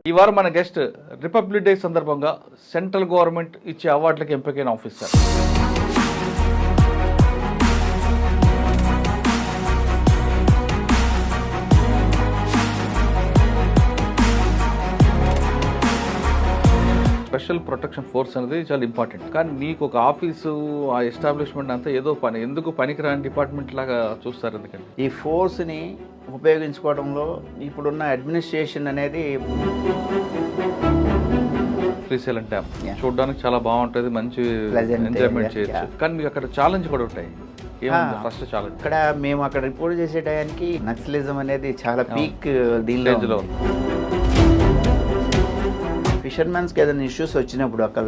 ఈ వారం మన గెస్ట్ రిపబ్లిక్ డే సందర్భంగా సెంట్రల్ గవర్నమెంట్ ఇచ్చే అవార్డులకు ఎంపికైన ఆఫీసర్. స్పెషల్ ప్రొటెక్షన్ ఫోర్స్ అనేది చాలా ఇంపార్టెంట్. కానీ మీకు ఒక ఆఫీసు, ఆ ఎస్టాబ్లిష్మెంట్ అంతా ఏదో పని, ఎందుకు పనికిరాని డిపార్ట్మెంట్ లాగా చూస్తారు? ఎందుకంటే ఈ ఫోర్స్ని ఉపయోగించుకోవడంలో ఇప్పుడున్న అడ్మినిస్ట్రేషన్ అనేది శ్రీశైలం డ్యామ్ చూడడానికి చాలా బాగుంటుంది, మంచి ఎంజాయ్మెంట్ చేయొచ్చు. కానీ మీకు అక్కడ ఛాలెంజ్ కూడా ఉంటాయి. ఫస్ట్ ఛాలెంజ్ ఇక్కడ మేము అక్కడ రిపోర్ట్ చేసే టయానికి నక్సలిజం అనేది చాలా పీక్ దీనిలో. ఫిషర్మెన్స్కి ఏదైనా ఇష్యూస్ వచ్చినప్పుడు అక్కడ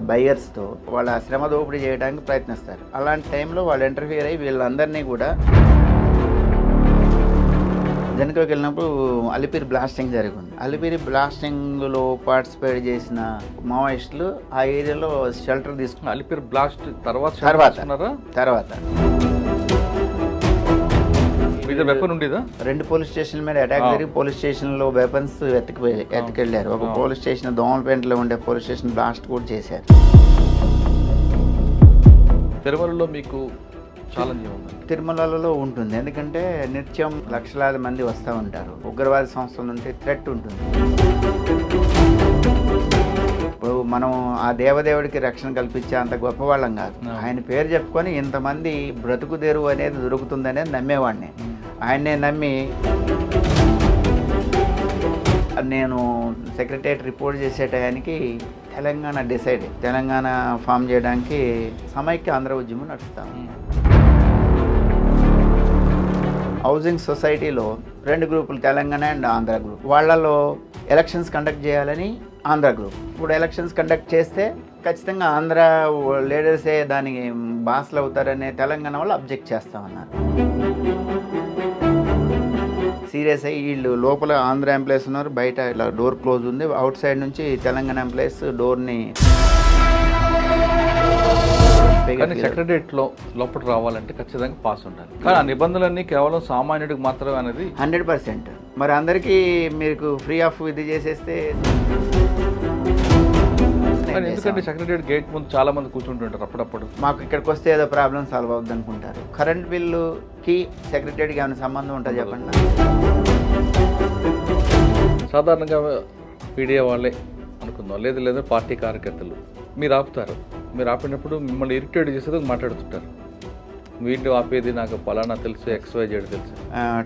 బయర్స్తో వాళ్ళ శ్రమ దోపిడీ చేయడానికి ప్రయత్నిస్తారు. అలాంటి టైంలో వాళ్ళు ఇంటర్ఫియర్ అయ్యి వీళ్ళందరినీ కూడా జనకకి వెళ్ళినప్పుడు అలిపిరి బ్లాస్టింగ్ జరిగింది. అలిపిరి బ్లాస్టింగ్లో పార్టిసిపేట్ చేసిన మావోయిస్టులు ఆ ఏరియాలో షెల్టర్ తీసుకున్నారు. అలిపిరి బ్లాస్ట్ తర్వాత వెపన్ ఉండేదా? 2 పోలీస్ స్టేషన్ల మీద అటాక్ జరిగి పోలీస్ స్టేషన్లో వెపన్స్ ఎత్తుకెళ్ళారు. ఒక పోలీస్ స్టేషన్ దోమలపేటలో ఉండే పోలీస్ స్టేషన్ బ్లాస్ట్ కూడా చేశారు. తిరుమలలో మీకు ఛాలెంజ్ ఉంది? తిరుమలలో ఉంటుంది, ఎందుకంటే నిత్యం లక్షలాది మంది వస్తూ ఉంటారు. ఉగ్రవాద సంస్థల నుండి థ్రెట్ ఉంటుంది. ఇప్పుడు మనం ఆ దేవదేవుడికి రక్షణ కల్పించే అంత గొప్పవాళ్ళం కాదు. ఆయన పేరు చెప్పుకొని ఇంతమంది బ్రతుకు తెరువు అనేది దొరుకుతుందనేది నమ్మేవాడిని. ఆయన్నే నమ్మి నేను సెక్రటరియట్ రిపోర్ట్ చేసే టయానికి తెలంగాణ ఫామ్ చేయడానికి సమైక్య ఆంధ్ర ఉద్యమం నడుస్తాము. హౌసింగ్ సొసైటీలో 2 గ్రూపులు, తెలంగాణ అండ్ ఆంధ్ర గ్రూప్. వాళ్ళలో ఎలక్షన్స్ కండక్ట్ చేయాలని ఆంధ్ర గ్రూప్. ఇప్పుడు ఎలక్షన్స్ కండక్ట్ చేస్తే ఖచ్చితంగా ఆంధ్ర లీడర్సే దానికి బాస్లు అవుతారనే తెలంగాణ వాళ్ళు అబ్జెక్ట్ చేస్తామన్నారు. సీరియస్ అయ్యి వీళ్ళు లోపల ఆంధ్ర ఎంప్లాయీస్ ఉన్నారు, బయట ఇలా డోర్ క్లోజ్ ఉంది. అవుట్ సైడ్ నుంచి తెలంగాణ ఎంప్లాయీస్ డోర్ని సెక్రటరియట్ లోపల రావాలంటే ఖచ్చితంగా పాస్ ఉండాలి. కానీ ఆ నిబంధనలన్నీ కేవలం సామాన్యుడికి మాత్రమే అనేది 100%. మరి అందరికీ మీకు ఫ్రీ ఆఫ్ ఇది చేసేస్తే, ఎందుకంటే సెక్రటరియట్ గేట్ ముందు చాలా మంది కూర్చుంటుంటారు. అప్పుడప్పుడు మాకు ఇక్కడికి వస్తే ఏదో ప్రాబ్లం సాల్వ్ అవుద్ది అనుకుంటారు. కరెంట్ బిల్లుకి సెక్రటరియట్కి ఏమైనా సంబంధం ఉంటుంది చెప్పండి? సాధారణంగా పీడిఏ వాళ్ళే అనుకుందాం, లేదా పార్టీ కార్యకర్తలు మీరు ఆపుతారు. మీరు ఆపినప్పుడు మిమ్మల్ని ఇరిటేట్ చేసేది మాట్లాడుతుంటారు. వీళ్ళు ఆపేది నాకు పలానా తెలుసు, XYZ తెలుసు.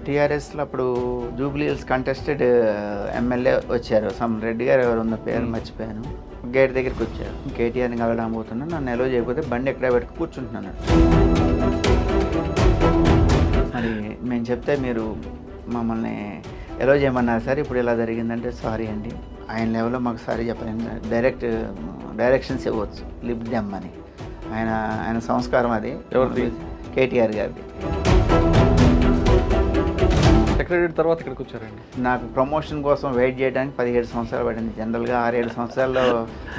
టీఆర్ఎస్లో అప్పుడు జూబ్లీ హిల్స్ కంటెస్టెడ్ ఎమ్మెల్యే వచ్చారు, సమ్ రెడ్డి గారు ఎవరు ఉన్న పేరు మర్చిపోయాను. గేట్ దగ్గరికి వచ్చారు. కేటీఆర్ని కలవడం పోతున్నాను, నన్ను ఎలో చేయకపోతే బండి ఎక్కడ పెట్టుకు కూర్చుంటున్నాను. మరి మేము చెప్తే మీరు మమ్మల్ని ఎలో చేయమన్నారు సార్, ఇప్పుడు ఇలా జరిగిందంటే సారీ అండి, ఆయన లెవెల్లో మాకు సారీ చెప్పలేము, డైరెక్షన్స్ ఇవ్వచ్చు, లిప్ దెమ్ అని. ఆయన సంస్కారం అది. ఎవరిది? కేటీఆర్ గారిది. సెక్రటరీ తర్వాత ఇక్కడికి వచ్చారండి. నాకు ప్రమోషన్ కోసం వెయిట్ చేయడానికి 17 సంవత్సరాలు పడింది. జనరల్గా 6-7 సంవత్సరాల్లో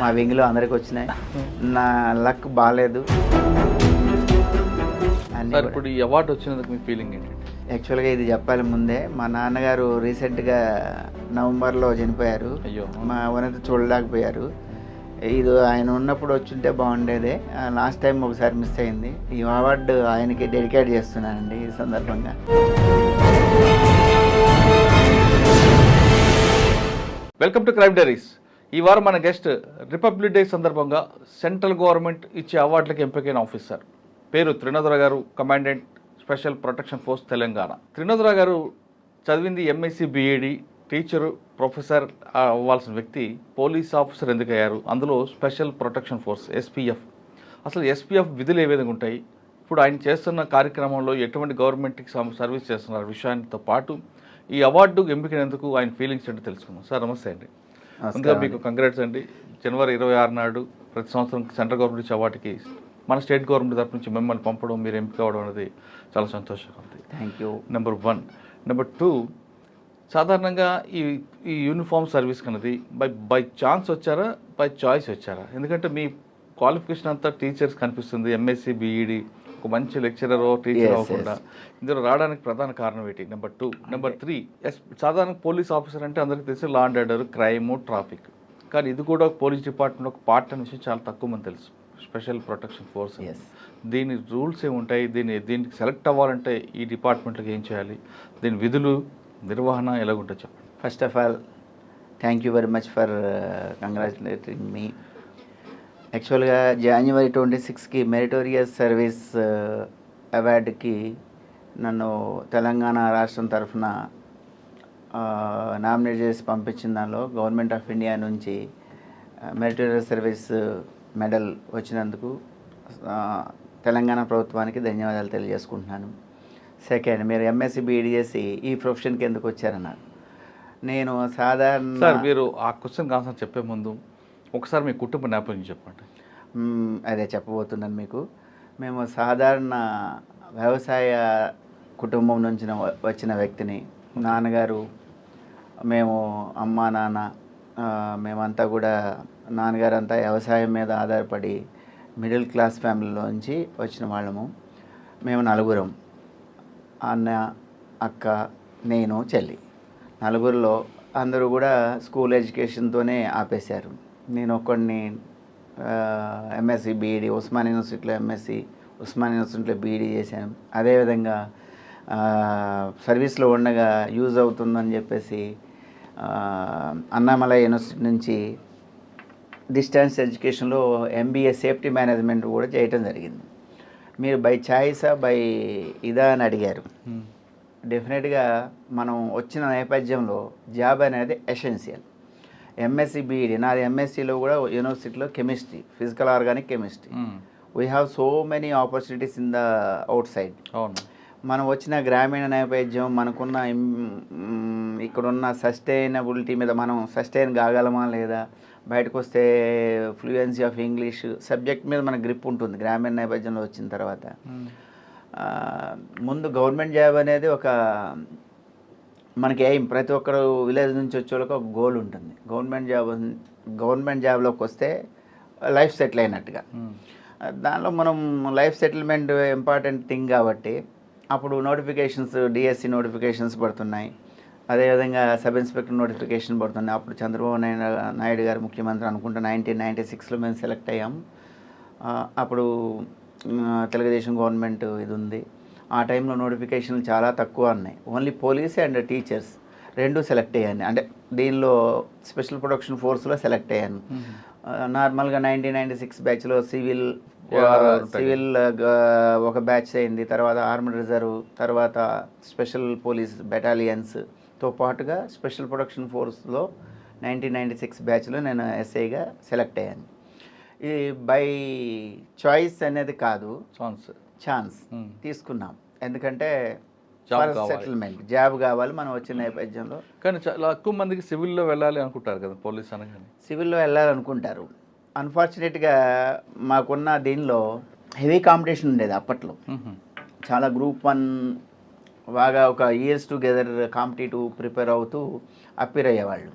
మా వింగ్లో అందరికి వచ్చినాయి. నా లక్ బాగాలేదు. ఇప్పుడు ఈ అవార్డు వచ్చినందుకు మీ ఫీలింగ్ ఏంటి? యాక్చువల్గా ఇది చెప్పాలి ముందే, మా నాన్నగారు రీసెంట్గా నవంబర్లో చనిపోయారు. అయ్యో. మా వనత చూడలేకపోయారు. ఇది ఆయన ఉన్నప్పుడు వచ్చుంటే బాగుండేదే. లాస్ట్ టైం ఒకసారి మిస్ అయింది. ఈ అవార్డు ఆయనకి డెడికేట్ చేస్తున్నానండి ఈ సందర్భంగా. Welcome to Crime Diaries. ఈ వారం మన గెస్ట్ రిపబ్లిక్ డే సందర్భంగా సెంట్రల్ గవర్నమెంట్ ఇచ్చే అవార్డులకు ఎంపికైన ఆఫీసర్. పేరు Trinodara garu, commandant special protection force Telangana. Trinodara garu చదివింది MSc BEd, టీచరు, ప్రొఫెసర్ అవ్వాల్సిన వ్యక్తి పోలీస్ ఆఫీసర్ ఎందుకయ్యారు? అందులో స్పెషల్ ప్రొటెక్షన్ ఫోర్స్ SPF. అసలు SPF విధులు ఏ విధంగా ఉంటాయి? ఇప్పుడు ఆయన చేస్తున్న కార్యక్రమంలో ఎటువంటి గవర్నమెంట్కి సర్వీస్ చేస్తున్నారు విషయానితో పాటు ఈ అవార్డు ఎంపికైనందుకు ఆయన ఫీలింగ్స్ ఏంటో తెలుసుకుందాం. సార్ నమస్తే అండి. ముందుగా మీకు కంగ్రాట్స్ అండి. జనవరి 26 నాడు ప్రతి సంవత్సరం సెంట్రల్ గవర్నమెంట్ ఇచ్చే అవార్డుకి మన స్టేట్ గవర్నమెంట్ తరఫు నుంచి మిమ్మల్ని పంపడం, మీరు ఎంపిక అవ్వడం అనేది చాలా సంతోషంగా ఉంది. Thank you. నెంబర్ 1. నెంబర్ 2, సాధారణంగా ఈ యూనిఫామ్ సర్వీస్ అనేది బై ఛాన్స్ వచ్చారా, బై చాయిస్ వచ్చారా? ఎందుకంటే మీ క్వాలిఫికేషన్ అంతా టీచర్స్ కనిపిస్తుంది, MSc BEd ఒక మంచి లెక్చరర్ టీచర్ Yes, అవ్వకుండా ఇందులో రావడానికి ప్రధాన కారణం ఏంటి? నెంబర్ 2. నెంబర్ 3, సాధారణ పోలీస్ ఆఫీసర్ అంటే అందరికీ తెలిసి law and order, crime, traffic. కానీ ఇది కూడా పోలీస్ డిపార్ట్మెంట్ ఒక పార్ట్ అనే విషయం చాలా తక్కువ మంది తెలుసు. Special protection force. ఎస్. దీని రూల్స్ ఏముంటాయి? దీనికి సెలెక్ట్ అవ్వాలంటే ఈ డిపార్ట్మెంట్లోకి ఏం చేయాలి? దీని విధులు, నిర్వహణ ఎలాగుంటుంది చెప్పండి. First of all thank you very much for congratulating me. యాక్చువల్గా January 26కి మెరిటోరియస్ సర్వీస్ అవార్డుకి నన్ను తెలంగాణ రాష్ట్రం తరఫున నామినేట్ చేసి పంపించిన దానిలో గవర్నమెంట్ ఆఫ్ ఇండియా నుంచి మెరిటోరియస్ సర్వీస్ మెడల్ వచ్చినందుకు తెలంగాణ ప్రభుత్వానికి ధన్యవాదాలు తెలియజేసుకుంటున్నాను. సెకండ్, మీరు MSc BEd చేసి ఈ ప్రొఫెషన్కి ఎందుకు వచ్చారన్నారు. నేను సాధారణ సార్, మీరు ఆ క్వశ్చన్ ఆన్సర్ చెప్పే ముందు ఒకసారి మీ కుటుంబ నేపథ్యం చెప్పండి. అదే చెప్పబోతున్నాను మీకు. మేము సాధారణ వ్యవసాయ కుటుంబం నుంచి వచ్చిన వ్యక్తిని. నాన్నగారు, మేము అమ్మ నాన్న మేమంతా కూడా, నాన్నగారు అంతా వ్యవసాయం మీద ఆధారపడి మిడిల్ క్లాస్ ఫ్యామిలీలోంచి వచ్చిన వాళ్ళము. మేము నలుగురం, అన్న, అక్క, నేను, చెల్లి. నలుగురిలో అందరూ కూడా స్కూల్ ఎడ్యుకేషన్తోనే ఆపేశారు. నేను ఒక్కడిని MSc BEd, ఉస్మాన్ యూనివర్సిటీలో MSc, ఉస్మాన్ యూనివర్సిటీలో BEd చేశాను. అదేవిధంగా సర్వీస్లో ఉండగా యూజ్ అవుతుందని చెప్పేసి అన్నామలై యూనివర్సిటీ నుంచి డిస్టెన్స్ ఎడ్యుకేషన్లో MBA సేఫ్టీ మేనేజ్మెంట్ కూడా చేయటం జరిగింది. మీరు బై ఛాయిసా బై ఇదా అని అడిగారు. డెఫినెట్గా మనం వచ్చిన నేపథ్యంలో జాబ్ అనేది ఎసెన్షియల్. MSc BEd, నాది MScలో కూడా యూనివర్సిటీలో chemistry, physical organic chemistry. We have so many opportunities in the out side. అవును. మనం వచ్చిన గ్రామీణ నేపథ్యం, మనకున్న ఇక్కడున్న సస్టైనబిలిటీ మీద మనం సస్టైన్ కాగలమా లేదా, బయటకు వస్తే ఫ్లూయెన్సీ ఆఫ్ ఇంగ్లీష్ సబ్జెక్ట్ మీద మన గ్రిప్ ఉంటుంది గ్రామీణ నేపథ్యంలో వచ్చిన తర్వాత. ముందు గవర్నమెంట్ జాబ్ అనేది ఒక మనకి ఎయిమ్. ప్రతి ఒక్కరు విలేజ్ నుంచి వచ్చే వాళ్ళకి ఒక గోల్ ఉంటుంది. గవర్నమెంట్ జాబ్లోకి వస్తే లైఫ్ సెటిల్ అయినట్టుగా. దానిలో మనం లైఫ్ సెటిల్మెంట్ ఇంపార్టెంట్ థింగ్ కాబట్టి అప్పుడు నోటిఫికేషన్స్, DSC నోటిఫికేషన్స్ పడుతున్నాయి. అదేవిధంగా సబ్ ఇన్స్పెక్టర్ నోటిఫికేషన్ పడుతున్నాయి. అప్పుడు చంద్రబాబు నాయుడు గారు ముఖ్యమంత్రి అనుకుంటా 1996లో మేము సెలెక్ట్ అయ్యాం. అప్పుడు తెలుగుదేశం గవర్నమెంట్ ఇది ఉంది. ఆ టైంలో నోటిఫికేషన్లు చాలా తక్కువ ఉన్నాయి. ఓన్లీ పోలీస్ అండ్ టీచర్స్ రెండు సెలెక్ట్ అయ్యాను. అంటే దీనిలో స్పెషల్ ప్రొటెక్షన్ ఫోర్స్లో సెలెక్ట్ అయ్యాను. నార్మల్గా 1996 బ్యాచ్లో సివిల్ ఒక బ్యాచ్ అయింది. తర్వాత ఆర్మడ్ రిజర్వ్, తర్వాత స్పెషల్ పోలీస్ బెటాలియన్స్తో పాటుగా స్పెషల్ ప్రొటెక్షన్ ఫోర్స్లో 1996 బ్యాచ్లో నేను SIగా సెలెక్ట్ అయ్యాను. ఈ బై చాయిస్ అనేది కాదు, ఛాన్స్ తీసుకున్నాం. ఎందుకంటే సెటిల్మెంట్, జాబ్ కావాలి మనం వచ్చిన నేపథ్యంలో. కానీ చాలా ఎక్కువ మందికి సివిల్లో వెళ్ళాలి అనుకుంటారు కదా పోలీస్ అనగానే. సివిల్లో వెళ్ళాలనుకుంటారు. అన్ఫార్చునేట్గా మాకున్న దీనిలో హెవీ కాంపిటీషన్ ఉండేది అప్పట్లో. చాలా గ్రూప్ 1 బాగా ఒక ఇయర్స్ టుగెదర్ కాంపిటేటివ్ ప్రిపేర్ అవుతూ అప్పీర్ అయ్యేవాళ్ళు.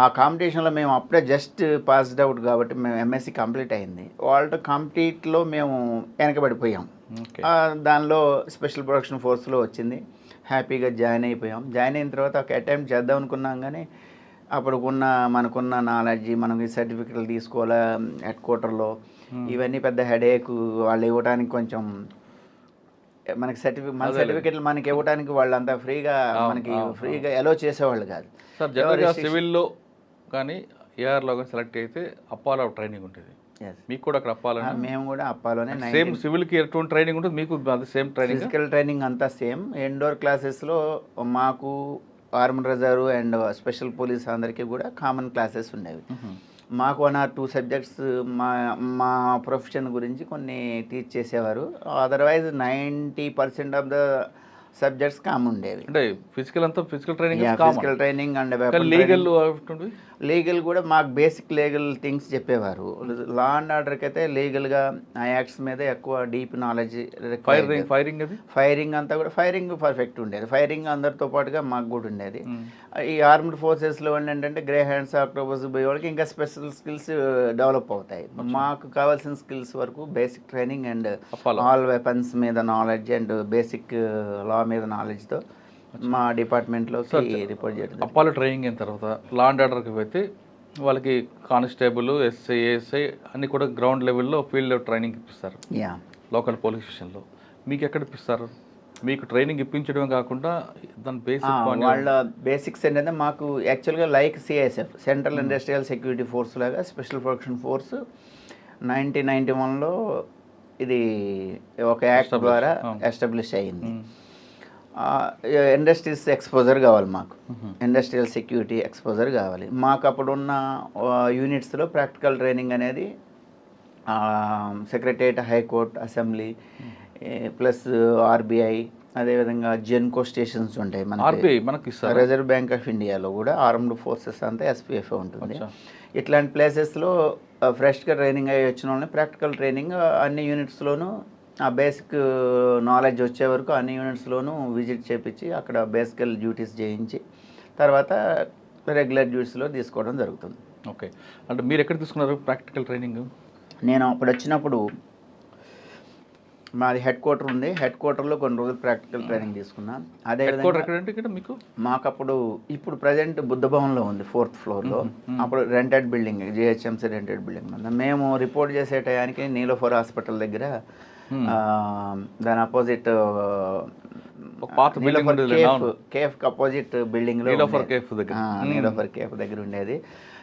ఆ కాంపిటీషన్లో మేము అప్పుడే జస్ట్ పాస్డ్ అవుట్ కాబట్టి మేము MSc కంప్లీట్ అయింది. వాళ్ళతో కాంపిటీట్లో మేము వెనకబడిపోయాం. దానిలో స్పెషల్ ప్రొటెక్షన్ ఫోర్స్లో వచ్చింది. హ్యాపీగా జాయిన్ అయిపోయాం. జాయిన్ అయిన తర్వాత ఒక అటెంప్ట్ చేద్దాం అనుకున్నాం. కానీ అప్పుడుకున్న మనకున్న నాలెడ్జి, మనం ఈ సర్టిఫికెట్లు తీసుకోవాలా హెడ్ క్వార్టర్లో, ఇవన్నీ పెద్ద హెడేక్. వాళ్ళు ఇవ్వడానికి కొంచెం మనకి సర్టిఫికెట్లు మనకి ఇవ్వడానికి వాళ్ళంతా ఫ్రీగా అలో చేసేవాళ్ళు కాదు. సార్, జనరల్గా సివిల్లో కానీ ARలో కానీ సెలెక్ట్ అయితే అప్పాలో ట్రైనింగ్ ఉంటుంది. మీకు కూడా అక్కడ అప్పాలని? మేము కూడా అప్పాలోనే. సేమ్ సివిల్కి ఎటువంటి ట్రైనింగ్ ఉంటుంది మీకు? అది సేమ్ ట్రైనింగ్, ఫిజికల్ ట్రైనింగ్ అంతా సేమ్. ఇండోర్ క్లాసెస్లో మాకు armed reserve and special police అందరికీ కూడా కామన్ క్లాసెస్ ఉండేవి. మాకు 1 or 2 సబ్జెక్ట్స్ మా ప్రొఫెషన్ గురించి కొన్ని టీచ్ చేసేవారు. Otherwise 90% of the subjects common ఉండేవి. అంటే ఫిజికల్ అంతా physical training physical training and legal legal కూడా మాకు బేసిక్ లీగల్ థింగ్స్ చెప్పేవారు. లా అండ్ ఆర్డర్కి అయితే లీగల్గా ఆ యాక్ట్స్ మీద ఎక్కువ డీప్ నాలెడ్జ్. ఫైరింగ్ అంతా కూడా ఫైరింగ్ పర్ఫెక్ట్ ఉండేది. ఫైరింగ్ అందరితో పాటుగా మాకు కూడా ఉండేది. ఈ ఆర్మ్డ్ ఫోర్సెస్లో ఏంటంటే గ్రే హ్యాండ్స్, ఆక్టోబస్ పోయే వాళ్ళకి ఇంకా స్పెషల్ స్కిల్స్ డెవలప్ అవుతాయి. మాకు కావాల్సిన స్కిల్స్ వరకు basic training and all weapons మీద నాలెడ్జ్ అండ్ బేసిక్ లా మీద నాలెడ్జ్తో మా డిపార్ట్మెంట్లోకి రిపోర్ట్ చేయడం. అప్పాలో ట్రైనింగ్ అయిన తర్వాత లా అండ్ ఆర్డర్కి అయితే వాళ్ళకి కానిస్టేబుల్, ఎస్ఐ, ఏఎస్ఐ అన్ని కూడా గ్రౌండ్ లెవెల్లో ఫీల్డ్ ట్రైనింగ్ ఇప్పిస్తారు. లోకల్ పోలీస్ స్టేషన్లో మీకు ఎక్కడ ఇప్పిస్తారు? మీకు ట్రైనింగ్ ఇప్పించడం కాకుండా దాని బేసిక్ వాళ్ళ బేసిక్స్ ఏంటంటే మాకు యాక్చువల్గా like CISF, central industrial security force లాగా స్పెషల్ ప్రొటెక్షన్ ఫోర్స్ 1991లో ఇది ఒక యాక్ట్ ద్వారా ఎస్టాబ్లిష్ అయ్యింది. ఇండస్ట్రీస్ ఎక్స్పోజర్ కావాలి మాకు, ఇండస్ట్రియల్ సెక్యూరిటీ ఎక్స్పోజర్ కావాలి మాకు. అప్పుడున్న యూనిట్స్లో ప్రాక్టికల్ ట్రైనింగ్ అనేది secretariat, high court, assembly plus RBI, అదేవిధంగా జెన్కో స్టేషన్స్ ఉంటాయి మనకి. రిజర్వ్ బ్యాంక్ ఆఫ్ ఇండియాలో కూడా ఆర్మ్డ్ ఫోర్సెస్ అంతా ఎస్పీఎఫ్ ఉంటుంది. ఇట్లాంటి ప్లేసెస్లో ఫ్రెష్గా ట్రైనింగ్ అయ్యి వచ్చిన వాళ్ళని ప్రాక్టికల్ ట్రైనింగ్ అన్ని యూనిట్స్లోనూ ఆ బేసిక్ నాలెడ్జ్ వచ్చే వరకు అన్ని యూనిట్స్లోనూ విజిట్ చేయించి అక్కడ బేసికల్ డ్యూటీస్ చేయించి తర్వాత రెగ్యులర్ డ్యూటీస్లో తీసుకోవడం జరుగుతుంది. ఓకే, అంటే మీరు ఎక్కడ తీసుకున్నారు ప్రాక్టికల్ ట్రైనింగ్? నేను అప్పుడు వచ్చినప్పుడు మాది హెడ్ క్వార్టర్ ఉంది. హెడ్ క్వార్టర్లో కొన్ని రోజులు ప్రాక్టికల్ ట్రైనింగ్ తీసుకున్నాను. అదేవిధంగా మీకు మాకు అప్పుడు ఇప్పుడు ప్రజెంట్ బుద్ధభవన్లో ఉంది 4th ఫ్లోర్లో. అప్పుడు rented building, GHMC rented building ఉంది. మేము రిపోర్ట్ చేసే టయానికి నీలోఫర్ హాస్పిటల్ దగ్గర దాని అపోజిట్ కేఫ్ అపోజిట్ బిల్డింగ్లో నీలోఫర్ కేఫ్ దగ్గర ఉండేది.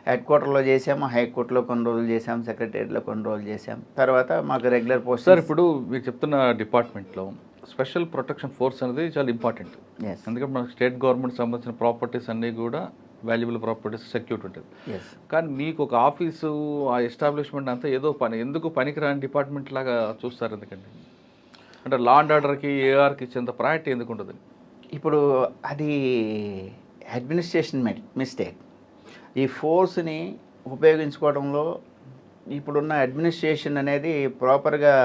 హెడ్ క్వార్టర్లో చేసాము, హైకోర్టులో కొన్ని రోజులు చేసాం, సెక్రటేరియట్లో కొన్ని రోజులు చేసాం. తర్వాత మాకు రెగ్యులర్ పోస్ట్. సార్, ఇప్పుడు మీరు చెప్తున్న డిపార్ట్మెంట్లో స్పెషల్ ప్రొటెక్షన్ ఫోర్స్ అనేది చాలా ఇంపార్టెంట్. ఎందుకంటే మనకు స్టేట్ గవర్నమెంట్ సంబంధించిన ప్రాపర్టీస్ అన్నీ కూడా వాల్యుబుల్ ప్రాపర్టీస్ సెక్యూరిటీ ఉంటుంది. కానీ మీకు ఒక ఆఫీసు, ఆ ఎస్టాబ్లిష్మెంట్ అంతా ఏదో ఎందుకు పనికిరాని డిపార్ట్మెంట్ లాగా చూస్తారు? ఎందుకండి అంటే లా అండ్ ఆర్డర్కి, ఏఆర్కి ఇచ్చేంత ప్రయారిటీ ఎందుకు ఉంటుంది? ఇప్పుడు అది అడ్మినిస్ట్రేషన్ మిస్టేక్. ఈ ఫోర్స్ని ఉపయోగించుకోవడంలో ఇప్పుడున్న అడ్మినిస్ట్రేషన్ అనేది ప్రాపర్గా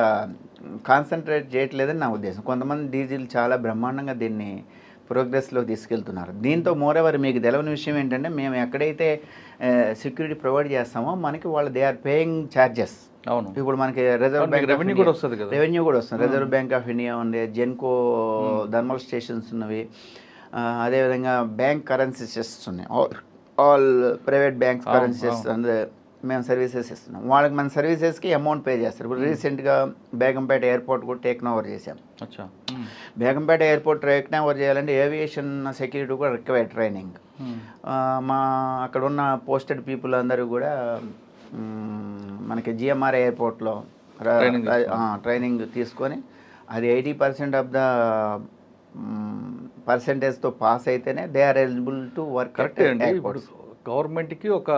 కాన్సన్ట్రేట్ చేయట్లేదని నా ఉద్దేశం. కొంతమంది డీజీలు చాలా బ్రహ్మాండంగా దీన్ని ప్రోగ్రెస్లో తీసుకెళ్తున్నారు. దీంతో మోరెవర్ మీకు తెలవని విషయం ఏంటంటే, మేము ఎక్కడైతే సెక్యూరిటీ ప్రొవైడ్ చేస్తామో మనకి వాళ్ళు దే ఆర్ పేయింగ్ ఛార్జెస్. అవును, ఇప్పుడు మనకి రిజర్వ్ బ్యాంక్ రెవెన్యూ కూడా వస్తుంది కదా. రెవెన్యూ కూడా వస్తుంది. రిజర్వ్ బ్యాంక్ ఆఫ్ ఇండియా ఉంది, జెన్కో థర్మల్ స్టేషన్స్ ఉన్నవి, అదేవిధంగా బ్యాంక్ కరెన్సీ చెస్ట్స్ ఉన్నాయి. ఆల్ ప్రైవేట్ బ్యాంక్స్ కరెన్సీస్ మేము సర్వీసెస్ ఇస్తున్నాం. వాళ్ళకి మన సర్వీసెస్కి అమౌంట్ పే చేస్తారు. ఇప్పుడు రీసెంట్గా బేగంపేట ఎయిర్పోర్ట్ కూడా టేక్ ఓవర్ చేశాం. బేగంపేట ఎయిర్పోర్ట్ టేక్ ఓవర్ చేయాలంటే ఏవియేషన్ సెక్యూరిటీ కూడా రిక్వైర్డ్ ట్రైనింగ్. మా అక్కడ ఉన్న పోస్టెడ్ పీపుల్ అందరూ కూడా మనకి జిఎంఆర్ ఎయిర్పోర్ట్లో ట్రైనింగ్ తీసుకొని అది 80% ఆఫ్ ద పర్సెంటేజ్తో పాస్ అయితేనే they are eligible to work. Correct అండి. గవర్నమెంట్కి ఒక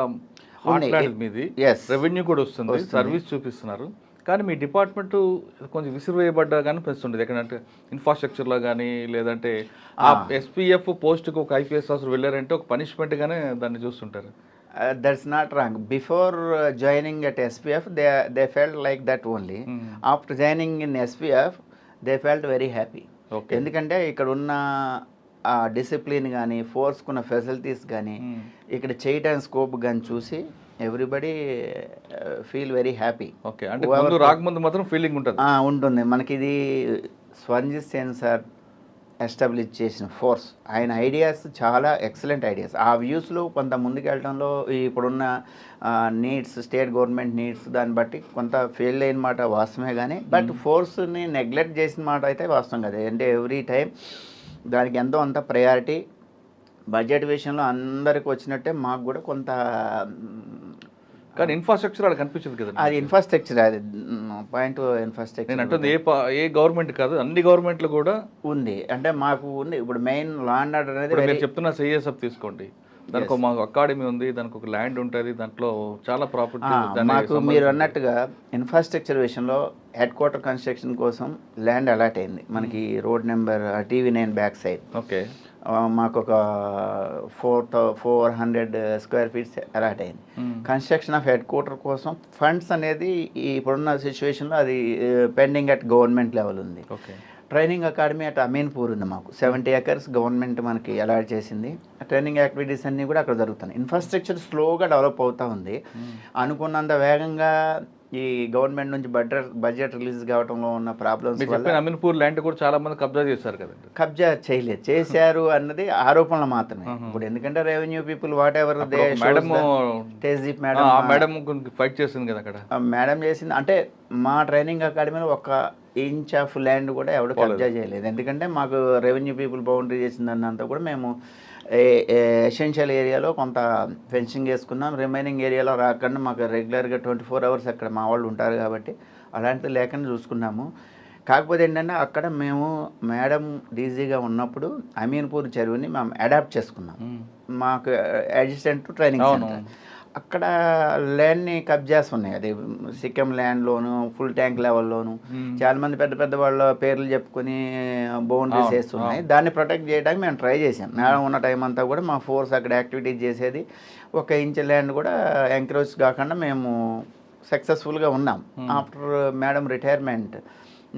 మీది రెవెన్యూ కూడా వస్తుంది, సర్వీస్ చూపిస్తున్నారు. కానీ మీ డిపార్ట్మెంట్ కొంచెం విసిరివేయబడ్డా కానీ పెంచుతుండేది. ఎక్కడంటే ఇన్ఫ్రాస్ట్రక్చర్లో కానీ, లేదంటే ఆ ఎస్పీఎఫ్ పోస్ట్కి ఒక ఐపీఎస్ ఆఫీసర్ వెళ్ళారంటే ఒక పనిష్మెంట్గానే దాన్ని చూస్తుంటారు. That's not wrong. Before joining at SPF, they felt like that only. After joining in SPF, they felt very happy. ఎందుకంటే ఇక్కడ ఉన్న డిసిప్లిన్ కానీ, ఫోర్స్కున్న ఫెసిలిటీస్ కానీ, ఇక్కడ చేయడానికి స్కోప్ కానీ చూసి everybody feel very happy. Okay, అంటే రాకముందు మాత్రం ఫీలింగ్ ఉంటుంది. మనకి ఇది స్వంజిత్ సేన్ సార్ ఎస్టాబ్లిష్ చేసిన ఫోర్స్. ఆయన ఐడియాస్ చాలా ఎక్సలెంట్ ఐడియాస్. ఆ వ్యూస్లో కొంత ముందుకెళ్ళడంలో ఇప్పుడున్న నీడ్స్, స్టేట్ గవర్నమెంట్ నీడ్స్ దాన్ని బట్టి కొంత ఫెయిల్ అయిన మాట వాస్తవమే. కానీ బట్ ఫోర్స్ని నెగ్లెక్ట్ చేసిన మాట అయితే వాస్తవం కదా. అంటే ఎవ్రీ టైం దానికి ఎంతో అంత ప్రయారిటీ. బడ్జెట్ విషయంలో అందరికి వచ్చినట్టే మాకు కూడా కొంత, కానీ ఇన్ఫ్రాస్ట్రక్చర్ అక్కడ కనిపించదు కదా. అది ఇన్ఫ్రాస్ట్రక్చర్, అది పాయింట్ ఇన్ఫ్రాస్ట్రక్చర్. నేను అంటుంది ఏ గవర్నమెంట్ కాదు, అన్ని గవర్నమెంట్లు కూడా ఉంది. అంటే మాకు ఉంది. ఇప్పుడు మెయిన్ లా అండ్ ఆర్డర్ అనేది మీరు చెప్తున్న సిఐఎస్ఎఫ్ తీసుకోండి, దానికి మాకు అకాడమీ ఉంది, దానికి ఒక ల్యాండ్ ఉంటుంది, దాంట్లో చాలా ప్రాపర్టీ. మాకు మీరు అన్నట్టుగా ఇన్ఫ్రాస్ట్రక్చర్ విషయంలో హెడ్ క్వార్టర్ కన్స్ట్రక్షన్ కోసం ల్యాండ్ అలాట్ అయింది మనకి road number TV9 back side. Okay, మాకు ఒక 400 స్క్వేర్ ఫీట్స్ అలాట్ అయింది. కన్స్ట్రక్షన్ ఆఫ్ హెడ్ క్వార్టర్ కోసం ఫండ్స్ అనేది ఇప్పుడున్న సిచ్యువేషన్లో అది పెండింగ్ అట్ గవర్నమెంట్ లెవెల్ ఉంది. Okay, training academy at Ameenpur ఉంది మాకు 70 acres గవర్నమెంట్ మనకి అలాట్ చేసింది. ట్రైనింగ్ యాక్టివిటీస్ అన్నీ కూడా అక్కడ జరుగుతున్నాయి. ఇన్ఫ్రాస్ట్రక్చర్ స్లోగా డెవలప్ అవుతూ ఉంది. అనుకున్నంత వేగంగా ఈ గవర్నమెంట్ నుంచి బడ్జెట్ రిలీజ్ కావడంలో ఉన్న ప్రాబ్లమ్స్ వల్ల అమీన్పూర్ ల్యాండ్ కూడా చాలా మంది కబ్జా చేశారు కదండి. కబ్జా చేశారు అన్నది ఆరోపణలు మాత్రమే. ఇప్పుడు ఎందుకంటే revenue people what ever madam fight చేసింది కదా అక్కడ. మేడం చేసింది అంటే మా ట్రైనింగ్ అకాడమీలో ఒక ఇంచ్ ఆఫ్ ల్యాండ్ కూడా ఎవరు కబ్జా చేయలేదు. ఎందుకంటే మాకు రెవెన్యూ పీపుల్ బౌండరీ చేసిందన్నంతా కూడా మేము ఎసెన్షియల్ ఏరియాలో కొంత ఫెన్సింగ్ వేసుకున్నాం. రిమైనింగ్ ఏరియాలో రాకుండా మాకు రెగ్యులర్గా 24 hours అక్కడ మా వాళ్ళు ఉంటారు కాబట్టి అలాంటిది లేకుండా చూసుకున్నాము. కాకపోతే ఏంటంటే అక్కడ మేము మేడం డీజీగా ఉన్నప్పుడు అమీన్పూర్ చెరువుని మేము అడాప్ట్ చేసుకున్నాం. మాకు అడ్జస్టెంట్ ట్రైనింగ్ సెంటర్ అక్కడ ల్యాండ్ని కబ్జాస్ ఉన్నాయి. అది సిక్కిం ల్యాండ్లోను ఫుల్ ట్యాంక్ లెవెల్లోను చాలా మంది పెద్ద పెద్ద వాళ్ళ పేర్లు చెప్పుకొని బౌండరీస్ వేస్తున్నాయి. దాన్ని ప్రొటెక్ట్ చేయడానికి మేము ట్రై చేసాం. మేడం ఉన్న టైం అంతా కూడా మా ఫోర్స్ అక్కడ యాక్టివిటీస్ చేసేది. 1 inch ల్యాండ్ కూడా ఎంక్రోచ్ కాకుండా మేము సక్సెస్ఫుల్గా ఉన్నాం. After madam retirement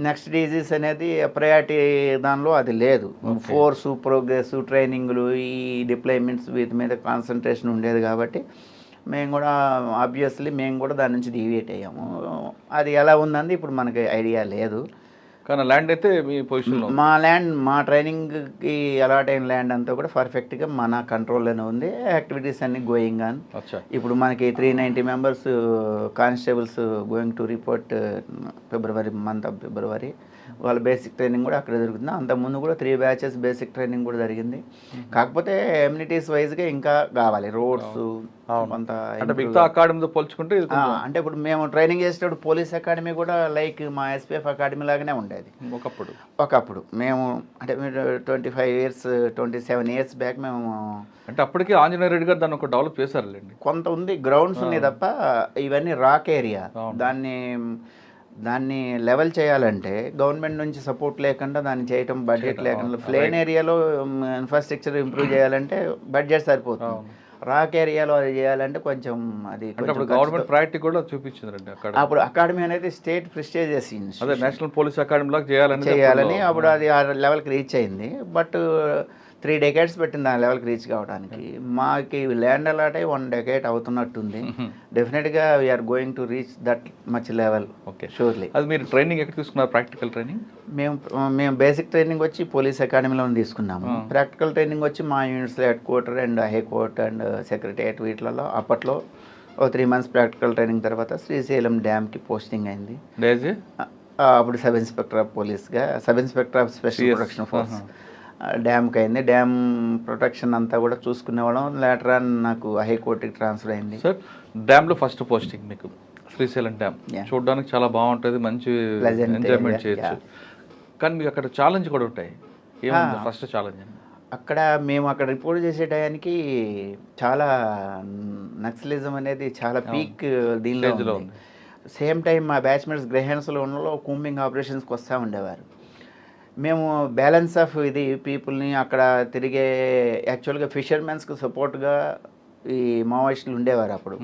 next DG's అనేది ప్రయారిటీ దానిలో అది లేదు. ఫోర్సు ప్రోగ్రెస్ ట్రైనింగ్లు ఈ డిప్లాయ్మెంట్స్ వీటి మీద కాన్సన్ట్రేషన్ ఉండేది కాబట్టి మేము కూడా ఆబ్వియస్లీ మేము కూడా దాని నుంచి డీవియేట్ అయ్యాము. అది ఎలా ఉందండి ఇప్పుడు మనకి ఐడియా లేదు. కానీ ల్యాండ్ అయితే మీ పొజిషన్లో మా ట్రైనింగ్కి అలాట్ అయిన ల్యాండ్ అంతా కూడా పర్ఫెక్ట్గా మన కంట్రోల్లోనే ఉంది. యాక్టివిటీస్ అన్ని గోయింగ్ ఆన్. ఇప్పుడు మనకి 390 members constables going to report month of February. వాళ్ళ బేసిక్ ట్రైనింగ్ కూడా అక్కడ జరుగుతుంది. అంతకుముందు కూడా 3 batches బేసిక్ ట్రైనింగ్ కూడా జరిగింది. కాకపోతే ఎమ్యూనిటీస్ వైజ్గా ఇంకా కావాలి రోడ్స్ కొంత. మిగతా అకాడమీతో పోల్చుకుంటే అంటే ఇప్పుడు మేము ట్రైనింగ్ చేసేటప్పుడు పోలీస్ అకాడమీ కూడా లైక్ మా SPF అకాడమీ లాగానే ఉండేది ఒకప్పుడు. మేము అంటే 25 years 27 years బ్యాక్ మేము అంటే అప్పటికే ఆంజనేయ రెడ్డి గారు దాన్ని ఒక డెవలప్ చేశారులేండి. కొంత ఉంది గ్రౌండ్స్ ఉన్నాయి తప్ప ఇవన్నీ రాక్ ఏరియా. దాన్ని లెవెల్ చేయాలంటే గవర్నమెంట్ నుంచి సపోర్ట్ లేకుండా దాన్ని చేయటం బడ్జెట్ లేకుండా ప్లేన్ ఏరియాలో ఇన్ఫ్రాస్ట్రక్చర్ ఇంప్రూవ్ చేయాలంటే బడ్జెట్ సరిపోతుంది. రాక్ ఏరియాలో అది చేయాలంటే కొంచెం అది గవర్నమెంట్ ప్రయారిటీ కూడా చూపించింది. అప్పుడు అకాడమీ అనేది స్టేట్ ప్రెస్టీజియస్ అదే నేషనల్ పోలీస్ అకాడమీ లాగా చేయాలని అప్పుడు అది ఆ లెవెల్కి రీచ్ అయింది. బట్ 3 decades పెట్టింది ఆ లెవెల్కి రీచ్ కావడానికి. మాకు ల్యాండ్ అలాట్ అయ్యి 1 decade అవుతున్నట్టుంది. డెఫినెట్గా we are going to reach that much level. Okay, surely. అది మీరు ట్రైనింగ్ ఎక్కడ తీసుకున్నారు? ప్రాక్టికల్ ట్రైనింగ్ మేము బేసిక్ ట్రైనింగ్ వచ్చి పోలీస్ అకాడమీలో తీసుకున్నాము. ప్రాక్టికల్ ట్రైనింగ్ వచ్చి మా యూనిట్స్లో head quarter and high court and secretariat వీటిలలో అప్పట్లో 3 months ప్రాక్టికల్ ట్రైనింగ్ తర్వాత శ్రీశైలం డ్యామ్కి పోస్టింగ్ అయింది. అప్పుడు సబ్ ఇన్స్పెక్టర్ ఆఫ్ పోలీస్గా sub inspector of special protection force డ్యామ్కి అయింది. డ్యామ్ ప్రొటెక్షన్ అంతా కూడా చూసుకునేవాళ్ళం. లేటర్ ఆన్ నాకు హైకోర్టుకి ట్రాన్స్ఫర్ అయింది. సార్, డ్యామ్లో ఫస్ట్ పోస్టింగ్ మీకు శ్రీశైలం డ్యామ్ చూడడానికి చాలా బాగుంటుంది, మంచి ఎంజాయ్మెంట్ చేయొచ్చు. కానీ మీకు అక్కడ ఛాలెంజ్ కూడా ఉంటాయి. ఏముంది ఫస్ట్ ఛాలెంజ్? మేము అక్కడ రిపోర్ట్ చేసే టయానికి చాలా నక్సలిజం అనేది చాలా పీక్ దీనిలో. సేమ్ టైం మా బ్యాచ్మెంట్స్ గ్రహణస్లో ఉన్న కూంబింగ్ ఆపరేషన్స్కి వస్తూ ఉండేవారు. మేము బ్యాలెన్స్ ఆఫ్ ఇది పీపుల్ని అక్కడ తిరిగే యాక్చువల్గా ఫిషర్మెన్స్కి సపోర్ట్గా ఈ మావోయిస్టులు ఉండేవారు. అప్పుడు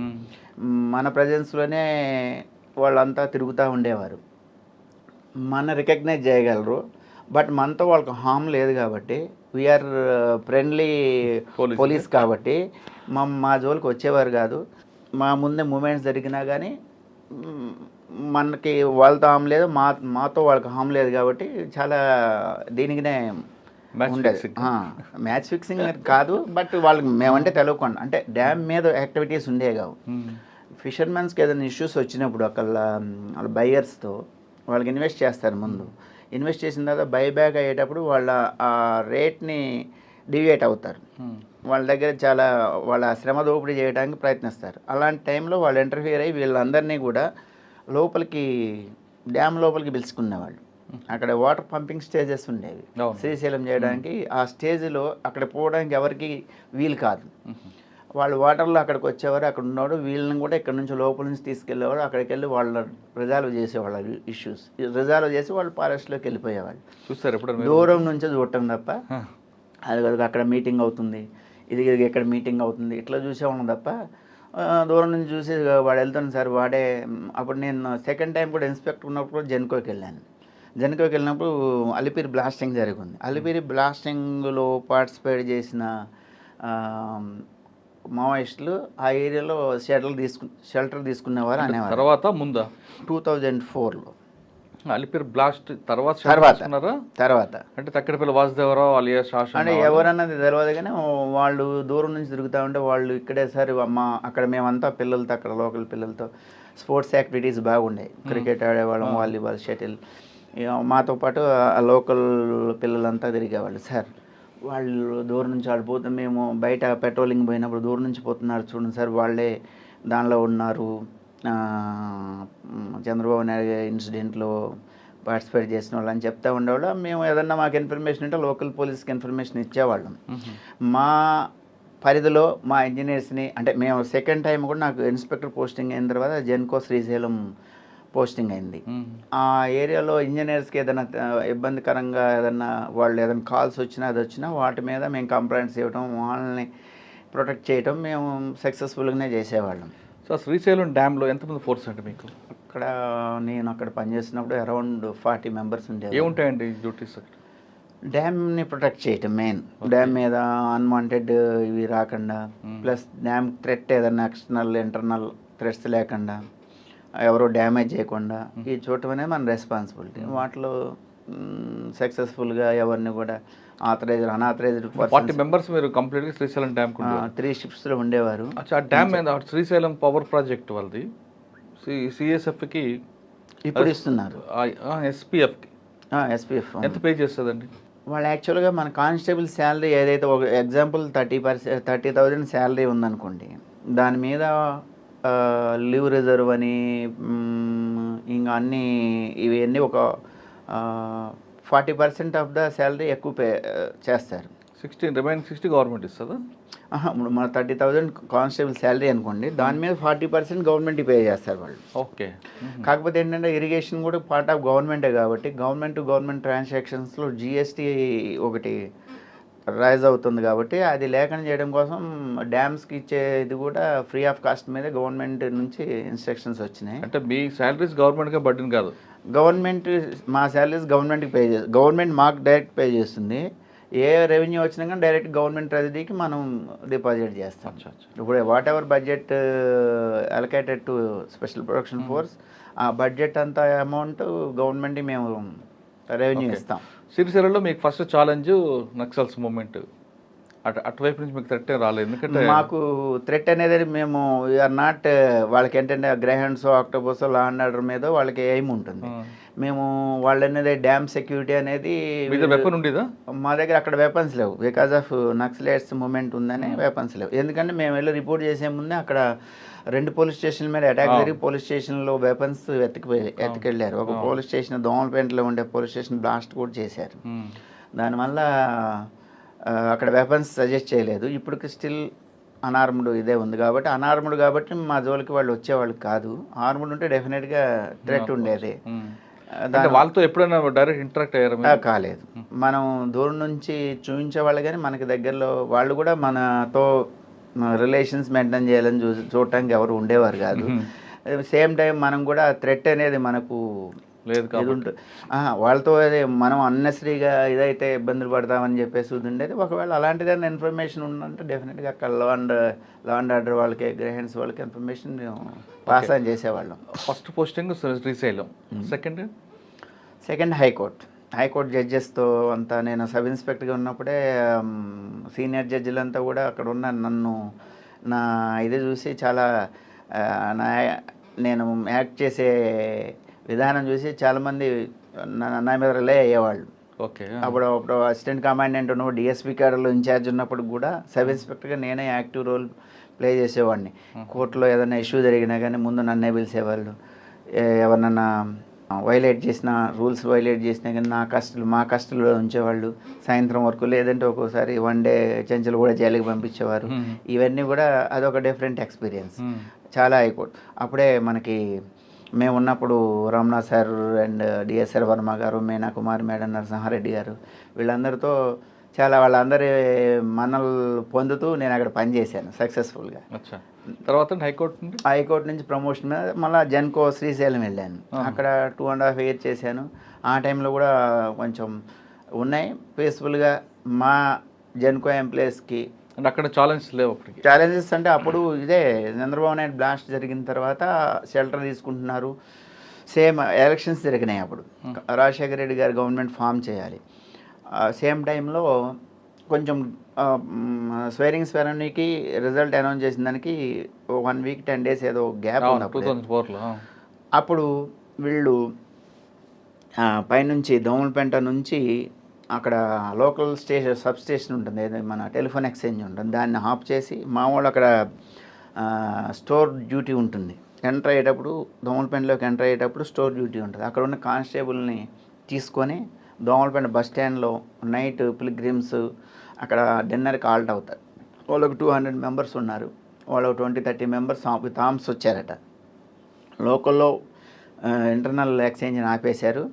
మన ప్రజెన్స్లోనే వాళ్ళంతా తిరుగుతూ ఉండేవారు. మన రికగ్నైజ్ చేయగలరు, బట్ మనతో వాళ్ళకి హామ్ లేదు కాబట్టి వీఆర్ ఫ్రెండ్లీ పోలీస్ కాబట్టి మా జోలికి వచ్చేవారు కాదు. మా ముందే మూమెంట్స్ జరిగినా కానీ మనకి వాళ్ళతో హామ్ లేదు, మాతో వాళ్ళకి హామ్ లేదు కాబట్టి చాలా దీనికినే ఉండేది. మ్యాచ్ ఫిక్సింగ్ కాదు, బట్ వాళ్ళకి మేమంటే తెలియకుండా అంటే డ్యామ్ మీద యాక్టివిటీస్ ఉండే కావు. ఫిషర్మెన్స్కి ఏదైనా ఇష్యూస్ వచ్చినప్పుడు అక్కడ వాళ్ళ బయర్స్తో వాళ్ళకి ఇన్వెస్ట్ చేస్తారు. ముందు ఇన్వెస్ట్ చేసిన తర్వాత బైబ్యాక్ అయ్యేటప్పుడు వాళ్ళ ఆ రేట్ని డివియేట్ అవుతారు. వాళ్ళ దగ్గర చాలా వాళ్ళ శ్రమ దోపిడీ చేయడానికి ప్రయత్నిస్తారు. అలాంటి టైంలో వాళ్ళు ఇంటర్ఫియర్ అయ్యి వీళ్ళందరినీ కూడా లోపలికి డ్యామ్ లోపలికి పిలుచుకునేవాళ్ళు. అక్కడ వాటర్ పంపింగ్ స్టేజెస్ ఉండేవి శ్రీశైలం చేయడానికి. ఆ స్టేజ్లో అక్కడ పోవడానికి ఎవరికి వీలు కాదు. వాళ్ళు వాటర్లో అక్కడికి వచ్చేవారు, అక్కడ ఉన్నవాడు వీళ్ళని కూడా ఇక్కడ నుంచి లోపల నుంచి తీసుకెళ్ళేవారు, అక్కడికి వెళ్ళి వాళ్ళ రిజాల్వ్ చేసేవాళ్ళు ఇష్యూస్, రిజాల్వ్ చేసి వాళ్ళు ఫారెస్ట్లోకి వెళ్ళిపోయేవాళ్ళు. చూస్తారు ఎప్పుడు దూరం నుంచే చూడటం తప్ప అది అక్కడ మీటింగ్ అవుతుంది, ఇది ఇక్కడ మీటింగ్ అవుతుంది ఇట్లా చూసేవాళ్ళం తప్ప దూరం నుంచి చూసి వాడు వెళ్తాను సార్ వాడే. అప్పుడు నేను సెకండ్ టైం కూడా ఇన్స్పెక్టర్ ఉన్నప్పుడు జెన్కోకి వెళ్ళాను. జెన్కోకి వెళ్ళినప్పుడు అలిపిరి బ్లాస్టింగ్ జరిగింది. అలిపిరి బ్లాస్టింగ్లో పార్టిసిపేట్ చేసిన మావోయిస్టులు ఆ ఏరియాలో షెల్టర్ తీసుకునేవారు అనేవారు. తర్వాత ముందా 2004లో అలిపిరి బ్లాస్ట్ తర్వాత అంటే తక్కడపల్లి వాసుదేవరావు అలియాస్ శాసన్ అంటే ఎవరన్నది తెలియదు కానీ వాళ్ళు దూరం నుంచి తిరుగుతూ ఉంటే వాళ్ళు ఇక్కడే సార్ అక్కడ మేమంతా పిల్లలతో అక్కడ లోకల్ పిల్లలతో స్పోర్ట్స్ యాక్టివిటీస్ బాగుండేవి. క్రికెట్ ఆడేవాళ్ళం, వాలీబాల్, షటిల్. మాతో పాటు ఆ లోకల్ పిల్లలంతా తిరిగేవాళ్ళు. సార్ వాళ్ళు దూరం నుంచి ఆడిపోతే మేము బయట పెట్రోలింగ్ పోయినప్పుడు దూరం నుంచి పోతున్నారు చూడండి సార్, వాళ్ళే దానిలో ఉన్నారు, చంద్రబాబు నాయుడు ఇన్సిడెంట్లో పార్టిసిపేట్ చేసిన వాళ్ళు అని చెప్తా ఉండేవాళ్ళు. మేము ఏదన్నా మాకు ఇన్ఫర్మేషన్ ఉంటే లోకల్ పోలీస్కి ఇన్ఫర్మేషన్ ఇచ్చేవాళ్ళం. మా పరిధిలో మా ఇంజనీర్స్ని అంటే మేము సెకండ్ టైం కూడా నాకు ఇన్స్పెక్టర్ పోస్టింగ్ అయిన తర్వాత జెన్కో శ్రీశైలం పోస్టింగ్ అయింది. ఆ ఏరియాలో ఇంజనీర్స్కి ఏదైనా ఇబ్బందికరంగా ఏదన్నా వాళ్ళు ఏదైనా కాల్స్ వచ్చినా అది వచ్చినా వాటి మీద మేము కంప్లైంట్స్ ఇవ్వడం, వాళ్ళని ప్రొటెక్ట్ చేయడం మేము సక్సెస్ఫుల్గానే చేసేవాళ్ళం. సో శ్రీశైలం డ్యామ్లో ఎంతమంది ఫోర్స్ అంటే మీకు? అక్కడ నేను అక్కడ పనిచేసినప్పుడు అరౌండ్ 40 మెంబర్స్ ఉండేవి. ఏముంటాయండి డ్యూటీస్? డ్యామ్ని ప్రొటెక్ట్ చేయటం మెయిన్. డ్యామ్ మీద అన్వాంటెడ్ ఇవి రాకుండా, ప్లస్ డ్యామ్ థ్రెట్ ఏదైనా ఎక్స్టర్నల్ ఇంటర్నల్ థ్రెట్స్ లేకుండా, ఎవరో డ్యామేజ్ చేయకుండా ఈ చూడటం అనేది మన రెస్పాన్సిబిలిటీ. వాటిలో సక్సెస్ఫుల్గా ఎవరిని కూడా ఆథరైజ్డ్ అన్ఆథరైజ్డ్ 40 మెంబర్స్ మీరు కంప్లీట్గా శ్రీశైలం డ్యామ్ 3 షిప్స్లో ఉండేవారు. ఆ డ్యామ్ మీద శ్రీశైలం పవర్ ప్రాజెక్ట్ వాళ్ళది సిఎస్ఎఫ్కి ఇప్పుడు ఇస్తున్నారు, ఎస్పీఎఫ్కి. ఎస్పీఎఫ్ ఎంత పే చేస్తుందండి వాళ్ళు? యాక్చువల్గా మన కానిస్టేబుల్ శాలరీ ఏదైతే ఒక ఎగ్జాంపుల్ 30,000 శాలరీ ఉందనుకోండి, దాని మీద లీవ్ రిజర్వ్ అని ఇంకా అన్నీ ఇవన్నీ ఒక 40% ఆఫ్ ద శాలరీ ఎక్కువ పే చేస్తారు. రిమైనింగ్ 60 గవర్నమెంట్ ఇస్తుందా? ఇప్పుడు మన 30,000 కానిస్టేబుల్ శాలరీ అనుకోండి, దాని మీద 40% గవర్నమెంట్ పే చేస్తారు వాళ్ళు. ఓకే. కాకపోతే ఏంటంటే ఇరిగేషన్ కూడా పార్ట్ ఆఫ్ గవర్నమెంటే కాబట్టి గవర్నమెంట్ టు గవర్నమెంట్ ట్రాన్సాక్షన్స్లో జిఎస్టీ ఒకటి రైజ్ అవుతుంది కాబట్టి అది లేకుండా చేయడం కోసం డ్యామ్స్కి ఇచ్చేది కూడా ఫ్రీ ఆఫ్ కాస్ట్ మీద గవర్నమెంట్ నుంచి ఇన్స్ట్రక్షన్స్ వచ్చినాయి. అంటే మీ శాలరీస్ గవర్నమెంట్గా బర్డెన్ కాదు, గవర్నమెంట్ మా శాలరీస్ గవర్నమెంట్కి పే చేస్తుంది, గవర్నమెంట్ మాకు డైరెక్ట్ పే చేస్తుంది. ఏ రెవెన్యూ వచ్చినా కానీ డైరెక్ట్ గవర్నమెంట్ ట్రెజరీకి మనం డిపాజిట్ చేస్తాం. ఇప్పుడు what ever budget allocated to special protection force, ఆ బడ్జెట్ అంతా అమౌంట్ గవర్నమెంట్కి మేము రెవెన్యూ ఇస్తాం. శ్రీశైలంలో మీకు ఫస్ట్ ఛాలెంజ్ నక్సల్స్ మూమెంట్, అటువైపు నుంచి మీకు థ్రెట్ రాలేదు? ఎందుకంటే మాకు థ్రెట్ అనేది మేము వీఆర్ నాట్, వాళ్ళకి ఏంటంటే గ్రహండ్స్ ఆక్టోబస్ లా అండ్ ఆర్డర్ మీద వాళ్ళకి ఎయిమ్ ఉంటుంది. మేము వాళ్ళు అనేది డ్యామ్ సెక్యూరిటీ అనేది వెపన్ ఉండేదా? మా దగ్గర అక్కడ వెపన్స్ లేవు, బికాజ్ ఆఫ్ నక్సలైట్స్ మూమెంట్ ఉందని వెపన్స్ లేవు. ఎందుకంటే మేము వెళ్ళి రిపోర్ట్ చేసే ముందే అక్కడ 2 పోలీస్ స్టేషన్ల మీద అటాక్ జరిగి పోలీస్ స్టేషన్లో వెపన్స్ ఎత్తుకెళ్ళారు. ఒక పోలీస్ స్టేషన్ దోమలపేటలో ఉండే పోలీస్ స్టేషన్ బ్లాస్ట్ కూడా చేశారు. దానివల్ల అక్కడ వెపన్స్ సజెస్ట్ చేయలేదు. ఇప్పటికి స్టిల్ అనార్మ్డ్ ఇదే ఉంది కాబట్టి, అనార్మ్డ్ కాబట్టి మా జోలికి వాళ్ళు వచ్చేవాళ్ళు కాదు. ఆర్మ్డ్ ఉంటే డెఫినెట్గా థ్రెట్ ఉండేది. వాళ్ళతో ఎప్పుడైనా డైరెక్ట్ ఇంటరాక్ట్ అయ్యారు? కాలేదు. మనం దూరం నుంచి చూపించేవాళ్ళు కానీ మనకి దగ్గరలో వాళ్ళు కూడా మనతో రిలేషన్స్ మెయింటైన్ చేయాలని చూడటానికి ఎవరు ఉండేవారు కాదు. సేమ్ టైం మనం కూడా థ్రెట్ అనేది మనకు లేదు కాబట్టి వాళ్ళతో అదే మనం అన్నెసరీగా ఇదైతే ఇబ్బందులు పడతామని చెప్పేసి ఉండేది. ఒకవేళ అలాంటిదైనా ఇన్ఫర్మేషన్ ఉందంటే డెఫినెట్గా అక్కడ లా అండ్ ఆర్డర్ వాళ్ళకి గ్రహెండ్స్ వాళ్ళకి ఇన్ఫర్మేషన్ మేము పాస్ ఆన్ చేసేవాళ్ళం. First posting Srisailam, second high court జడ్జెస్తో అంతా. నేను సబ్ ఇన్స్పెక్టర్గా ఉన్నప్పుడే సీనియర్ జడ్జిలంతా కూడా అక్కడ ఉన్న నన్ను నా ఇది చూసి చాలా నేను యాక్ట్ చేసే విధానం చూసి చాలామంది నా మీద రిలే అయ్యేవాళ్ళు. ఓకే. అప్పుడు అసిస్టెంట్ కమాండెంట్ ఉన్నప్పుడు డిఎస్పీ క్యాడర్లో ఇన్ఛార్జ్ ఉన్నప్పుడు కూడా సబ్ ఇన్స్పెక్టర్గా నేనే యాక్టివ్ రోల్ ప్లే చేసేవాడిని. కోర్టులో ఏదైనా ఇష్యూ జరిగినా కానీ ముందు నన్నే పిలిచేవాళ్ళు. ఎవరినన్నా వైలేట్ చేసిన రూల్స్ వైలేట్ చేసినా కానీ మా కస్టడీలో ఉంచేవాళ్ళు సాయంత్రం వరకు, లేదంటే ఒక్కోసారి వన్ డే చెంచులు కూడా జైలుకి పంపించేవారు. ఇవన్నీ కూడా అదొక డిఫరెంట్ ఎక్స్పీరియన్స్. చాలా హైకోర్టు అప్పుడే మనకి మేము ఉన్నప్పుడు Ramnath sir and DSR Varma గారు, మీనా కుమార్ మేడం, నరసింహారెడ్డి గారు, వీళ్ళందరితో చాలా వాళ్ళందరి మనలు పొందుతూ నేను అక్కడ పనిచేశాను సక్సెస్ఫుల్గా. తర్వాత హైకోర్టు నుంచి ప్రమోషన్ మీద మళ్ళీ జెన్కో శ్రీశైలం వెళ్ళాను. అక్కడ 2.5 years చేశాను. ఆ టైంలో కూడా కొంచెం ఉన్నాయి పీస్ఫుల్గా. మా జెన్కో ఎంప్లాయీస్కి అంటే అక్కడ ఛాలెంజెస్ లేవు. అప్పటికి ఛాలెంజెస్ అంటే అప్పుడు ఇదే చంద్రబాబు నాయుడు బ్లాస్ట్ జరిగిన తర్వాత షెల్టర్ తీసుకుంటున్నారు. సేమ్ ఎలక్షన్స్ జరిగినాయి అప్పుడు. రాజశేఖర రెడ్డి గారు గవర్నమెంట్ ఫామ్ చేయాలి. సేమ్ టైంలో కొంచెం స్వేరింగ్ సెరమనీకి రిజల్ట్ అనౌన్స్ చేసిన దానికి 1 week 10 days ఏదో గ్యాప్ ఉన్నప్పుడు 2004లో అప్పుడు వీళ్ళు పైనుంచి దోమలపేంట నుంచి అక్కడ లోకల్ సబ్ స్టేషన్ ఉంటుంది, మన టెలిఫోన్ ఎక్స్చేంజ్ ఉంటుంది, దాన్ని ఆఫ్ చేసి మా వాళ్ళు అక్కడ స్టోర్ డ్యూటీ ఉంటుంది. ఎంటర్ అయ్యేటప్పుడు దోమలపేంటలోకి ఎంటర్ అయ్యేటప్పుడు స్టోర్ డ్యూటీ ఉంటుంది. అక్కడ ఉన్న కానిస్టేబుల్ని తీసుకొని దోమలపేంట బస్ స్టాండ్లో నైట్ పిల్గ్రిమ్స్ అక్కడ డిన్నర్కి ఆల్ట్ అవుతారు. వాళ్ళకు 200 members ఉన్నారు. వాళ్ళు 20-30 members విత్ ఆర్మ్స్ వచ్చారట. లోకల్లో ఇంటర్నల్ ఎక్స్చేంజ్ని ఆపేశారు.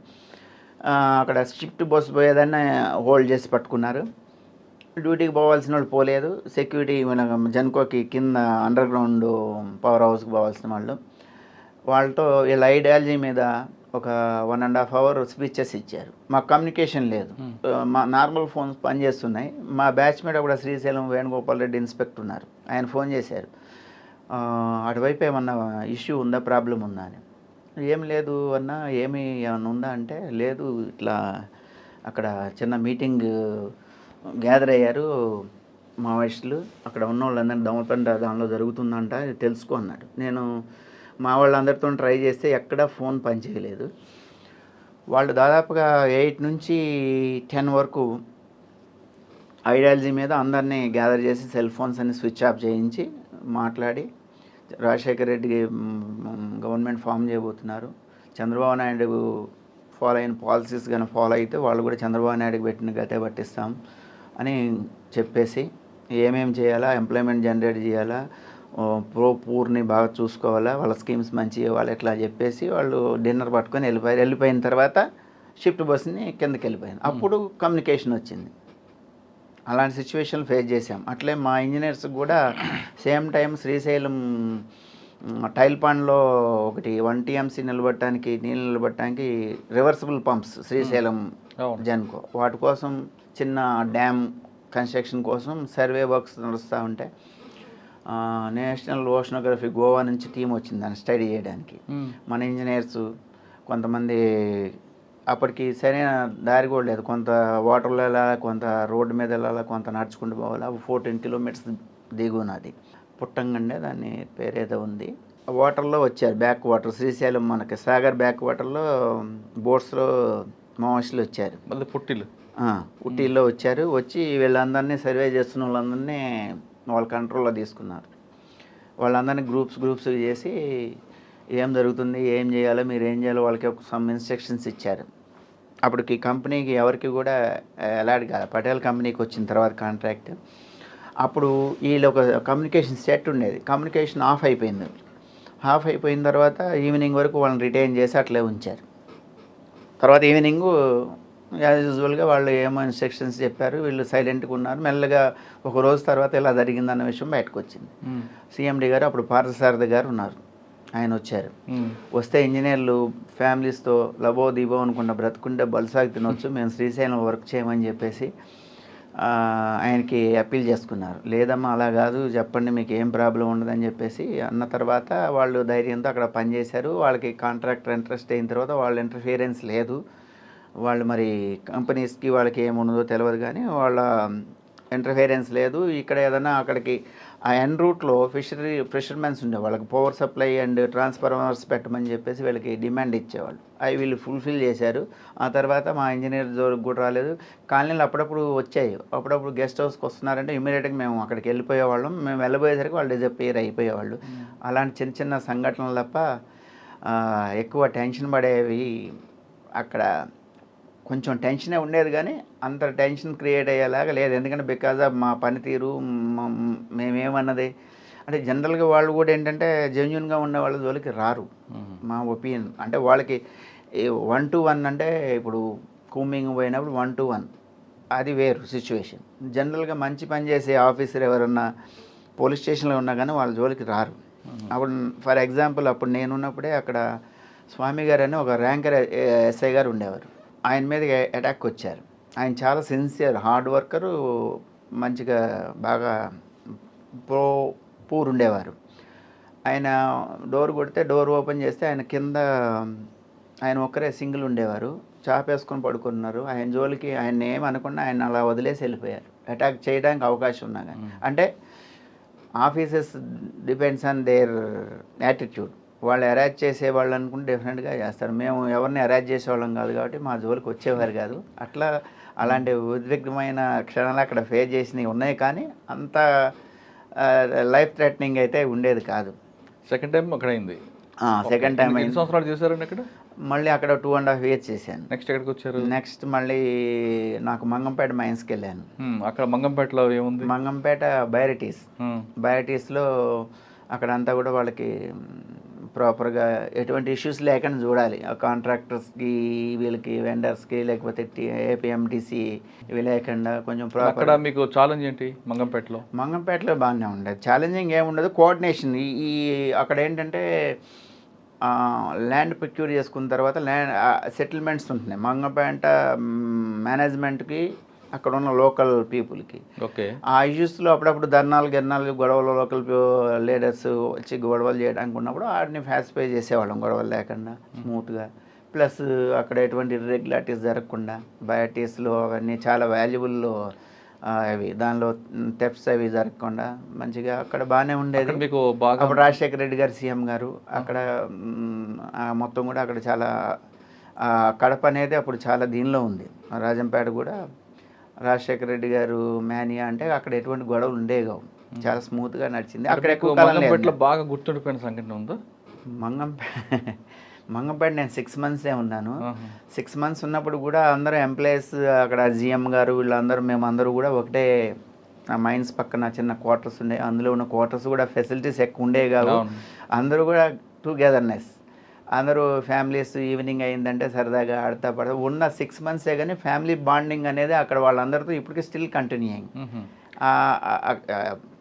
అక్కడ షిఫ్ట్ బస్సు పోయేదాన్ని హోల్డ్ చేసి పట్టుకున్నారు. డ్యూటీకి పోవాల్సిన వాళ్ళు పోలేదు. సెక్యూరిటీ మన జన్కోకి కింద అండర్ గ్రౌండ్ పవర్ హౌస్కి పోవాల్సిన వాళ్ళతో వీళ్ళ ఐడియాలజీ మీద ఒక 1.5 hour స్పీచెస్ ఇచ్చారు. మాకు కమ్యూనికేషన్ లేదు. మా నార్మల్ ఫోన్స్ పనిచేస్తున్నాయి. మా బ్యాచ్మేట్ అక్కడ శ్రీశైలం వేణుగోపాల్ రెడ్డి ఇన్స్పెక్టర్ ఉన్నారు. ఆయన ఫోన్ చేశారు, అటువైపు ఏమన్నా ఇష్యూ ఉందా, ప్రాబ్లం ఉందా అని. ఏం లేదు అన్న, ఏమన్నా ఉందా అంటే, లేదు ఇట్లా అక్కడ చిన్న మీటింగ్ గ్యాదర్ అయ్యారు మావోయిస్టులు, అక్కడ ఉన్న వాళ్ళందరినీ దమపంట దానిలో జరుగుతుందంట, తెలుసుకో అన్నాడు. నేను మా వాళ్ళందరితో ట్రై చేస్తే ఎక్కడా ఫోన్ పనిచేయలేదు. వాళ్ళు దాదాపుగా 8 నుంచి 10 వరకు ఐడియాలజీ మీద అందరినీ గ్యాదర్ చేసి సెల్ ఫోన్స్ అన్ని స్విచ్ ఆఫ్ చేయించి మాట్లాడి, రాజశేఖర రెడ్డికి గవర్నమెంట్ ఫామ్ చేయబోతున్నారు, చంద్రబాబు నాయుడు ఫాలో అయిన పాలసీస్ కానీ ఫాలో అయితే వాళ్ళు కూడా చంద్రబాబు నాయుడుకి పెట్టిన గతే పట్టిస్తాం అని చెప్పేసి, ఏమేమి చేయాలా, ఎంప్లాయ్మెంట్ జనరేట్ చేయాలా, పూర్ని బాగా చూసుకోవాలా, వాళ్ళ స్కీమ్స్ మంచిగా వాళ్ళు ఎట్లా చెప్పేసి వాళ్ళు డిన్నర్ పట్టుకొని వెళ్ళిపోయారు. వెళ్ళిపోయిన తర్వాత షిఫ్ట్ బస్సుని కిందకి వెళ్ళిపోయింది. అప్పుడు కమ్యూనికేషన్ వచ్చింది. అలాంటి సిచ్యువేషన్లు ఫేస్ చేసాం. అట్లే మా ఇంజనీర్స్ కూడా సేమ్ టైం శ్రీశైలం టైల్ పాండ్లో ఒకటి 1 TMC నిలబడటానికి, నీళ్ళు నిలబడటానికి రివర్సిబుల్ పంప్స్ శ్రీశైలం జన్కో, వాటి కోసం చిన్న డ్యామ్ కన్స్ట్రక్షన్ కోసం సర్వే వర్క్స్ నడుస్తూ ఉంటే నేషనల్ ఓషనోగ్రఫీ గోవా నుంచి టీం వచ్చింది దాన్ని స్టడీ చేయడానికి. మన ఇంజనీర్స్ కొంతమంది అప్పటికి సరైన దారి కూడా లేదు, కొంత వాటర్లో వెళ్ళాలి, కొంత రోడ్డు మీద వెళ్ళాలి, కొంత నడుచుకుంటూ పోవాలి. 14 kilometers దిగునది పుట్టంగండే దాని పేరేదో ఉంది. వాటర్లో వచ్చారు, బ్యాక్ వాటర్ శ్రీశైలం మనకి సాగర్ బ్యాక్ వాటర్లో బోట్స్లో మావోయిస్టులు వచ్చారు. మళ్ళీ పుట్టిల్లో వచ్చారు. వచ్చి వీళ్ళందరినీ సర్వే చేస్తున్న వాళ్ళందరినీ వాళ్ళ కంట్రోల్లో తీసుకున్నారు. వాళ్ళందరినీ గ్రూప్స్ చేసి ఏం జరుగుతుంది, ఏం చేయాలో, మీరు ఏం చేయాలో వాళ్ళకి ఒక సమ్ ఇన్స్ట్రక్షన్స్ ఇచ్చారు. అప్పటికి కంపెనీకి ఎవరికి కూడా అలాట్ కాదు, పటేల్ కంపెనీకి వచ్చిన తర్వాత కాంట్రాక్ట్. అప్పుడు వీళ్ళు ఒక కమ్యూనికేషన్ సెట్ ఉండేది, కమ్యూనికేషన్ ఆఫ్ అయిపోయింది. ఆఫ్ అయిపోయిన తర్వాత ఈవినింగ్ వరకు వాళ్ళని రిటైన్ చేసి అట్లే ఉంచారు. తర్వాత ఈవినింగ్ యాజ్ యూజువల్గా వాళ్ళు ఏమో ఇన్స్ట్రక్షన్స్ చెప్పారు, వీళ్ళు సైలెంట్గా ఉన్నారు. మెల్లగా ఒక రోజు తర్వాత ఇలా జరిగిందన్న విషయం బయటకు వచ్చింది. CMD గారు అప్పుడు పార్థసారథి గారు ఉన్నారు, ఆయన వచ్చారు. వస్తే ఇంజనీర్లు ఫ్యామిలీస్తో లబో దిబో అనుకున్న బ్రతుకుంటే బల్సాగి తినొచ్చు, మేము శ్రీశైలం వర్క్ చేయమని చెప్పేసి ఆయనకి అప్పీల్ చేసుకున్నారు. లేదమ్మా అలా కాదు, చెప్పండి మీకు ఏం ప్రాబ్లం ఉండదని చెప్పేసి అన్న తర్వాత వాళ్ళు ధైర్యంతో అక్కడ పనిచేశారు. వాళ్ళకి కాంట్రాక్టర్ ఇంట్రెస్ట్ అయిన తర్వాత వాళ్ళ ఇంటర్ఫియరెన్స్ లేదు. వాళ్ళు మరి కంపెనీస్కి వాళ్ళకి ఏమున్నదో తెలియదు, కానీ వాళ్ళ ఇంటర్ఫియరెన్స్ లేదు. ఇక్కడ ఏదైనా అక్కడికి ఆ ఎన్ రూట్లో ఫిషర్మెన్స్ ఉండే వాళ్ళకి పవర్ సప్లై అండ్ ట్రాన్స్ఫార్మర్స్ పెట్టమని చెప్పేసి వీళ్ళకి డిమాండ్ ఇచ్చేవాళ్ళు. అవి వీళ్ళు ఫుల్ఫిల్ చేశారు. ఆ తర్వాత మా ఇంజనీర్ జోలికి కూడా రాలేదు. కాలనీలు అప్పుడప్పుడు వచ్చాయి, అప్పుడప్పుడు గెస్ట్ హౌస్కి వస్తున్నారంటే ఇమీడియట్గా మేము అక్కడికి వెళ్ళిపోయేవాళ్ళం. మేము వెళ్ళబోయేసరికి వాళ్ళు డిజపేర్ అయిపోయేవాళ్ళు. అలాంటి చిన్న చిన్న సంఘటనలు తప్ప ఎక్కువ టెన్షన్ పడేవి అక్కడ కొంచెం టెన్షనే ఉండేది, కానీ అంత టెన్షన్ క్రియేట్ అయ్యేలాగా లేదు. ఎందుకంటే బికాజ్ ఆఫ్ మా పనితీరు, మేమేమన్నది అంటే జనరల్గా వాళ్ళు కూడా ఏంటంటే జెన్యున్గా ఉన్న వాళ్ళ జోలికి రారు. మా ఒపీనియన్ అంటే వాళ్ళకి 1-to-1 అంటే ఇప్పుడు కూమింగ్ పోయినప్పుడు 1-to-1 అది వేరు సిచ్యువేషన్. జనరల్గా మంచి పని చేసే ఆఫీసర్ ఎవరన్నా పోలీస్ స్టేషన్లో ఉన్నా కానీ వాళ్ళ జోలికి రారు. అప్పుడు ఫర్ ఎగ్జాంపుల్ అప్పుడు నేనున్నప్పుడే అక్కడ స్వామి గారు అని ఒక ర్యాంకర్ ఎస్ఐ గారు ఉండేవారు. ఆయన మీద అటాక్ వచ్చారు. ఆయన చాలా సిన్సియర్ హార్డ్ వర్కరు, మంచిగా బాగా పూర్ ఉండేవారు. ఆయన డోర్ కొడితే డోర్ ఓపెన్ చేస్తే ఆయన కింద ఆయన ఒక్కరే సింగిల్ ఉండేవారు. చాపేసుకొని పడుకున్నారు. ఆయన జోలికి ఆయన ఏమనకుండా ఆయన అలా వదిలేసి వెళ్ళిపోయారు, అటాక్ చేయడానికి అవకాశం ఉన్నా కానీ. అంటే officers depends on their attitude. వాళ్ళు అరేంజ్ చేసేవాళ్ళు అనుకుంటే డెఫినెట్గా చేస్తారు. మేము ఎవరిని అరేంజ్ చేసేవాళ్ళం కాదు కాబట్టి మా జోలికి వచ్చేవారు కాదు. అట్లా అలాంటి ఉద్విగ్నమైన క్షణాలు అక్కడ ఫేస్ చేసినవి ఉన్నాయి, కానీ అంత లైఫ్ థ్రెటనింగ్ అయితే ఉండేది కాదు. సెకండ్ టైం అక్కడ అయింది. సెకండ్ టైం ఎన్ని సంవత్సరాలు చేశారండి అక్కడ? మళ్ళీ అక్కడ 2.5 years చేశాను. నెక్స్ట్ ఎక్కడికి వచ్చారు? నెక్స్ట్ మళ్ళీ నాకు మంగంపేట మైన్స్కి వెళ్ళాను. అక్కడ మంగంపేటలో ఏముంది? మంగంపేట బయరటీస్లో అక్కడంతా కూడా వాళ్ళకి ప్రాపర్గా ఎటువంటి ఇష్యూస్ లేకుండా చూడాలి. ఆ కాంట్రాక్టర్స్కి, వీళ్ళకి, వెండర్స్కి, లేకపోతే ఏపీఎంటీసీ ఇవి లేకుండా కొంచెం అక్కడ మీకు ఛాలెంజ్ ఏంటి మంగంపేటలో? మంగంపేటలో బాగానే ఉండదు, ఛాలెంజింగ్ ఏముండదు. కోఆర్డినేషన్ ఈ అక్కడ ఏంటంటే ల్యాండ్ ప్రొక్యూర్ చేసుకున్న తర్వాత సెటిల్మెంట్స్ ఉంటున్నాయి మంగంపేట మేనేజ్మెంట్కి, అక్కడ ఉన్న లోకల్ పీపుల్కి. ఓకే. ఆ ఇష్యూస్లో అప్పుడప్పుడు గిర్నాలు గొడవలు, లోకల్ లీడర్స్ వచ్చి గొడవలు చేయడానికి ఉన్నప్పుడు వాటిని పాసిఫై చేసేవాళ్ళం గొడవలు లేకుండా స్మూత్గా. ప్లస్ అక్కడ ఎటువంటి ఇర్రెగ్యులారిటీస్ జరగకుండా, బయోటీస్లో అవన్నీ చాలా వాల్యుబుల్ అవి, దానిలో టెప్స్ అవి జరగకుండా మంచిగా అక్కడ బాగానే ఉండేది. మీకు బాగా అప్పుడు రాజశేఖర రెడ్డి గారు సీఎం గారు అక్కడ మొత్తం కూడా అక్కడ చాలా కడప అనేది అప్పుడు చాలా దీనిలో ఉంది. రాజంపేట కూడా రాజశేఖర రెడ్డి గారు మేనియా అంటే అక్కడ ఎటువంటి గొడవలు ఉండేవి కావు, చాలా స్మూత్గా నడిచింది. అక్కడ ఎక్కువ మంగంపేటలో బాగా గుర్తుండిపోయిన సంఘటన ఉందా? మంగంపేట నేను 6 months ఉన్నాను. 6 months ఉన్నప్పుడు కూడా అందరూ ఎంప్లాయీస్ అక్కడ జిఎం గారు వీళ్ళందరూ మేమందరూ కూడా ఒకటే మైన్స్ పక్కన చిన్న క్వార్టర్స్ ఉండే, అందులో ఉన్న క్వార్టర్స్ కూడా ఫెసిలిటీస్ ఎక్కువ ఉండేవి కావు. అందరూ కూడా టుగెదర్నెస్, అందరూ ఫ్యామిలీస్ ఈవినింగ్ అయిందంటే సరదాగా ఆడతా పడతా ఉన్న 6 months కానీ ఫ్యామిలీ బాండింగ్ అనేది అక్కడ వాళ్ళందరితో ఇప్పటికీ స్టిల్ కంటిన్యూ అయింది.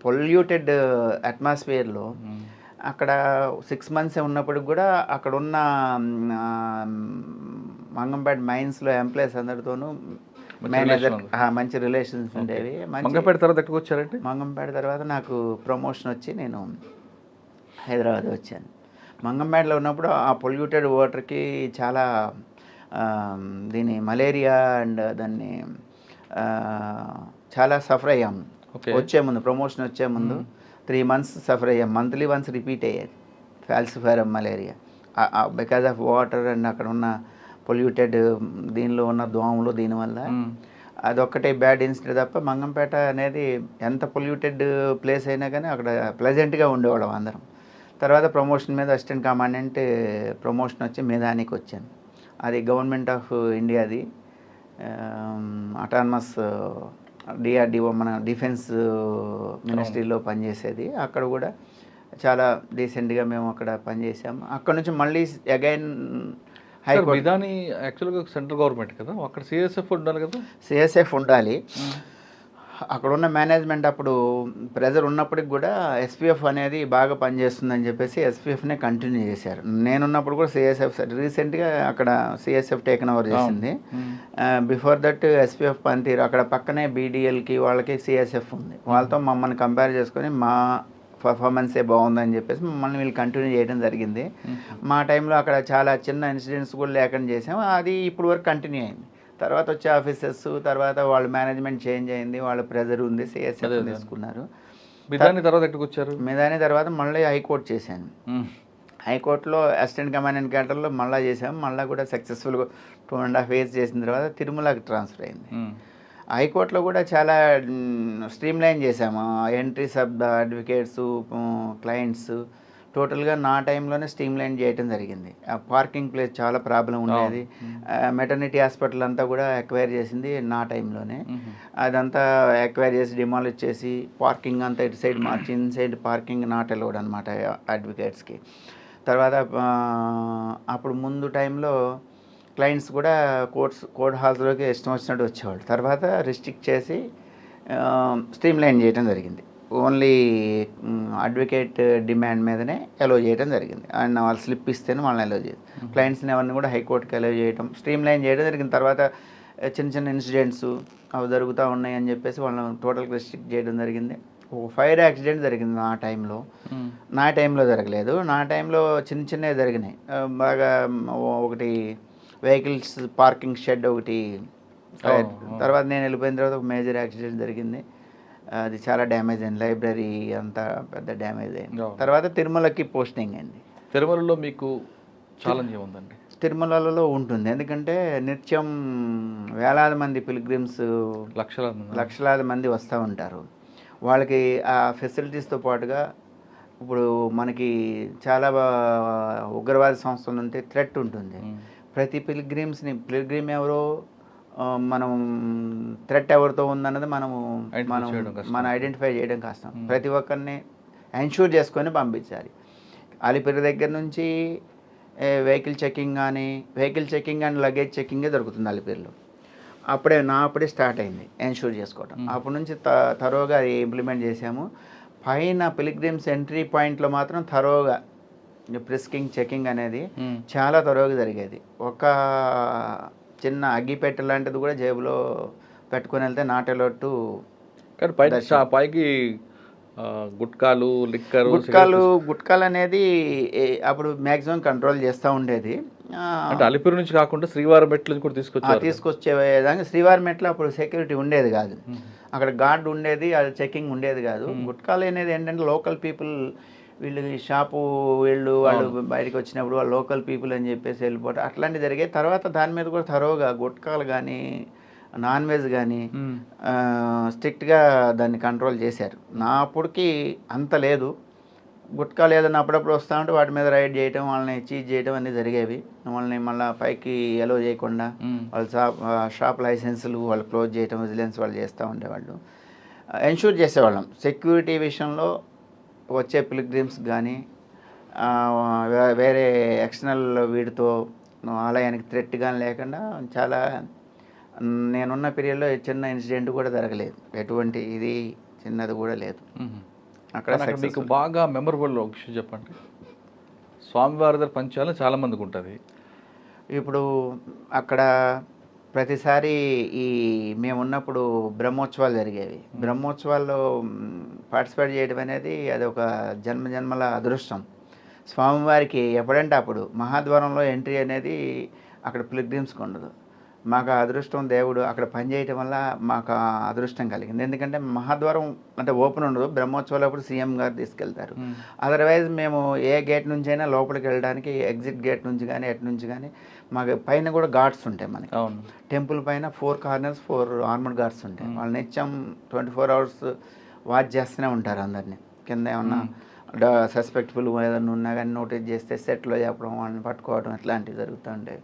పొల్యూటెడ్ అట్మాస్ఫియర్లో అక్కడ 6 months ఉన్నప్పుడు కూడా అక్కడ ఉన్న మంగంపేట మైన్స్లో ఎంప్లాయీస్ అందరితోనూ మేనేజర్ మంచి రిలేషన్స్ ఉండేవి. మంగంపేట తర్వాత ఎక్కడికి వచ్చారంటే? మంగంపేట తర్వాత నాకు ప్రమోషన్ వచ్చి నేను హైదరాబాద్ వచ్చాను. మంగంపేటలో ఉన్నప్పుడు ఆ పొల్యూటెడ్ వాటర్కి చాలా దీని మలేరియా అండ్ దాన్ని చాలా సఫర్ అయ్యాము. వచ్చే ముందు ప్రమోషన్ వచ్చే ముందు 3 months సఫర్ అయ్యాం. మంత్లీ వన్స్ రిపీట్ అయ్యేది falciparum malaria because of water and అక్కడ ఉన్న పొల్యూటెడ్ దీనిలో ఉన్న దోమలు, దీనివల్ల అదొక్కటే బ్యాడ్ ఇన్సిడెంట్ తప్ప మంగంపేట అనేది ఎంత పొల్యూటెడ్ ప్లేస్ అయినా కానీ అక్కడ ప్లెజెంట్గా ఉండేవాళ్ళం అందరం. తర్వాత ప్రమోషన్ మీద అసిస్టెంట్ కమాండెంట్ ప్రమోషన్ వచ్చి మేధానికి వచ్చాను. అది గవర్నమెంట్ ఆఫ్ ఇండియాది అటానమస్ డిఆర్డిఓ మన డిఫెన్స్ మినిస్ట్రీలో పనిచేసేది. అక్కడ కూడా చాలా డీసెంట్గా మేము అక్కడ పనిచేసాము. అక్కడ నుంచి మళ్ళీ అగైన్ హైకోర్టు. మిధాని యాక్చువల్గా సెంట్రల్ గవర్నమెంట్ కదా, అక్కడ సిఎస్ఎఫ్ ఉండాలి కదా? సిఎస్ఎఫ్ ఉండాలి. అక్కడ ఉన్న మేనేజ్మెంట్ అప్పుడు ప్రెజర్ ఉన్నప్పటికి కూడా ఎస్పీఎఫ్ అనేది బాగా పనిచేస్తుందని చెప్పేసి ఎస్పీఎఫ్నే కంటిన్యూ చేశారు. నేనున్నప్పుడు కూడా సిఎస్ఎఫ్ రీసెంట్గా అక్కడ సిఎస్ఎఫ్ టేకన్ ఓవర్ చేసింది. బిఫోర్ దట్ ఎస్పీఎఫ్ పనితీరు అక్కడ పక్కనే బీడీఎల్కి వాళ్ళకి సిఎస్ఎఫ్ ఉంది. వాళ్ళతో మమ్మల్ని కంపేర్ చేసుకొని మా పర్ఫార్మెన్సే బాగుందని చెప్పేసి మమ్మల్ని వీళ్ళు కంటిన్యూ చేయడం జరిగింది. మా టైంలో అక్కడ చాలా చిన్న ఇన్సిడెంట్స్ కూడా లేకుండా చేసాము. అది ఇప్పుడు వరకు కంటిన్యూ అయింది. తర్వాత వచ్చే ఆఫీసర్స్ తర్వాత వాళ్ళ మేనేజ్మెంట్ చేంజ్ అయింది, వాళ్ళ ప్రెజర్ ఉంది, సిఎస్ఎఫ్ తీసుకున్నారు. మిధాని తర్వాత ఎక్కడికి వచ్చారు? మిధాని తర్వాత మళ్ళీ హైకోర్టు చేశాను. హైకోర్టులో అసిస్టెంట్ కమాండెంట్ క్యాడర్లో మళ్ళీ చేసాము. మళ్ళీ కూడా సక్సెస్ఫుల్గా 2.5 years చేసిన తర్వాత తిరుమలకి ట్రాన్స్ఫర్ అయింది. హైకోర్టులో కూడా చాలా స్ట్రీమ్ లైన్ చేసాము. Entries of the advocates, clients, టోటల్గా నా టైంలోనే స్ట్రీమ్ లైన్ చేయడం జరిగింది. ఆ పార్కింగ్ ప్లేస్ చాలా ప్రాబ్లం ఉండేది. మెటర్నిటీ హాస్పిటల్ అంతా కూడా ఎక్వైర్ చేసింది నా టైంలోనే. అదంతా ఎక్వైర్ చేసి డిమాలిష్ చేసి పార్కింగ్ అంతా ఇటు side March inside parking not allowed అనమాట అడ్వకేట్స్కి. తర్వాత అప్పుడు ముందు టైంలో క్లయింట్స్ కూడా కోర్ట్ హాల్స్లోకి ఇష్టం వచ్చినట్టు వచ్చేవాళ్ళు. తర్వాత రిస్ట్రిక్ట్ చేసి స్ట్రీమ్ లైన్ చేయడం జరిగింది. ఓన్లీ అడ్వకేట్ డిమాండ్ మీదనే అలో చేయడం జరిగింది. అండ్ వాళ్ళు స్లిప్ ఇస్తేనే వాళ్ళని అలో చేయదు. క్లయింట్స్ని ఎవరిని కూడా హైకోర్టుకి అలో చేయడం, స్ట్రీమ్ లైన్ చేయడం జరిగింది. తర్వాత చిన్న చిన్న ఇన్సిడెంట్స్ అవి జరుగుతూ ఉన్నాయి అని చెప్పేసి వాళ్ళని టోటల్గా రెస్ట్రిక్ట్ చేయడం జరిగింది. ఒక ఫైర్ యాక్సిడెంట్ జరిగింది నా టైంలో జరగలేదు. నా టైంలో చిన్న చిన్నవి జరిగినాయి. బాగా ఒకటి వెహికల్స్ పార్కింగ్ షెడ్ ఒకటి, తర్వాత నేను వెళ్ళిపోయిన తర్వాత ఒక మేజర్ యాక్సిడెంట్ జరిగింది. అది చాలా డ్యామేజ్ అయింది. లైబ్రరీ అంతా పెద్ద డ్యామేజ్ అయింది. తర్వాత తిరుమలకి పోస్టింగ్ అయింది. తిరుమలలో మీకు ఛాలెంజ్ ఏముందండి? తిరుమలలో ఉంటుంది, ఎందుకంటే నిత్యం వేలాది మంది పిల్గ్రిమ్స్, లక్షలాది మంది వస్తూ ఉంటారు. వాళ్ళకి ఆ ఫెసిలిటీస్తో పాటుగా ఇప్పుడు మనకి చాలా ఉగ్రవాద సంస్థల నుండి థ్రెట్ ఉంటుంది. ప్రతి పిల్గ్రిమ్ ఎవరో మనం థ్రెట్ ఎవరితో ఉందన్నది మనం ఐడెంటిఫై చేయడం కష్టం. ప్రతి ఒక్కరిని ఎన్ష్యూర్ చేసుకొని పంపించాలి. అలిపిరి దగ్గర నుంచి వెహికల్ చెకింగ్ అండ్ లగేజ్ చెకింగే దొరుకుతుంది అలిపిరిలో. అప్పుడే స్టార్ట్ అయింది ఎన్ష్యూర్ చేసుకోవడం. అప్పటి నుంచి తరోగా అది ఇంప్లిమెంట్ చేసాము. పైన పిల్గ్రిమ్స్ ఎంట్రీ పాయింట్లో మాత్రం తరోగా ప్రిస్కింగ్ చెకింగ్ అనేది చాలా తరోగా జరిగేది. ఒక చిన్న అగ్గిపెట్టె లాంటిది కూడా జేబులో పెట్టుకొని వెళ్తే నాటెలోట్టు. పైకి గుట్కాలు అనేది అప్పుడు మ్యాక్సిమం కంట్రోల్ చేస్తూ ఉండేది. అంటే అలిపిరి నుంచి కాకుండా శ్రీవారి మెట్ల కూడా తీసుకొచ్చే విధంగా. శ్రీవారి మెట్లు అప్పుడు సెక్యూరిటీ ఉండేది కాదు, అక్కడ గార్డ్ ఉండేది, అది చెకింగ్ ఉండేది కాదు. గుట్కాలు అనేది ఏంటంటే లోకల్ పీపుల్, వీళ్ళు షాపు వాళ్ళు బయటకు వచ్చినప్పుడు వాళ్ళు లోకల్ పీపుల్ అని చెప్పేసి వెళ్ళిపోవడం అట్లాంటివి జరిగాయి. తర్వాత దాని మీద కూడా తరోగా గుట్కాలు కానీ నాన్ వెజ్ కానీ స్ట్రిక్ట్గా దాన్ని కంట్రోల్ చేశారు. నా అప్పటికి అంత లేదు. గుట్కాలు ఏదైనా అప్పుడప్పుడు వస్తూ ఉంటే వాటి మీద రైడ్ చేయడం, వాళ్ళని చీజ్ చేయడం అన్నీ జరిగేవి. వాళ్ళని మళ్ళీ పైకి అలో చేయకుండా వాళ్ళ షాప్ లైసెన్సులు వాళ్ళు క్లోజ్ చేయడం, విజిలెన్స్ వాళ్ళు చేస్తూ ఉండేవాళ్ళు. ఎన్ష్యూర్ చేసేవాళ్ళం సెక్యూరిటీ విషయంలో. వచ్చే పిల్గ్రిమ్స్ కానీ వేరే ఎక్స్టర్నల్ వీడితో ఆలయానికి థ్రెట్ కానీ లేకుండా చాలా, నేనున్న పీరియడ్లో చిన్న ఇన్సిడెంట్ కూడా జరగలేదు, ఎటువంటి ఇది చిన్నది కూడా లేదు. అక్కడ మీకు బాగా మెమరబుల్ ఒక విషయం చెప్పండి. స్వామివారి దగ్గర పంచాలు చాలామందికి ఉంటుంది. ఇప్పుడు అక్కడ ప్రతిసారి మేము ఉన్నప్పుడు బ్రహ్మోత్సవాలు జరిగేవి. బ్రహ్మోత్సవాల్లో పార్టిసిపేట్ చేయడం అనేది అది ఒక జన్మల అదృష్టం. స్వామివారికి ఎప్పుడంటే అప్పుడు మహాద్వారంలో ఎంట్రీ అనేది అక్కడ పిల్గ్రిమ్స్కి ఉండదు. మాకు ఆ అదృష్టం దేవుడు అక్కడ పనిచేయటం వల్ల మాకు ఆ అదృష్టం కలిగింది. ఎందుకంటే మహాద్వారం అంటే ఓపెన్ ఉండదు, బ్రహ్మోత్సవాలు అప్పుడు సీఎం గారు తీసుకెళ్తారు. అదర్వైజ్ మేము ఏ గేట్ నుంచి అయినా లోపలికి వెళ్ళడానికి ఎగ్జిట్ గేట్ నుంచి కానీ ఎటు నుంచి కానీ మాకు పైన కూడా గార్డ్స్ ఉంటాయి. మనకి టెంపుల్ పైన 4 కార్నర్స్ 4 ఆర్మర్డ్ గార్డ్స్ ఉంటాయి. వాళ్ళు నిత్యం 24 hours వాచ్ చేస్తూనే ఉంటారు అందరినీ. కింద ఏమన్నా సస్పెక్ట్ఫుల్ ఏదైనా ఉన్నా కానీ నోటీస్ చేస్తే సెట్లో చెప్పడం, వాళ్ళని పట్టుకోవడం ఇట్లాంటివి జరుగుతూ ఉంటాయి.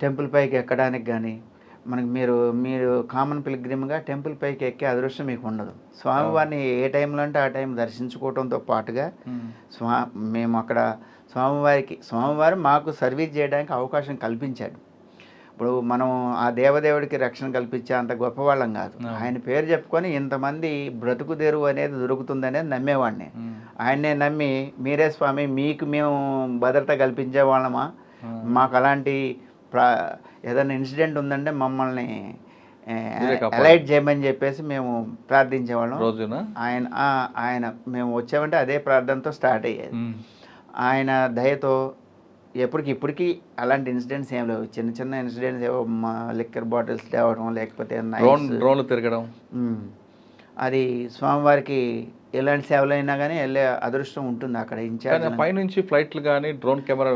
టెంపుల్ పైకి ఎక్కడానికి కానీ మనకి మీరు కామన్ పిల్గ్రిమ్గా టెంపుల్ పైకి ఎక్కే అదృష్టం మీకు ఉండదు. స్వామివారిని ఏ టైంలో అంటే ఆ టైం దర్శించుకోవడంతో పాటుగా మేము అక్కడ స్వామివారు మాకు సర్వీస్ చేయడానికి అవకాశం కల్పించాడు. ఇప్పుడు మనం ఆ దేవదేవుడికి రక్షణ కల్పించే అంత గొప్పవాళ్ళం కాదు. ఆయన పేరు చెప్పుకొని ఇంతమంది బ్రతుకు తెరువు అనేది దొరుకుతుందనేది నమ్మేవాడిని. ఆయన్నే నమ్మి మీరే స్వామి మీకు మేము భద్రత కల్పించే వాళ్ళమా, మాకు అలాంటి ఏదైనా ఇన్సిడెంట్ ఉందంటే మమ్మల్ని అలైట్ చేయమని చెప్పేసి మేము ప్రార్థించేవాళ్ళం. ఆయన మేము వచ్చామంటే అదే ప్రార్థనతో స్టార్ట్ అయ్యేది. ఆయన దయతో ఇప్పటికీ అలాంటి ఇన్సిడెంట్స్ ఏం లేవు. చిన్న చిన్న ఇన్సిడెంట్స్ ఏవో లిక్కర్ బాటిల్స్ తేవడం, లేకపోతే డ్రోన్లు తిరగడం, అది స్వామివారికి ఎలాంటి సేవలు అయినా కానీ వెళ్ళే అదృష్టం ఉంటుంది. అక్కడ ఇన్ఛార్జ్ పైనుంచి ఫ్లైట్లు కానీ డ్రోన్ కెమెరా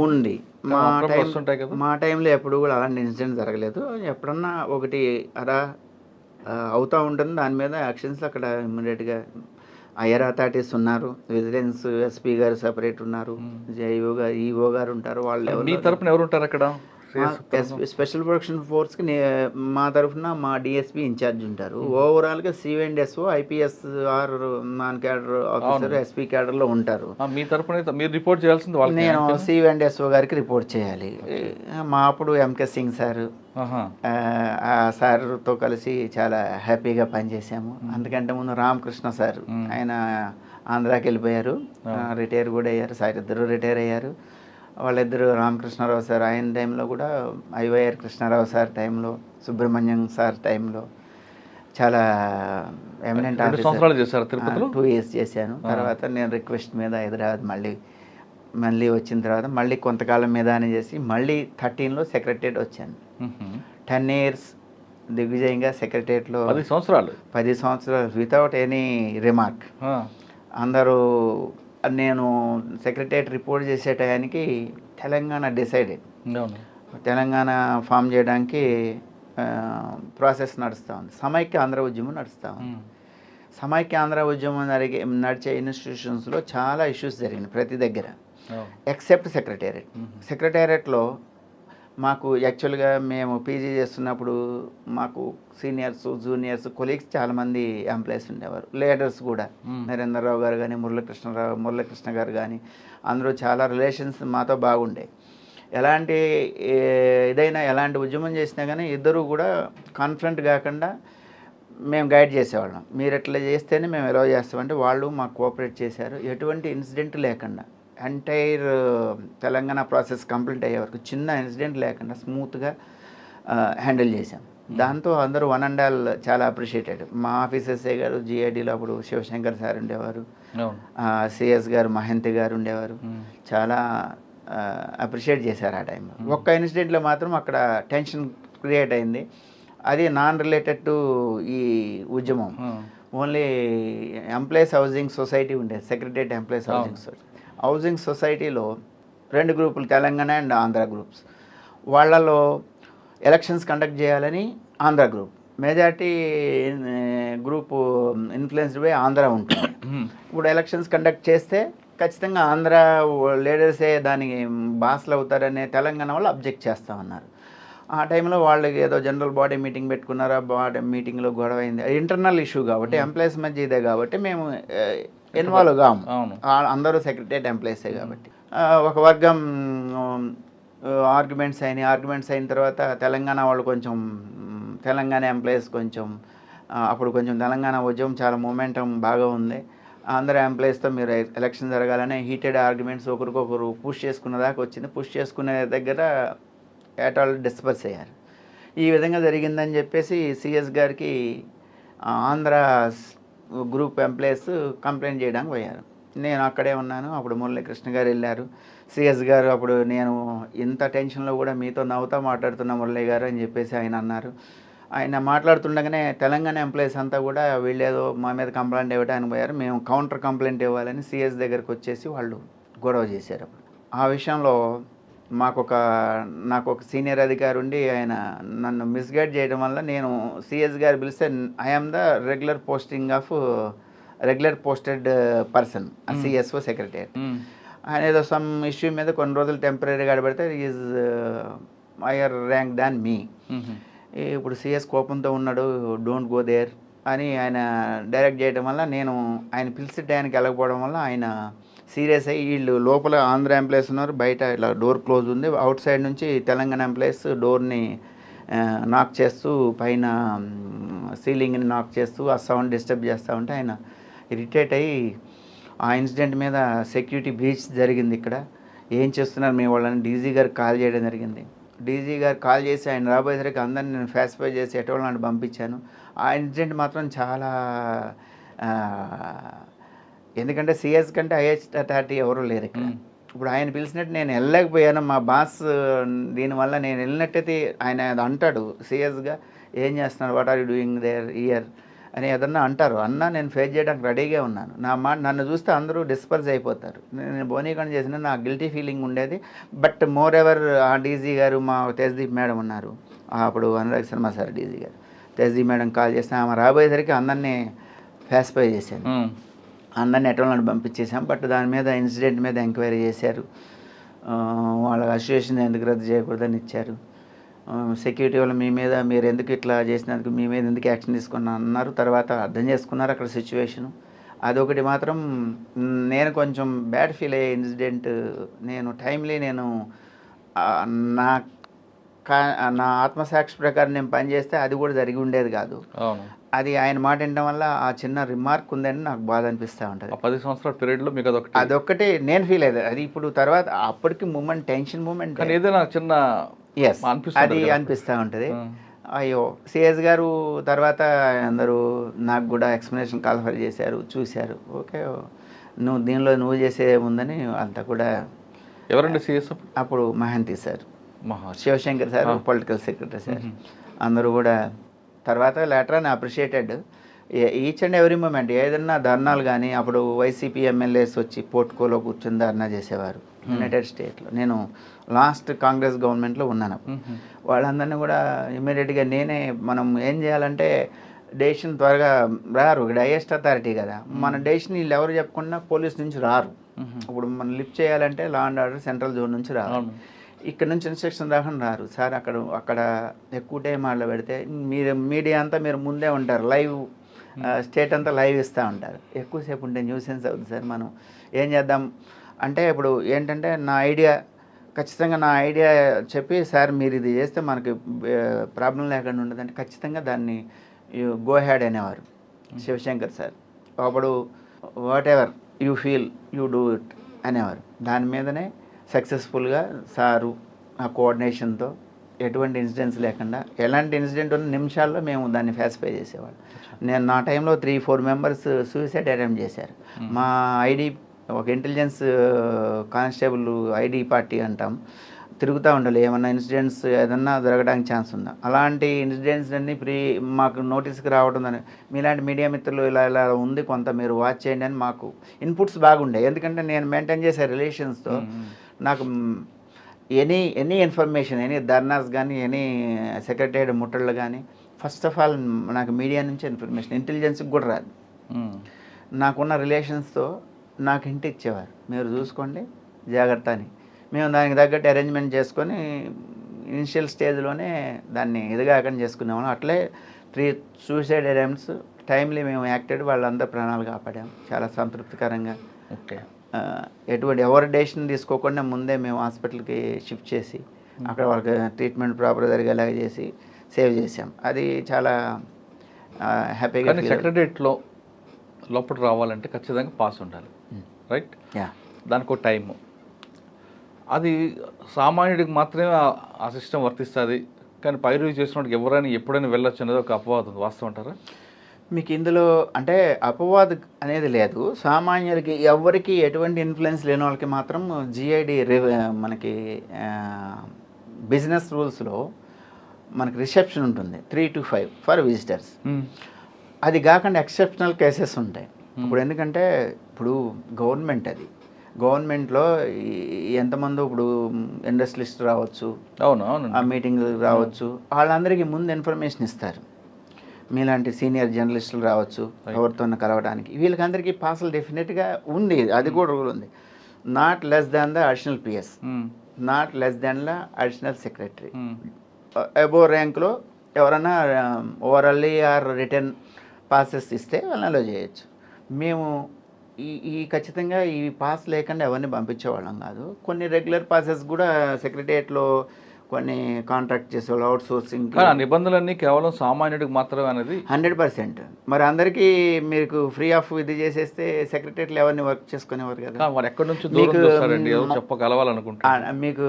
ఉంది. మా టైంలో ఎప్పుడు కూడా అలాంటి ఇన్సిడెంట్ జరగలేదు. ఎప్పుడన్నా ఒకటి అలా అవుతూ ఉంటుంది. దాని మీద యాక్షన్స్ అక్కడ ఇమ్మీడియట్గా హైయర్ అథారిటీస్ ఉన్నారు, విజిలెన్స్ ఎస్పీ గారు సపరేట్ ఉన్నారు, జైఓ గారు ఈఓ గారు ఉంటారు. వాళ్ళు మీ తరపున ఎవరు ఉంటారు అక్కడ? స్పెషల్ ప్రొటెక్షన్ ఫోర్స్కి మా తరఫున మా డిఎస్పీ ఇన్ఛార్జ్ ఉంటారు. ఓవరాల్గా సివిఎండ్ఎస్ఓ IPS or non cadre officer SP క్యాడర్లో ఉంటారు. మీ తరపున మీరు రిపోర్ట్ చేయాల్సింది వాళ్ళకి. నేను సివిఎండ్ఎస్ఓ గారికి రిపోర్ట్ చేయాలి. మా అప్పుడు ఎంకే సింగ్ సార్ సార్తో కలిసి చాలా హ్యాపీగా పనిచేసాము. అందుకంటే ముందు రామకృష్ణ సార్, ఆయన ఆంధ్రాకి వెళ్ళిపోయారు, రిటైర్ కూడా అయ్యారు. సార్ ఇద్దరు రిటైర్ అయ్యారు. వాళ్ళిద్దరు రామకృష్ణారావు సార్ ఆయన టైంలో కూడా, ఐవైఆర్ కృష్ణారావు సార్ టైంలో, సుబ్రహ్మణ్యం సార్ టైంలో చాలా ఎమినెంట్ సంవత్సరాలు చేశారు తిరుపతిలో. 2 years చేశాను. తర్వాత నేను రిక్వెస్ట్ మీద హైదరాబాద్ మళ్ళీ వచ్చిన తర్వాత మళ్ళీ కొంతకాలం మీద అని చేసి మళ్ళీ 13లో సెక్రటరియట్ వచ్చాను. 10 years దిగ్విజయంగా సెక్రటరియట్లో 10 సంవత్సరాలు వితౌట్ ఎనీ రిమార్క్. అందరూ నేను సెక్రటరియట్ రిపోర్ట్ చేసే టయానికి తెలంగాణ డిసైడెడ్, తెలంగాణ ఫామ్ చేయడానికి ప్రాసెస్ నడుస్తూ ఉంది. సమైక్య ఆంధ్ర ఉద్యమం నడుస్తూ ఉంది. సమైక్య ఆంధ్ర ఉద్యమం నడిచే ఇన్స్టిట్యూషన్స్లో చాలా ఇష్యూస్ జరిగినాయి ప్రతి దగ్గర, ఎక్సెప్ట్ సెక్రటేరియట్. సెక్రటేరియట్లో మాకు యాక్చువల్గా మేము పీజీ చేస్తున్నప్పుడు మాకు సీనియర్స్, జూనియర్స్, కొలీగ్స్ చాలామంది ఎంప్లాయీస్ ఉండేవారు. లీడర్స్ కూడా నరేంద్రరావు గారు కానీ, మురళీకృష్ణ గారు కానీ, అందరూ చాలా రిలేషన్స్ మాతో బాగుండే. ఎలాంటి ఉద్యమం చేసినా కానీ ఇద్దరు కూడా కాన్ఫిడెంట్ కాకుండా మేము గైడ్ చేసేవాళ్ళం. మీరు ఎట్లా చేస్తేనే మేము ఎలా చేస్తామంటే వాళ్ళు మాకు కోఆపరేట్ చేశారు. ఎటువంటి ఇన్సిడెంట్ లేకుండా ఎంటైర్ తెలంగాణ ప్రాసెస్ కంప్లీట్ అయ్యే వరకు చిన్న ఇన్సిడెంట్ లేకుండా స్మూత్గా హ్యాండిల్ చేశాం. దాంతో అందరూ వన్ అండ్ ఆల్ చాలా అప్రిషియేటెడ్. మా ఆఫీసర్సే గారు జిఐడిలో అప్పుడు శివశంకర్ సార్ ఉండేవారు, సిఎస్ గారు, మహంతి గారు ఉండేవారు. చాలా అప్రిషియేట్ చేశారు ఆ టైంలో. ఒక్క ఇన్సిడెంట్లో మాత్రం అక్కడ టెన్షన్ క్రియేట్ అయింది. అది నాన్ రిలేటెడ్ టు ఈ ఉద్యమం. ఓన్లీ ఎంప్లాయీస్ హౌసింగ్ సొసైటీ ఉండేది, సెక్రటరియట్ ఎంప్లాయీస్ హౌసింగ్ సొసైటీలో 2 గ్రూపులు, తెలంగాణ అండ్ ఆంధ్ర గ్రూప్స్. వాళ్ళలో ఎలక్షన్స్ కండక్ట్ చేయాలని Andhra group, majority group influenced by Andhra ఉంటుంది. ఇప్పుడు ఎలక్షన్స్ కండక్ట్ చేస్తే ఖచ్చితంగా ఆంధ్ర లీడర్సే దానికి బాస్లు అవుతారనే తెలంగాణ వాళ్ళు అబ్జెక్ట్ చేస్తూ ఉన్నారు. ఆ టైంలో వాళ్ళకి ఏదో జనరల్ బాడీ మీటింగ్ పెట్టుకున్నారా, బాడీ మీటింగ్లో గొడవ అయింది. ఇంటర్నల్ ఇష్యూ కాబట్టి, ఎంప్లాయీస్ మధ్య ఇదే కాబట్టి మేము ఇన్వాల్వ్ కాము. అందరూ సెక్రటరియట్ ఎంప్లాయీసే కాబట్టి ఒక వర్గం ఆర్గ్యుమెంట్స్ అయిన తర్వాత తెలంగాణ వాళ్ళు కొంచెం, తెలంగాణ ఎంప్లాయీస్ కొంచెం, అప్పుడు కొంచెం తెలంగాణ ఉద్యమం చాలా మూమెంటం బాగా ఉంది. అందరూ ఎంప్లాయీస్తో మీరు ఎలక్షన్ జరగాలనే హీటెడ్ ఆర్గ్యుమెంట్స్ ఒకరికొకరు పుష్ చేసుకున్న దాకా వచ్చింది. పుష్ చేసుకునే దగ్గర ఏటాల్ డిస్పర్స్ అయ్యారు. ఈ విధంగా జరిగిందని చెప్పేసి సిఎస్ గారికి ఆంధ్ర గ్రూప్ ఎంప్లాయీస్ కంప్లైంట్ చేయడానికి పోయారు. నేను అక్కడే ఉన్నాను. అప్పుడు మురళీకృష్ణ గారు వెళ్ళారు. సిఎస్ గారు అప్పుడు నేను ఇంత టెన్షన్లో కూడా మీతో నవ్వుతా మాట్లాడుతున్న మురళీ గారు అని చెప్పేసి ఆయన అన్నారు. ఆయన మాట్లాడుతుండగానే తెలంగాణ ఎంప్లాయీస్ అంతా కూడా వీళ్ళేదో మా మీద కంప్లైంట్ ఇవ్వడానికి పోయారు. మేము కౌంటర్ కంప్లైంట్ ఇవ్వాలని సిఎస్ దగ్గరికి వచ్చేసి వాళ్ళు గొడవ చేశారు. ఆ విషయంలో నాకు ఒక సీనియర్ అధికారి ఉండి ఆయన నన్ను మిస్గైడ్ చేయడం వల్ల నేను సిఎస్ గారు పిలిస్తే I'm the regular posted person CSO secretary. ఆయన ఏదో సమ్ ఇష్యూ మీద కొన్ని రోజులు టెంపరీగా పెడితే ఈజ్ హైయర్ ర్యాంక్ దాన్ మీ. ఇప్పుడు సిఎస్ కోపంతో ఉన్నాడు, డోంట్ గో దేర్ అని ఆయన డైరెక్ట్ చేయడం వల్ల నేను ఆయన పిలిచి టైంకి వెళ్ళకపోవడం వల్ల ఆయన సీరియస్ అయ్యి, వీళ్ళు లోపల ఆంధ్ర ఎంప్లాయీస్ ఉన్నారు, బయట ఇలా డోర్ క్లోజ్ ఉంది, అవుట్ సైడ్ నుంచి తెలంగాణ ఎంప్లాయీస్ డోర్ని నాక్ చేస్తూ పైన సీలింగ్ని నాక్ చేస్తూ ఆ సౌండ్ డిస్టర్బ్ చేస్తూ ఉంటే ఆయన ఇరిటేట్ అయ్యి ఆ ఇన్సిడెంట్ మీద సెక్యూరిటీ బ్రీచ్ జరిగింది, ఇక్కడ ఏం చేస్తున్నారు మీ వాళ్ళని డీజీ గారికి కాల్ చేయడం జరిగింది. డీజీ గారు కాల్ చేసి ఆయన రాబోయేసరికి అందరిని నేను ఫాస్టిఫై చేసి ఎటువంటి పంపించాను. ఆ ఇన్సిడెంట్ మాత్రం చాలా, ఎందుకంటే సిఎస్ కంటే హైయెస్ట్ అథారిటీ ఎవరు లేరు ఇక్కడ. ఇప్పుడు ఆయన పిలిచినట్టు నేను వెళ్ళలేకపోయాను. మా బాస్ దీనివల్ల నేను వెళ్ళినట్టయితే ఆయన అంటాడు సిఎస్గా, ఏం చేస్తున్నారు, what are you doing there year అని ఏదన్నా అంటారు. అన్నా నేను ఫేస్ చేయడానికి రెడీగా ఉన్నాను. నన్ను చూస్తే అందరూ డిస్పర్స్ అయిపోతారు. నేను బోనీకరణ చేసిన నాకు గిల్టీ ఫీలింగ్ ఉండేది. బట్ మోర్ ఎవర్ ఆ డీజీ గారు, మా తేజ్దీప్ మేడం ఉన్నారు, అప్పుడు అనురాగ్ శర్మ సార్ డీజీ గారు, తేజ్దీప్ మేడం కాల్ చేస్తే ఆమె రాబోయేసరికి అందరినీ ఫాస్టిఫై చేశాను. అందరిని ఎటువంటి పంపించేసాం. బట్ దాని మీద ఇన్సిడెంట్ మీద ఎంక్వైరీ చేశారు. వాళ్ళ అసోసియేషన్ ఎందుకు రద్దు చేయకూడదని ఇచ్చారు. సెక్యూరిటీ వాళ్ళు మీ మీద మీరు ఎందుకు ఇట్లా చేసినందుకు మీ మీద ఎందుకు యాక్షన్ తీసుకున్నా అన్నారు. తర్వాత అర్థం చేసుకున్నారు అక్కడ సిచ్యువేషను. అదొకటి మాత్రం నేను కొంచెం బ్యాడ్ ఫీల్ అయ్యే ఇన్సిడెంట్. నేను టైమ్లీ నా నా ఆత్మసాక్షి ప్రకారం నేను పనిచేస్తే అది కూడా జరిగి ఉండేది కాదు. అది ఆయన మాట వినడం వల్ల ఆ చిన్న రిమార్క్ ఉందని నాకు బాధ అనిపిస్తూ ఉంటుంది. 10 సంవత్సరాల పీరియడ్లో మీకు అదొక్కటే నేను ఫీల్ అయ్యేది. అది ఇప్పుడు తర్వాత అప్పటికి టెన్షన్ మూమెంట్ ఏదైనా చిన్న అది అనిపిస్తూ ఉంటుంది. అయ్యో సిఎస్ గారు తర్వాత అందరూ నాకు కూడా ఎక్స్ప్లెనేషన్ కాల్ఫర్ చేశారు, చూశారు. ఓకే దీనిలో నువ్వు చేసే ఉందని అంతా కూడా. ఎవరండి సిఎస్ అప్పుడు Mahanti sir, Shivashankar sir political secretary sir, అందరూ కూడా. తర్వాత లెటర్ అని appreciated each and every moment. ఏదన్నా ధర్నాలు కానీ అప్పుడు వైసీపీ ఎమ్మెల్యేస్ వచ్చి పోర్టుకోలో కూర్చొని ధర్నా చేసేవారు యునైటెడ్ స్టేట్లో. నేను లాస్ట్ కాంగ్రెస్ గవర్నమెంట్లో ఉన్నాను. వాళ్ళందరినీ కూడా ఇమ్మీడియట్గా నేనే మనం ఏం చేయాలంటే డెసిషన్ త్వరగా రారు, ఇక్కడ హైయెస్ట్ అథారిటీ కదా, మన డెసిషన్ వీళ్ళు ఎవరు చెప్పకుండా పోలీస్ నుంచి రారు. ఇప్పుడు మనం లిఫ్ట్ చేయాలంటే law and order central zone నుంచి రారు, ఇక్కడ నుంచి ఇన్స్ట్రక్షన్ రాకుండా రారు. సార్ అక్కడ ఎక్కువ టైం ఆడలో పెడితే మీరు మీడియా అంతా మీరు ముందే ఉంటారు, లైవ్ స్టేట్ అంతా లైవ్ ఇస్తూ ఉంటారు. ఎక్కువసేపు ఉంటే న్యూసెన్స్ అవుతుంది సార్. మనం ఏం చేద్దాం అంటే ఇప్పుడు ఏంటంటే ఖచ్చితంగా నా ఐడియా చెప్పి సార్ మీరు ఇది చేస్తే మనకి ప్రాబ్లం లేకుండా ఉండదంటే ఖచ్చితంగా దాన్ని గో హ్యాడ్ అనేవారు శివశంకర్ సార్. అప్పుడు what ever you feel you do it అనేవారు. దాని మీదనే సక్సెస్ఫుల్గా సారు ఆ కోఆర్డినేషన్తో ఎటువంటి ఇన్సిడెంట్స్ లేకుండా, ఎలాంటి ఇన్సిడెంట్ ఉన్న నిమిషాల్లో మేము దాన్ని ఫాసిఫై చేసేవాళ్ళం. నేను నా టైంలో 3-4 మెంబర్స్ సూసైడ్ అటెంప్ట్ చేశారు. మా ఐడి ఒక ఇంటెలిజెన్స్ కానిస్టేబుల్ ఐడి పార్టీ అంటాం, తిరుగుతూ ఉండాలి. ఏమన్నా ఇన్సిడెంట్స్ ఏదన్నా జరగడానికి ఛాన్స్ ఉందా, అలాంటి ఇన్సిడెంట్స్ అన్నీ మాకు నోటీస్కి రావడం అని మీలాంటి మీడియా మిత్రులు ఇలా ఉంది కొంత మీరు వాచ్ చేయండి అని మాకు ఇన్పుట్స్ బాగుండే. ఎందుకంటే నేను మెయింటైన్ చేసే రిలేషన్స్తో నాకు ఎనీ ఇన్ఫర్మేషన్, ఎనీ ధర్నాస్ కానీ, ఎనీ సెక్రటరీ ముట్టళ్ళు కానీ, ఫస్ట్ ఆఫ్ ఆల్ నాకు మీడియా నుంచి ఇన్ఫర్మేషన్, ఇంటెలిజెన్స్కి కూడా రాదు. నాకున్న రిలేషన్స్తో నాకు ఇంటి ఇచ్చేవారు, మీరు చూసుకోండి జాగ్రత్త అని. మేము దానికి తగ్గట్టు అరేంజ్మెంట్ చేసుకొని ఇనిషియల్ స్టేజ్లోనే దాన్ని ఎదగాకని చేసుకునేవాళ్ళం. అట్లే 3 సూసైడ్ అటెంప్ట్స్ టైమ్లీ మేము యాక్టెడ్, వాళ్ళందరూ ప్రాణాలు కాపాడాము చాలా సంతృప్తికరంగా. ఓకే, ఎటువంటి ఎవరి డెసిషన్ తీసుకోకుండా ముందే మేము హాస్పిటల్కి షిఫ్ట్ చేసి అక్కడ వాళ్ళకి ట్రీట్మెంట్ ప్రాపర్ జరిగేలాగా చేసి సేవ్ చేసాం. అది చాలా హ్యాపీగా. సెక్రటరియట్లో లోపల రావాలంటే ఖచ్చితంగా పాస్ ఉండాలి, రైట్? దానికి ఒక టైము, అది సామాన్యుడికి మాత్రమే ఆ సిస్టమ్ వర్తిస్తుంది. కానీ పైరు చేసినప్పుడు ఎవరైనా ఎప్పుడైనా వెళ్ళొచ్చు అనేది ఒక అపవాదం, వాస్తవం అంటారా? మీకు ఇందులో అంటే అపవాదు అనేది లేదు. సామాన్యులకి ఎవరికి ఎటువంటి ఇన్ఫ్లుయెన్స్ లేని వాళ్ళకి మాత్రం జిఐడి మనకి బిజినెస్ రూల్స్లో మనకి రిసెప్షన్ ఉంటుంది 3 to 5 ఫర్ విజిటర్స్. అది కాకుండా ఎక్సెప్షనల్ కేసెస్ ఉంటాయి. ఇప్పుడు ఎందుకంటే ఇప్పుడు గవర్నమెంట్లో ఎంతమంది ఇప్పుడు ఇండస్ట్రియలిస్ట్ రావచ్చు, అవును, ఆ మీటింగ్ రావచ్చు, వాళ్ళందరికీ ముందు ఇన్ఫర్మేషన్ ఇస్తారు. మీలాంటి సీనియర్ జర్నలిస్టులు రావచ్చు ఎవరితో కలవడానికి. వీళ్ళకందరికీ పాసులు డెఫినెట్గా ఉంది, అది కూడా రూల్ ఉంది. Not less than the additional PS, not less than the additional secretary. Above ర్యాంక్లో ఎవరైనా ఓవరాల్లీ ఆర్ రిటర్న్ పాసెస్ ఇస్తే వాళ్ళని అలో చేయొచ్చు. మేము ఈ ఖచ్చితంగా ఈ పాస్ లేకుండా ఎవరిని పంపించేవాళ్ళం కాదు. కొన్ని రెగ్యులర్ పాసెస్ కూడా సెక్రటరియట్లో కొన్ని కాంట్రాక్ట్ చేసేవాళ్ళు, అవుట్ సోర్సింగ్. నిబంధనలన్నీ కేవలం సామాన్యుడికి మాత్రమే అనేది 100%. మరి అందరికీ మీకు ఫ్రీ ఆఫ్ ఇది చేసేస్తే సెక్రటరీలు ఎవరిని వర్క్ చేసుకునేవారు కదా. మరి ఎక్కడి నుంచి దూరం చూస్తారండి, చెప్పగలవాలనుకుంటా. మీకు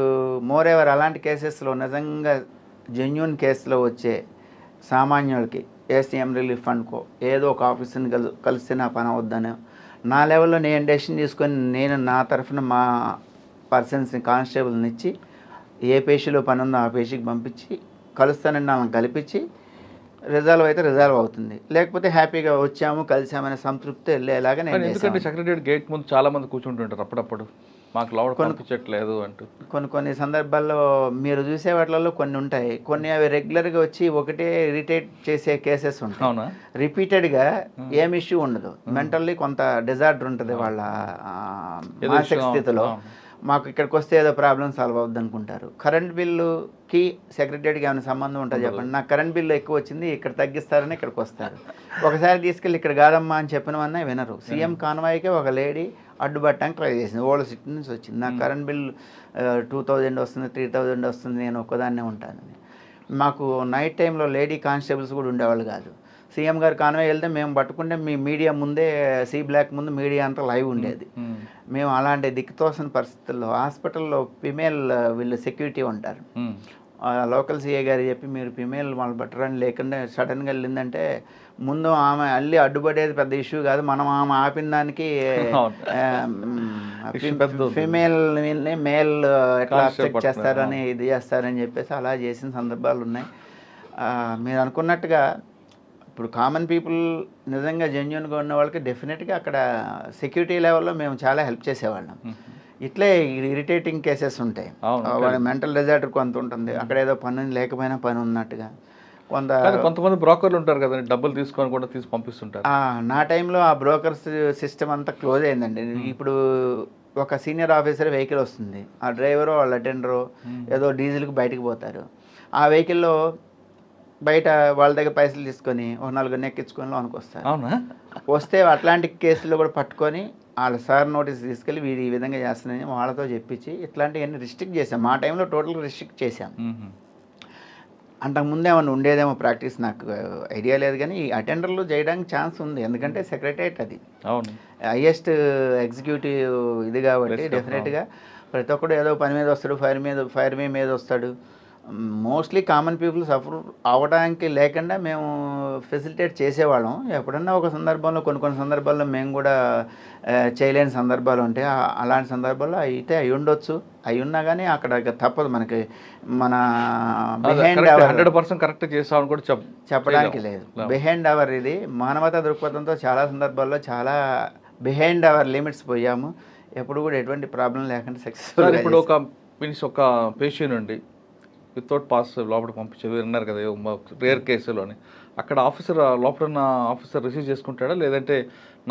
మోర్ ఎవర్ అలాంటి కేసెస్లో నిజంగా జెన్యూన్ కేసులో వచ్చే సామాన్యులకి ఏసీఎం రిలీఫ్ ఫండ్కో ఏదో ఒక ఆఫీస్ని కలిస్తే నా పని అవద్దనే నా లెవెల్లో నేను డెసిషన్ తీసుకొని నేను నా తరఫున మా పర్సన్స్ని కానిస్టేబుల్ని ఇచ్చి ఏ పేషీలో పని ఉందో ఆ పేషీకి పంపించి కలుస్తానని వాళ్ళని కల్పించి రిజాల్వ్ అయితే రిజాల్వ్ అవుతుంది, లేకపోతే హ్యాపీగా వచ్చాము కలిసామనే సంతృప్తి వెళ్ళేలాగా నేను ఎందుకంటే చేశాను. సెక్రటరియట్ గేట్ ముందు చాలా మంది కూర్చుంటుంటారు అప్పుడప్పుడు, మాకు లోపల పంపించట్లేదు అంటూ. కొన్ని సందర్భాల్లో మీరు చూసే వాటిలలో కొన్ని ఉంటాయి, కొన్ని అవి రెగ్యులర్గా వచ్చి ఒకటే ఇరిటేట్ చేసే కేసెస్ ఉంటాయి. అవునా? రిపీటెడ్గా ఏం ఇష్యూ ఉండదు, మెంటల్లీ కొంత డిజార్డర్ ఉంటుంది వాళ్ళ మానసిక స్థితిలో. మాకు ఇక్కడికి వస్తే ఏదో ప్రాబ్లం సాల్వ్ అవుద్ది అనుకుంటారు. కరెంట్ బిల్లుకి సెక్రటరీకి ఏమైనా సంబంధం ఉంటుంది చెప్పండి? నాకు కరెంట్ బిల్లు ఎక్కువ వచ్చింది, ఇక్కడ తగ్గిస్తారని ఇక్కడికి వస్తారు. ఒకసారి తీసుకెళ్ళి ఇక్కడ కాదమ్మా అని చెప్పినవన్నా వినరు. సీఎం కాన్వాయ్కే ఒక లేడీ అడ్డుపట్టడానికి ట్రై చేసింది, ఓల్డ్ సిటీ నుంచి వచ్చింది. నాకు కరెంట్ బిల్ 2000 వస్తుంది, 3000 వస్తుంది, నేను ఒక్కదాన్నే ఉంటానని. మాకు నైట్ టైంలో లేడీ కానిస్టేబుల్స్ కూడా ఉండేవాళ్ళు కాదు. సీఎం గారు కాన్వాయ్ వెళ్తే మేము పట్టుకుంటే మీ మీడియా ముందే సి బ్లాక్ ముందు మీడియా అంతా లైవ్ ఉండేది. మేము అలాంటి దిక్కుతోసిన పరిస్థితుల్లో హాస్పిటల్లో ఫిమేల్ వీళ్ళు సెక్యూరిటీ ఉంటారు, లోకల్ సీఏ గారు చెప్పి మీరు ఫిమేల్ వాళ్ళు పట్టరని, లేకుండా సడన్గా వెళ్ళిందంటే ముందు ఆమె అల్లి అడ్డుపడేది పెద్ద ఇష్యూ కాదు, మనం ఆమె ఆపిన దానికి ఫిమేల్ మేల్ ఎట్లా అక్సెప్ట్ చేస్తారని ఇది చేస్తారని చెప్పేసి అలా చేసిన సందర్భాలు ఉన్నాయి. మీరు అనుకున్నట్టుగా ఇప్పుడు కామన్ పీపుల్ నిజంగా జెన్యున్గా ఉన్న వాళ్ళకి డెఫినెట్గా అక్కడ సెక్యూరిటీ లెవెల్లో మేము చాలా హెల్ప్ చేసేవాళ్ళం. ఇట్లే ఇరిటేటింగ్ కేసెస్ ఉంటాయి, వాడి మెంటల్ డిజార్డర్ కొంత ఉంటుంది, అక్కడ ఏదో పని లేకపోయినా పని ఉన్నట్టుగా. కొంతమంది బ్రోకర్లు ఉంటారు కదా, డబ్బులు తీసుకొని కూడా తీసి పంపిస్తుంటారు. నా టైంలో ఆ బ్రోకర్స్ సిస్టమ్ అంతా క్లోజ్ అయిందండి. ఇప్పుడు ఒక సీనియర్ ఆఫీసర్ వెహికల్ వస్తుంది, ఆ డ్రైవరు వాళ్ళ అటెండరు ఏదో డీజిల్కి బయటకు పోతారు, ఆ వెహికల్లో బయట వాళ్ళ దగ్గర పైసలు తీసుకొని ఒక 4 ఎక్కించుకొని లోనికి వస్తారు. అవునా? వస్తే అట్లాంటి కేసుల్లో కూడా పట్టుకొని వాళ్ళ సార్ నోటీస్ తీసుకెళ్ళి వీడు ఈ విధంగా చేస్తున్నాయని వాళ్ళతో చెప్పించి ఇట్లాంటివన్నీ రిస్ట్రిక్ట్ చేసాం. మా టైంలో టోటల్గా రిస్ట్రిక్ట్ చేసాం. అంతకుముందు ఏమైనా ఉండేదేమో ప్రాక్టీస్, నాకు ఐడియా లేదు, కానీ ఈ అటెండర్లు చేయడానికి ఛాన్స్ ఉంది, ఎందుకంటే సెక్రటరియట్ అది హైయెస్ట్ ఎగ్జిక్యూటివ్ ఇది కాబట్టి డెఫినెట్గా ప్రతి ఒక్కడు ఏదో పని మీద వస్తాడు, ఫైర్ మీద వస్తాడు. మోస్ట్లీ కామన్ పీపుల్ సఫర్ అవ్వడానికి లేకుండా మేము ఫెసిలిటేట్ చేసేవాళ్ళం. ఎప్పుడన్నా ఒక సందర్భంలో కొన్ని సందర్భాల్లో మేము కూడా చేయలేని సందర్భాలు ఉంటాయి. అలాంటి సందర్భాల్లో అయితే అయి ఉండొచ్చు, అయి ఉన్నా కానీ అక్కడ తప్పదు మనకి. మన బిహైండ్ అవర్ 100% కరెక్ట్ చేసామని కూడా చెప్పడానికి లేదు. బిహైండ్ అవర్ ఇది మానవతా దృక్పథంతో చాలా సందర్భాల్లో చాలా బిహైండ్ అవర్ లిమిట్స్ పోయాము. ఎప్పుడు కూడా ఎటువంటి ప్రాబ్లం లేకుండా సక్సెస్ఫుల్. ఇప్పుడు ఒక పేషెంట్ ఉండి వితౌట్ పాస్ లోపల పంపించేది విన్నారు కదా రేర్ కేసులోని, అక్కడ ఆఫీసర్ లోపల ఉన్న ఆఫీసర్ రిసీవ్ చేసుకుంటాడా, లేదంటే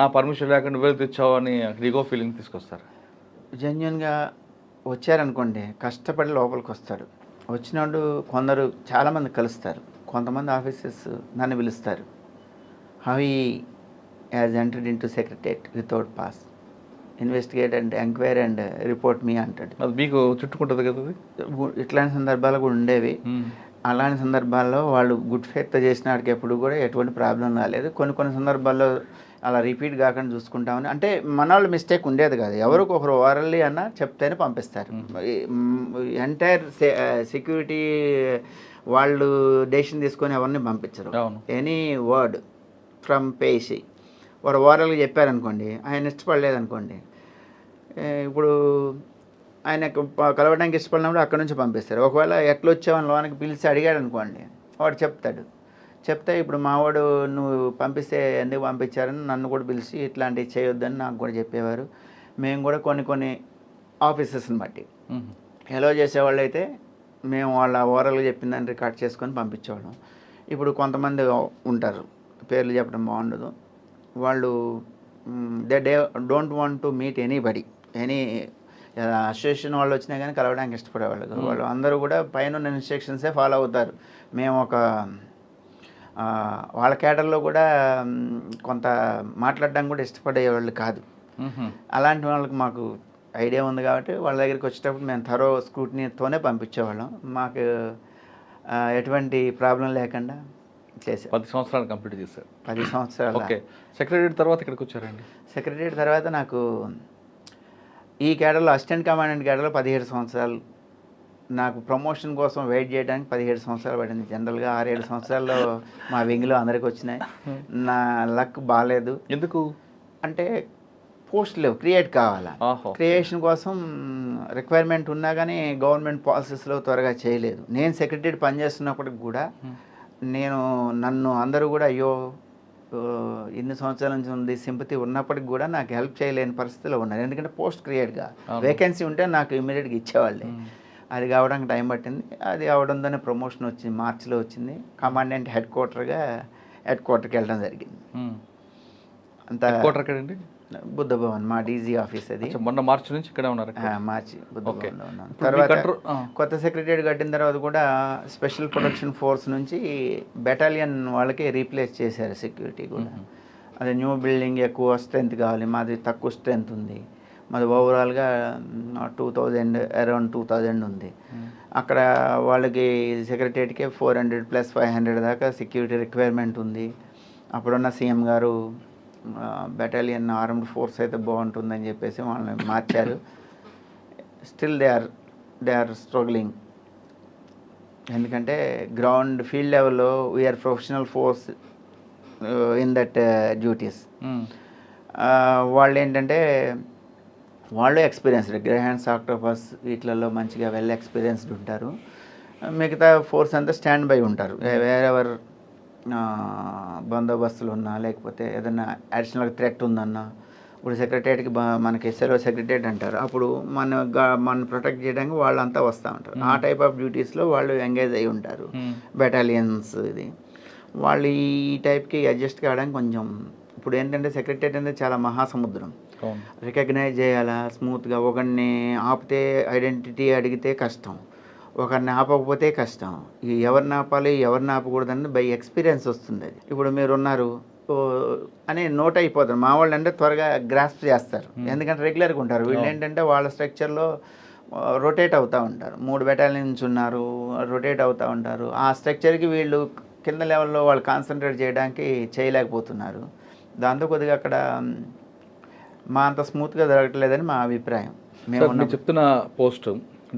నా పర్మిషన్ లేకుండా నువ్వే తెచ్చావు అని ఈగో ఫీలింగ్ తీసుకొస్తారు? జెన్యున్గా వచ్చారనుకోండి, కష్టపడి లోపలికి వస్తాడు. వచ్చినప్పుడు కొందరు చాలామంది కలుస్తారు, కొంతమంది ఆఫీసర్స్ నన్ను పిలుస్తారు, how he has entered into secretariat without pass, investigate and enquiry and report me అంటాడు. అది మీకు చుట్టుకుంటుంది కదా. ఇట్లాంటి సందర్భాలు కూడా ఉండేవి. అలాంటి సందర్భాల్లో వాళ్ళు గుడ్ ఫేత్తో చేసిన వాడికి ఎప్పుడు కూడా ఎటువంటి ప్రాబ్లం రాలేదు. కొన్ని సందర్భాల్లో అలా రిపీట్ కాకుండా చూసుకుంటామని, అంటే మన వాళ్ళు మిస్టేక్ ఉండేది కాదు, ఎవరికి ఒకరు ఓరల్లీ అన్న చెప్తేనే పంపిస్తారు. ఎంటైర్ సెక్యూరిటీ వాళ్ళు డెసిషన్ తీసుకొని ఎవరిని పంపించరు. ఎనీ వర్డ్ ఫ్రమ్ పేషి వారు ఓరల్గా చెప్పారనుకోండి, ఆయన ఇష్టపడలేదనుకోండి, ఇప్పుడు ఆయనకు కలవడానికి ఇష్టపడినప్పుడు అక్కడ నుంచి పంపిస్తారు. ఒకవేళ ఎట్లా వచ్చావని లోనికి పిలిచి అడిగాడు అనుకోండి, వాడు చెప్తే ఇప్పుడు మావాడు నువ్వు పంపిస్తే ఎందుకు పంపించారని నన్ను కూడా పిలిచి ఇట్లాంటివి చేయొద్దని నాకు కూడా చెప్పేవారు. మేము కూడా కొన్ని ఆఫీసర్స్ని బట్టి ఎలా చేసేవాళ్ళు అయితే మేము వాళ్ళ ఓరల్గా చెప్పిన దాన్ని రికార్డ్ చేసుకొని పంపించేవాళ్ళం. ఇప్పుడు కొంతమంది ఉంటారు, పేర్లు చెప్పడం బాగుండదు, వాళ్ళు they don't want to meet anybody, any association వాళ్ళు వచ్చినా కానీ కలవడానికి ఇష్టపడేవాళ్ళు. వాళ్ళు అందరూ కూడా పైన ఇన్స్ట్రక్షన్సే ఫాలో అవుతారు. మేము వాళ్ళ కేటర్లో కూడా కొంత మాట్లాడడానికి కూడా ఇష్టపడేవాళ్ళు కాదు. అలాంటి వాళ్ళకి మాకు ఐడియా ఉంది కాబట్టి వాళ్ళ దగ్గరికి వచ్చేటప్పుడు మేము థరో స్క్రూటినీతోనే పంపించేవాళ్ళం. మాకు ఎటువంటి ప్రాబ్లం లేకుండా చేశారు. 10 సంవత్సరాలు కంప్లీట్ చేశారు. 10 సంవత్సరాలు. ఓకే. సెక్రటరీ తర్వాత ఇక్కడికి వచ్చారండి? సెక్రటరీ తర్వాత నాకు ఈ కేడర్లో అసిస్టెంట్ కమాండెంట్ కేడర్లో 17 సంవత్సరాలు. నాకు ప్రమోషన్ కోసం వెయిట్ చేయడానికి 17 సంవత్సరాలు పడింది. జనరల్గా 6-7 సంవత్సరాల్లో మా వింగ్లో అందరికి వచ్చినాయి. నా లక్ బాగాలేదు. ఎందుకు అంటే పోస్టులు క్రియేట్ కావాలా, క్రియేషన్ కోసం రిక్వైర్మెంట్ ఉన్నా కానీ గవర్నమెంట్ పాలసీస్లో త్వరగా చేయలేదు. నేను సెక్రటరీ పనిచేస్తున్నప్పటికి కూడా నన్ను అందరూ కూడా అయ్యో ఇన్ని సంవత్సరాల నుంచి ఉంది సింపతి ఉన్నప్పటికి కూడా నాకు హెల్ప్ చేయలేని పరిస్థితిలో ఉన్నారు. ఎందుకంటే పోస్ట్ క్రియేట్గా వేకెన్సీ ఉంటే నాకు ఇమీడియట్గా ఇచ్చేవాళ్ళే. అది కావడానికి టైం పట్టింది. అది అవడంతోనే ప్రమోషన్ వచ్చింది, మార్చిలో వచ్చింది. కమాండెంట్ హెడ్ క్వార్టర్కి వెళ్ళడం జరిగింది. అంతా బుద్ధ భవన్ మా డీజీ ఆఫీస్ అది. మొన్న మార్చి నుంచి ఇక్కడ ఉన్నారు. మార్చి బుద్ధ భవన్లో ఉన్నాను. తర్వాత కొత్త సెక్రటరీ కట్టిన తర్వాత కూడా స్పెషల్ ప్రొటెక్షన్ ఫోర్స్ నుంచి బెటాలియన్ వాళ్ళకి రీప్లేస్ చేశారు సెక్యూరిటీ కూడా. అది న్యూ బిల్డింగ్, ఎక్కువ స్ట్రెంత్ కావాలి, మాది తక్కువ స్ట్రెంత్ ఉంది. మాది ఓవరాల్గా 2000 అరౌండ్ 2000 ఉంది. అక్కడ వాళ్ళకి సెక్రటరీకి 400 + 500 దాకా సెక్యూరిటీ రిక్వైర్మెంట్ ఉంది. అప్పుడున్న సీఎం గారు బెటాలియన్ ఆర్మ్డ్ ఫోర్స్ అయితే బాగుంటుందని చెప్పేసి వాళ్ళని మార్చారు. Still they are struggling. ఎందుకంటే గ్రౌండ్ ఫీల్డ్ లెవెల్లో we are professional force in that duties. వాళ్ళు ఏంటంటే వాళ్ళు ఎక్స్పీరియన్స్డ్, గ్రేహాండ్స్, ఆక్టోపస్ వీటిలలో మంచిగా వెల్ ఎక్స్పీరియన్స్డ్ ఉంటారు. మిగతా ఫోర్స్ అంతా స్టాండ్ బై ఉంటారు. వేరెవర్ బందోబస్తులు ఉన్నా, లేకపోతే ఏదైనా అడిషనల్ థ్రెట్ ఉందన్నా, ఇప్పుడు సెక్రటరీకి మనకి సెలవు సెక్రటరీ అంటారు, అప్పుడు మన ప్రొటెక్ట్ చేయడానికి వాళ్ళంతా వస్తూ ఉంటారు. ఆ టైప్ ఆఫ్ డ్యూటీస్లో వాళ్ళు ఎంగేజ్ అయి ఉంటారు. బెటాలియన్స్ ఇది వాళ్ళు ఈ టైప్కి అడ్జస్ట్ కావడానికి కొంచెం, ఇప్పుడు ఏంటంటే సెక్రటరీ అనేది చాలా మహాసముద్రం. రికగ్నైజ్ చేయాలా స్మూత్గా. ఒకరిని ఆపితే ఐడెంటిటీ అడిగితే కష్టం, ఒకరిని ఆపకపోతే కష్టం. ఎవరిని ఆపాలి ఎవరిని ఆపకూడదని బై ఎక్స్పీరియన్స్ వస్తుంది. అది ఇప్పుడు మీరు ఉన్నారు అని నోట్ అయిపోతారు. మా వాళ్ళు అంటే త్వరగా గ్రాస్ప్ చేస్తారు, ఎందుకంటే రెగ్యులర్గా ఉంటారు. వీళ్ళు ఏంటంటే వాళ్ళ స్ట్రక్చర్లో రొటేట్ అవుతూ ఉంటారు. 3 బెటాలియన్స్ ఉన్నారు, రొటేట్ అవుతూ ఉంటారు. ఆ స్ట్రక్చర్కి వీళ్ళు కింద లెవెల్లో వాళ్ళు కాన్సన్ట్రేట్ చేయడానికి చేయలేకపోతున్నారు. దాంతో కొద్దిగా అక్కడ మా అంత స్మూత్గా జరగట్లేదని మా అభిప్రాయం. మేము చెప్తున్న పోస్ట్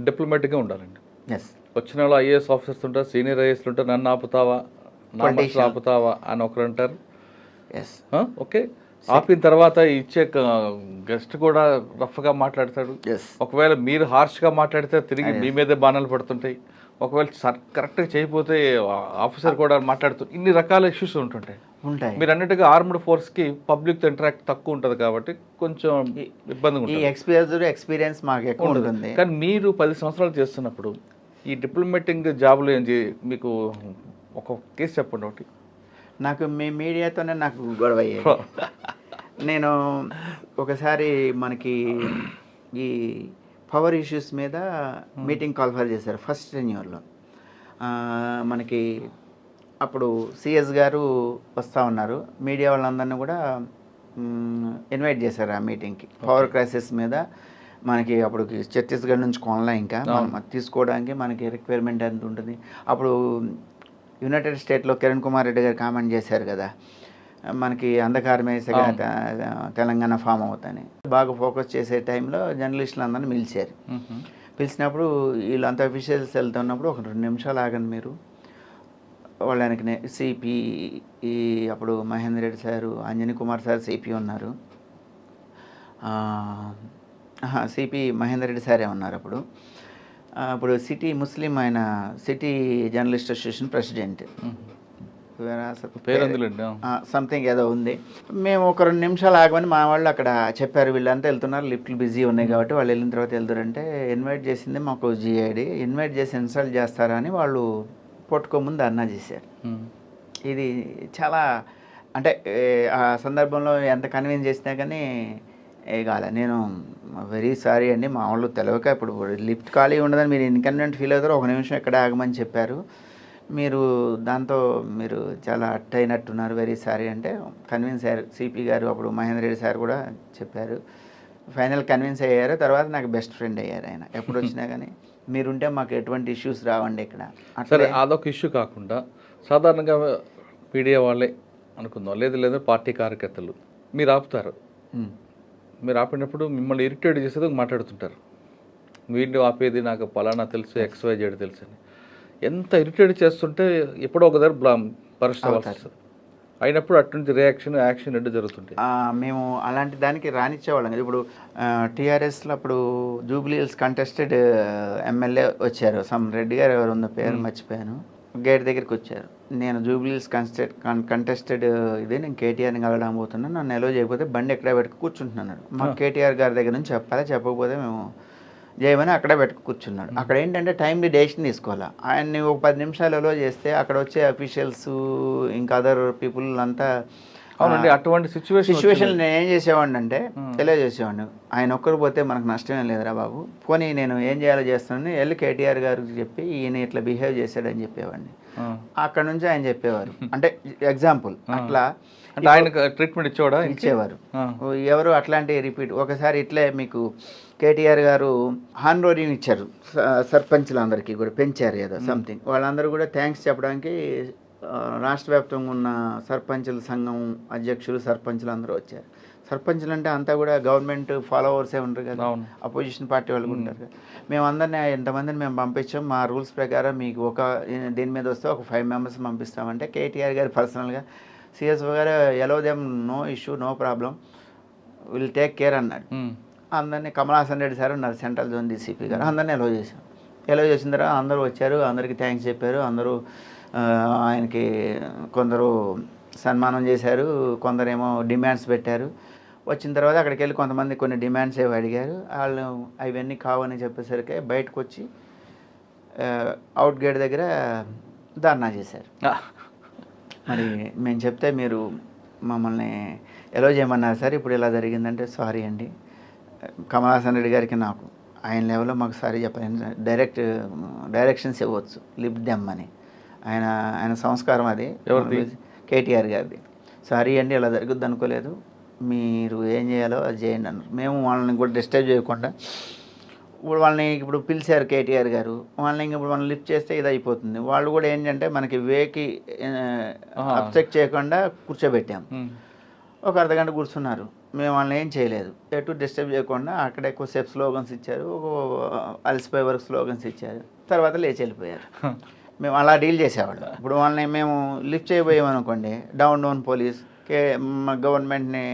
డిప్లొమాటిక్గా ఉండాలండి. ఎస్, వచ్చిన వాళ్ళు ఐఏఎస్ ఆఫీసర్స్ ఉంటారు, సీనియర్ ఐఏఎస్లు ఉంటారు. నన్ను ఆపుతావా, ఆపుతావా అని ఒకరు అంటారు. Yes, okay. ఆపిన తర్వాత ఇచ్చే గెస్ట్ కూడా రఫ్గా మాట్లాడతాడు. ఒకవేళ మీరు హార్ష్గా మాట్లాడితే తిరిగి మీ మీదే బాణాలు పడుతుంటాయి. ఒకవేళ కరెక్ట్గా చేయకపోతే ఆఫీసర్ కూడా మాట్లాడుతూ ఇన్ని రకాల ఇష్యూస్ ఉంటాయి. మీరు అన్నట్టుగా ఆర్మ్డ్ ఫోర్స్కి పబ్లిక్తో ఇంటరాక్ట్ తక్కువ ఉంటుంది కాబట్టి కొంచెం ఇబ్బందిగా ఉంటుంది. ఎక్స్పీరియన్స్ మాకు ఎక్కువ ఉంటుంది. కానీ మీరు 10 సంవత్సరాలు చేస్తున్నప్పుడు ఈ డిప్లొమాటిక్ జాబులు ఏంటి, మీకు ఒక కేసు చెప్పండి ఒకటి. నాకు మీ మీడియాతోనే నాకు గొడవ అయ్యేది. నేను ఒకసారి మనకి ఈ పవర్ ఇష్యూస్ మీద మీటింగ్ కాల్ఫర్ చేశారు ఫస్ట్ టెన్యూర్లో. మనకి అప్పుడు సిఎస్ గారు వస్తూ ఉన్నారు. మీడియా వాళ్ళందరినీ కూడా ఇన్వైట్ చేశారు ఆ మీటింగ్కి. పవర్ క్రైసిస్ మీద మనకి అప్పుడు ఛత్తీస్గఢ్ నుంచి కొనలే, ఇంకా తీసుకోవడానికి మనకి రిక్వైర్మెంట్ ఎంత ఉంటుంది. అప్పుడు యునైటెడ్ స్టేట్లో కిరణ్ కుమార్ రెడ్డి గారు కామెంట్ చేశారు కదా, మనకి అంధకారమే తెలంగాణ ఫామ్ అవుతాయని. బాగా ఫోకస్ చేసే టైంలో జర్నలిస్టులు అందరినీ పిలిచారు. పిలిచినప్పుడు వీళ్ళంతా అఫీషియల్స్ వెళ్తున్నప్పుడు ఒక 2 నిమిషాలు ఆగండి మీరు. వాళ్ళకి సిపి అప్పుడు Mahender Reddy sir, Anjani Kumar sir CP ఉన్నారు, సిపి మహేందర్ రెడ్డి సారే ఉన్నారు అప్పుడు. ఇప్పుడు సిటీ ముస్లిం ఆయన city journalist association president, something ఏదో ఉంది. మేము ఒక 2 నిమిషాలు ఆగమని మా వాళ్ళు అక్కడ చెప్పారు. వీళ్ళంతా వెళ్తున్నారు, లిఫ్ట్లు బిజీ ఉన్నాయి కాబట్టి వాళ్ళు వెళ్ళిన తర్వాత వెళ్తారంటే, ఇన్వైట్ చేసింది మాకు జిఐడి, ఇన్వైట్ చేసి ఇన్సల్ట్ చేస్తారా అని వాళ్ళు పట్టుకోముందు ధర్నా చేశారు. ఇది చాలా అంటే ఆ సందర్భంలో ఎంత కన్విన్స్ చేసినా కానీ కాలే. నేను వెరీ సారీ అండి, మా వాళ్ళు తెలియక ఇప్పుడు లిఫ్ట్ ఖాళీ ఉండదని మీరు ఇన్కన్వీనియంట్ ఫీల్ అవుతారు, 1 నిమిషం ఎక్కడ ఆగమని చెప్పారు, మీరు దాంతో మీరు చాలా అట్ అయినట్టున్నారు, వెరీ సారీ అంటే కన్విన్స్ అయ్యారు. సిపి గారు అప్పుడు మహేందర్ రెడ్డి సార్ కూడా చెప్పారు. ఫైనల్ కన్విన్స్ అయ్యారు. తర్వాత నాకు బెస్ట్ ఫ్రెండ్ అయ్యారు ఆయన. ఎప్పుడు వచ్చినా కానీ మీరుంటే మాకు ఎటువంటి ఇష్యూస్ రావండి ఇక్కడ. సరే, అదొక ఇష్యూ కాకుండా సాధారణంగా మీడియా వాళ్ళే అనుకుందాం, లేదా పార్టీ కార్యకర్తలు మీరు ఆపుతారు. మీరు ఆపినప్పుడు మిమ్మల్ని ఇరిటేట్ చేసేది మాట్లాడుతుంటారు. వీడియో ఆపేది నాకు పలానా తెలుసు, XYZ తెలుసు అని. ఎంత ఇరిటేట్ చేస్తుంటే ఎప్పుడో ఒక దగ్గర పరిస్థితి అయినప్పుడు అటువంటి యాక్షన్ ఎటు జరుగుతుంది. మేము అలాంటి దానికి రానిచ్చేవాళ్ళం కదా. ఇప్పుడు టీఆర్ఎస్లో అప్పుడు జూబ్లీ హిల్స్ కంటెస్టెడ్ ఎమ్మెల్యే వచ్చారు, సమ్ రెడ్డి గారు ఎవరు ఉందో పేరు మర్చిపోయాను. గేట్ దగ్గరికి వచ్చారు. నేను జూబ్లీస్ కంటెస్టెడ్ ఇది నేను కేటీఆర్ని కలవడం పోతున్నాను, నన్ను ఎలో చేయకపోతే బండి ఎక్కడే పెట్టుకు కూర్చుంటున్నాడు. మాకు కేటీఆర్ గారి దగ్గర నుంచి చెప్పాలి, చెప్పకపోతే మేము చేయమని అక్కడే పెట్టుకు కూర్చున్నాడు. అక్కడ ఏంటంటే టైంలీ డెసిషన్ తీసుకోవాలి. ఆయన్ని ఒక 10 నిమిషాలు ఎలో చేస్తే అక్కడ వచ్చే అఫీషియల్స్ ఇంకా అదర్ పీపుల్ అంతా అవునండి. అటువంటి సిచ్యువేషన్ నేను ఏం చేసేవాడిని అంటే తెలియజేసేవాడిని, ఆయన ఒక్కరు పోతే మనకు నష్టమేం లేదురా బాబు, పోనీ నేను ఏం చేయాలో చేస్తున్నాను, వెళ్ళి కేటీఆర్ గారికి చెప్పి ఈయన ఇట్లా బిహేవ్ చేశాడని చెప్పేవాడిని. అక్కడ నుంచి ఆయన చెప్పేవారు, అంటే ఎగ్జాంపుల్ అట్లా ఆయన ట్రీట్మెంట్ ఇచ్చేవారు. ఎవరు అట్లాంటి రిపీట్. ఒకసారి ఇట్లే మీకు కేటీఆర్ గారు హానరోరియం ఇచ్చారు సర్పంచ్లందరికీ కూడా, పెంచారు ఏదో సంథింగ్. వాళ్ళందరూ కూడా థ్యాంక్స్ చెప్పడానికి రాష్ట్ర వ్యాప్తంగా ఉన్న సర్పంచుల సంఘం అధ్యక్షులు సర్పంచులు అందరూ వచ్చారు. సర్పంచులు అంటే అంతా కూడా గవర్నమెంట్ ఫాలోవర్సే ఉంటారు కదా, అపోజిషన్ పార్టీ వాళ్ళు ఉంటారు కదా. మేము అందరినీ ఎంతమందిని మేము పంపించాం, మా రూల్స్ ప్రకారం మీకు దీని మీద వస్తే ఒక 5 మెంబర్స్ పంపిస్తామంటే కేటీఆర్ గారు పర్సనల్గా CSO garu allow them, no issue, no problem, will take care అన్నాడు. అందరినీ కమలాసన్ రెడ్డి సార్ ఉన్నారు సెంట్రల్ జోన్ డీసీపీ గారు, అందరినీ ఎలో చేశాం. ఎలో చేసిన తర్వాత అందరూ వచ్చారు, అందరికీ థ్యాంక్స్ చెప్పారు. అందరూ ఆయనకి కొందరు సన్మానం చేశారు, కొందరేమో డిమాండ్స్ పెట్టారు. వచ్చిన తర్వాత అక్కడికి వెళ్ళి కొంతమంది కొన్ని డిమాండ్స్ ఏవి అడిగారు. వాళ్ళు అవన్నీ కావని చెప్పేసరికి బయటకు వచ్చి అవుట్ గేట్ దగ్గర ధర్నా చేశారు. మరి మేము చెప్తే మీరు మమ్మల్ని ఎలో చేయమన్నారు సార్, ఇప్పుడు ఇలా జరిగిందంటే సారీ అండి, కమలాసన్ రెడ్డి గారికి నాకు ఆయన లెవెల్లో మాకు సారీ చెప్పాలి, డైరెక్షన్స్ ఇవ్వచ్చు, లిప్ దెమ్ అని. ఆయన సంస్కారం అది, కేటీఆర్ గారిది. సారీ అండి ఇలా జరుగుద్ది అనుకోలేదు, మీరు ఏం చేయాలో అది చేయండి అన్నారు. మేము వాళ్ళని కూడా డిస్టర్బ్ చేయకుండా ఇప్పుడు వాళ్ళని ఇప్పుడు పిలిచారు కేటీఆర్ గారు, వాళ్ళని ఇప్పుడు మనం లిఫ్ట్ చేస్తే ఇది అయిపోతుంది. వాళ్ళు కూడా ఏంటంటే మనకి వేకి అబ్స్ట్రక్ట్ చేయకుండా కూర్చోబెట్టాం. ఒక అర్ధగంట కూర్చున్నారు, మేము వాళ్ళని ఏం చేయలేదు, ఎటు డిస్టర్బ్ చేయకుండా అక్కడే ఎక్కువసేపు స్లోగన్స్ ఇచ్చారు, ఒక అలసిపోయే వరకు స్లోగన్స్ ఇచ్చారు, తర్వాత లేచి వెళ్ళిపోయారు. మేము అలా డీల్ చేసేవాళ్ళం. ఇప్పుడు వాళ్ళని మేము లిఫ్ట్ చేయబోయామనుకోండి, డౌన్ పోలీస్, గవర్నమెంట్ని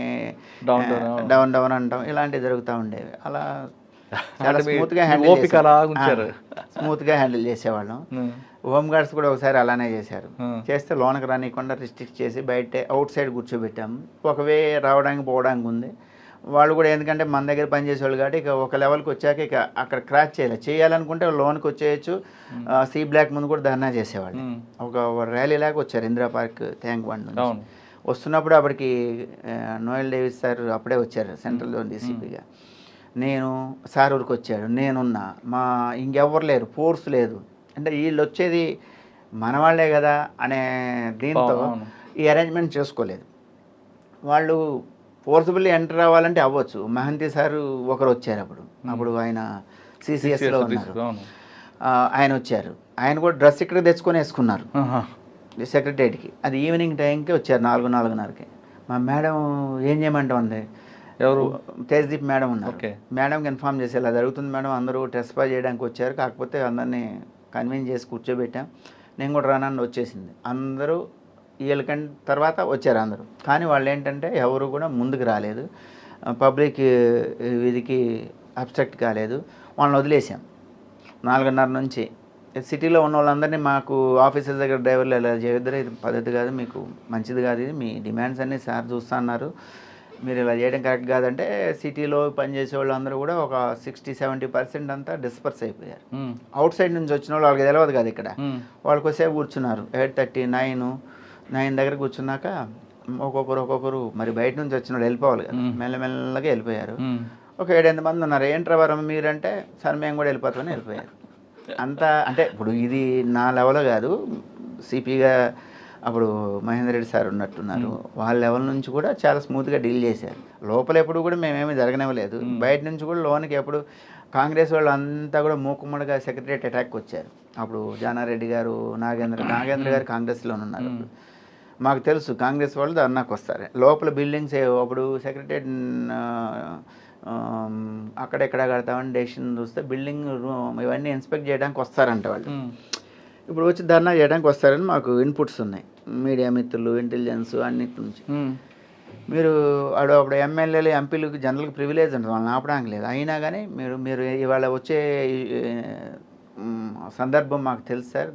డౌన్ అంటాం, ఇలాంటివి జరుగుతూ ఉండేవి. అలా చాలా స్మూత్గా హ్యాండిల్ చేసేవాళ్ళం. హోమ్ గార్డ్స్ కూడా ఒకసారి అలానే చేశారు. చేస్తే లోనకి రానికుండా రిస్ట్రిక్ట్ చేసి బయట అవుట్ సైడ్ కూర్చోబెట్టాము. ఒకవే రావడానికి పోవడానికి ఉంది. వాళ్ళు కూడా ఎందుకంటే మన దగ్గర పనిచేసేవాళ్ళు కాబట్టి ఇక ఒక లెవెల్కి వచ్చాక ఇక అక్కడ క్రాచ్ చేయాలనుకుంటే లోన్కి వచ్చేయచ్చు. సి బ్లాక్ ముందు కూడా ధర్నా చేసేవాళ్ళు. ఒక ర్యాలీ లాగా వచ్చారు ఇందిరా పార్క్ ట్యాంక్ బండ్ నుంచి. వస్తున్నప్పుడు అప్పటికి నోయల్ డేవిస్ సార్ అప్పుడే వచ్చారు సెంట్రల్ జోన్ డీసీపీగా. నేను సార్ ఊరికి వచ్చాడు, నేనున్నా, మా ఇంకెవ్వరు లేరు, ఫోర్స్ లేదు, అంటే వీళ్ళు వచ్చేది మన వాళ్ళే కదా అనే దీంతో ఈ అరేంజ్మెంట్ చేసుకోలేదు. వాళ్ళు ఫోర్సిబుల్లీ ఎంటర్ అవ్వాలంటే అవ్వచ్చు. మహంతి సారు ఒకరు వచ్చారు, అప్పుడు ఆయన సిసిఎస్లో ఉన్నారు, ఆయన వచ్చారు. ఆయన కూడా డ్రెస్ ఇక్కడ తెచ్చుకొని వేసుకున్నారు సెక్రటరీకి. అది ఈవినింగ్ టైంకి వచ్చారు 4:30కి. మా మేడం ఏం చేయమంటా ఉంది, ఎవరు తేజ్దీప్ మేడం ఉన్నారు. మేడంకి ఇన్ఫామ్ చేసి ఇలా జరుగుతుంది మేడం, అందరూ టెస్టిఫై చేయడానికి వచ్చారు, కాకపోతే అందరినీ కన్విన్స్ చేసి కూర్చోబెట్టాం, నేను కూడా రానని వచ్చేసింది. అందరూ వీళ్ళకంటే తర్వాత వచ్చారు అందరూ, కానీ వాళ్ళు ఏంటంటే ఎవరు కూడా ముందుకు రాలేదు, పబ్లిక్ వీధికి అబ్స్ట్రక్ట్ కాలేదు, వాళ్ళని వదిలేసాం. 4:30 నుంచి సిటీలో ఉన్న వాళ్ళందరినీ మాకు ఆఫీసర్స్ దగ్గర డ్రైవర్లు ఇలా చేయొద్దురా, ఇది పద్ధతి కాదు, మీకు మంచిది కాదు, ఇది మీ డిమాండ్స్ అన్నీ సార్ చూస్తా అన్నారు, మీరు ఇలా చేయడం కరెక్ట్ కాదంటే సిటీలో పనిచేసే వాళ్ళు అందరూ కూడా ఒక 60-70% అంతా డిస్పర్స్ అయిపోయారు. అవుట్ సైడ్ నుంచి వచ్చిన వాళ్ళు వాళ్ళకి తెలియదు కదా, ఇక్కడ వాళ్ళకి వచ్చే కూర్చున్నారు 8:30, 9 దగ్గర కూర్చున్నాక ఒక్కొక్కరు మరి బయట నుంచి వచ్చిన వాళ్ళు వెళ్ళిపోవాలి కదా, మెల్లమెల్లగా వెళ్ళిపోయారు. ఒక 7-8 మంది ఉన్నారు. ఏంట్రా వరం మీరంటే సార్ మేము కూడా వెళ్ళిపోతామని వెళ్ళిపోయారు. అంతా అంటే ఇప్పుడు ఇది నా లెవెల్ కాదు, సిపిగా అప్పుడు మహేందర్ రెడ్డి సార్ ఉన్నట్టున్నారు, వాళ్ళ లెవెల్ నుంచి కూడా చాలా స్మూత్గా డీల్ చేశారు. లోపల ఎప్పుడు కూడా మేమేమీ జరగనివ్వలేదు, బయట నుంచి కూడా లోనికి ఎప్పుడు కాంగ్రెస్ వాళ్ళు అంతా కూడా మూకుమ్మడిగా సెక్రటరియట్ అటాక్ వచ్చారు. అప్పుడు జానారెడ్డి గారు, నాగేంద్ర గారు కాంగ్రెస్లో ఉన్నారు. మాకు తెలుసు కాంగ్రెస్ వాళ్ళు ధర్నాకు వస్తారు, లోపల బిల్డింగ్స్ అప్పుడు సెక్రటరియట్ అక్కడెక్కడ కడతామని డెసిషన్ చూస్తే బిల్డింగ్ ఇవన్నీ ఇన్స్పెక్ట్ చేయడానికి వస్తారంట వాళ్ళు. ఇప్పుడు వచ్చి ధర్నా చేయడానికి వస్తారని మాకు ఇన్పుట్స్ ఉన్నాయి, మీడియా మిత్రులు, ఇంటెలిజెన్స్ అన్నిటి నుంచి. మీరు అప్పుడు ఎమ్మెల్యేలు, ఎంపీలకు జనరల్కి ప్రివిలేజ్ ఉంటుంది, వాళ్ళని ఆపడానికి లేదు. అయినా కానీ మీరు ఇవాళ వచ్చే సందర్భం మాకు తెలుసు సార్,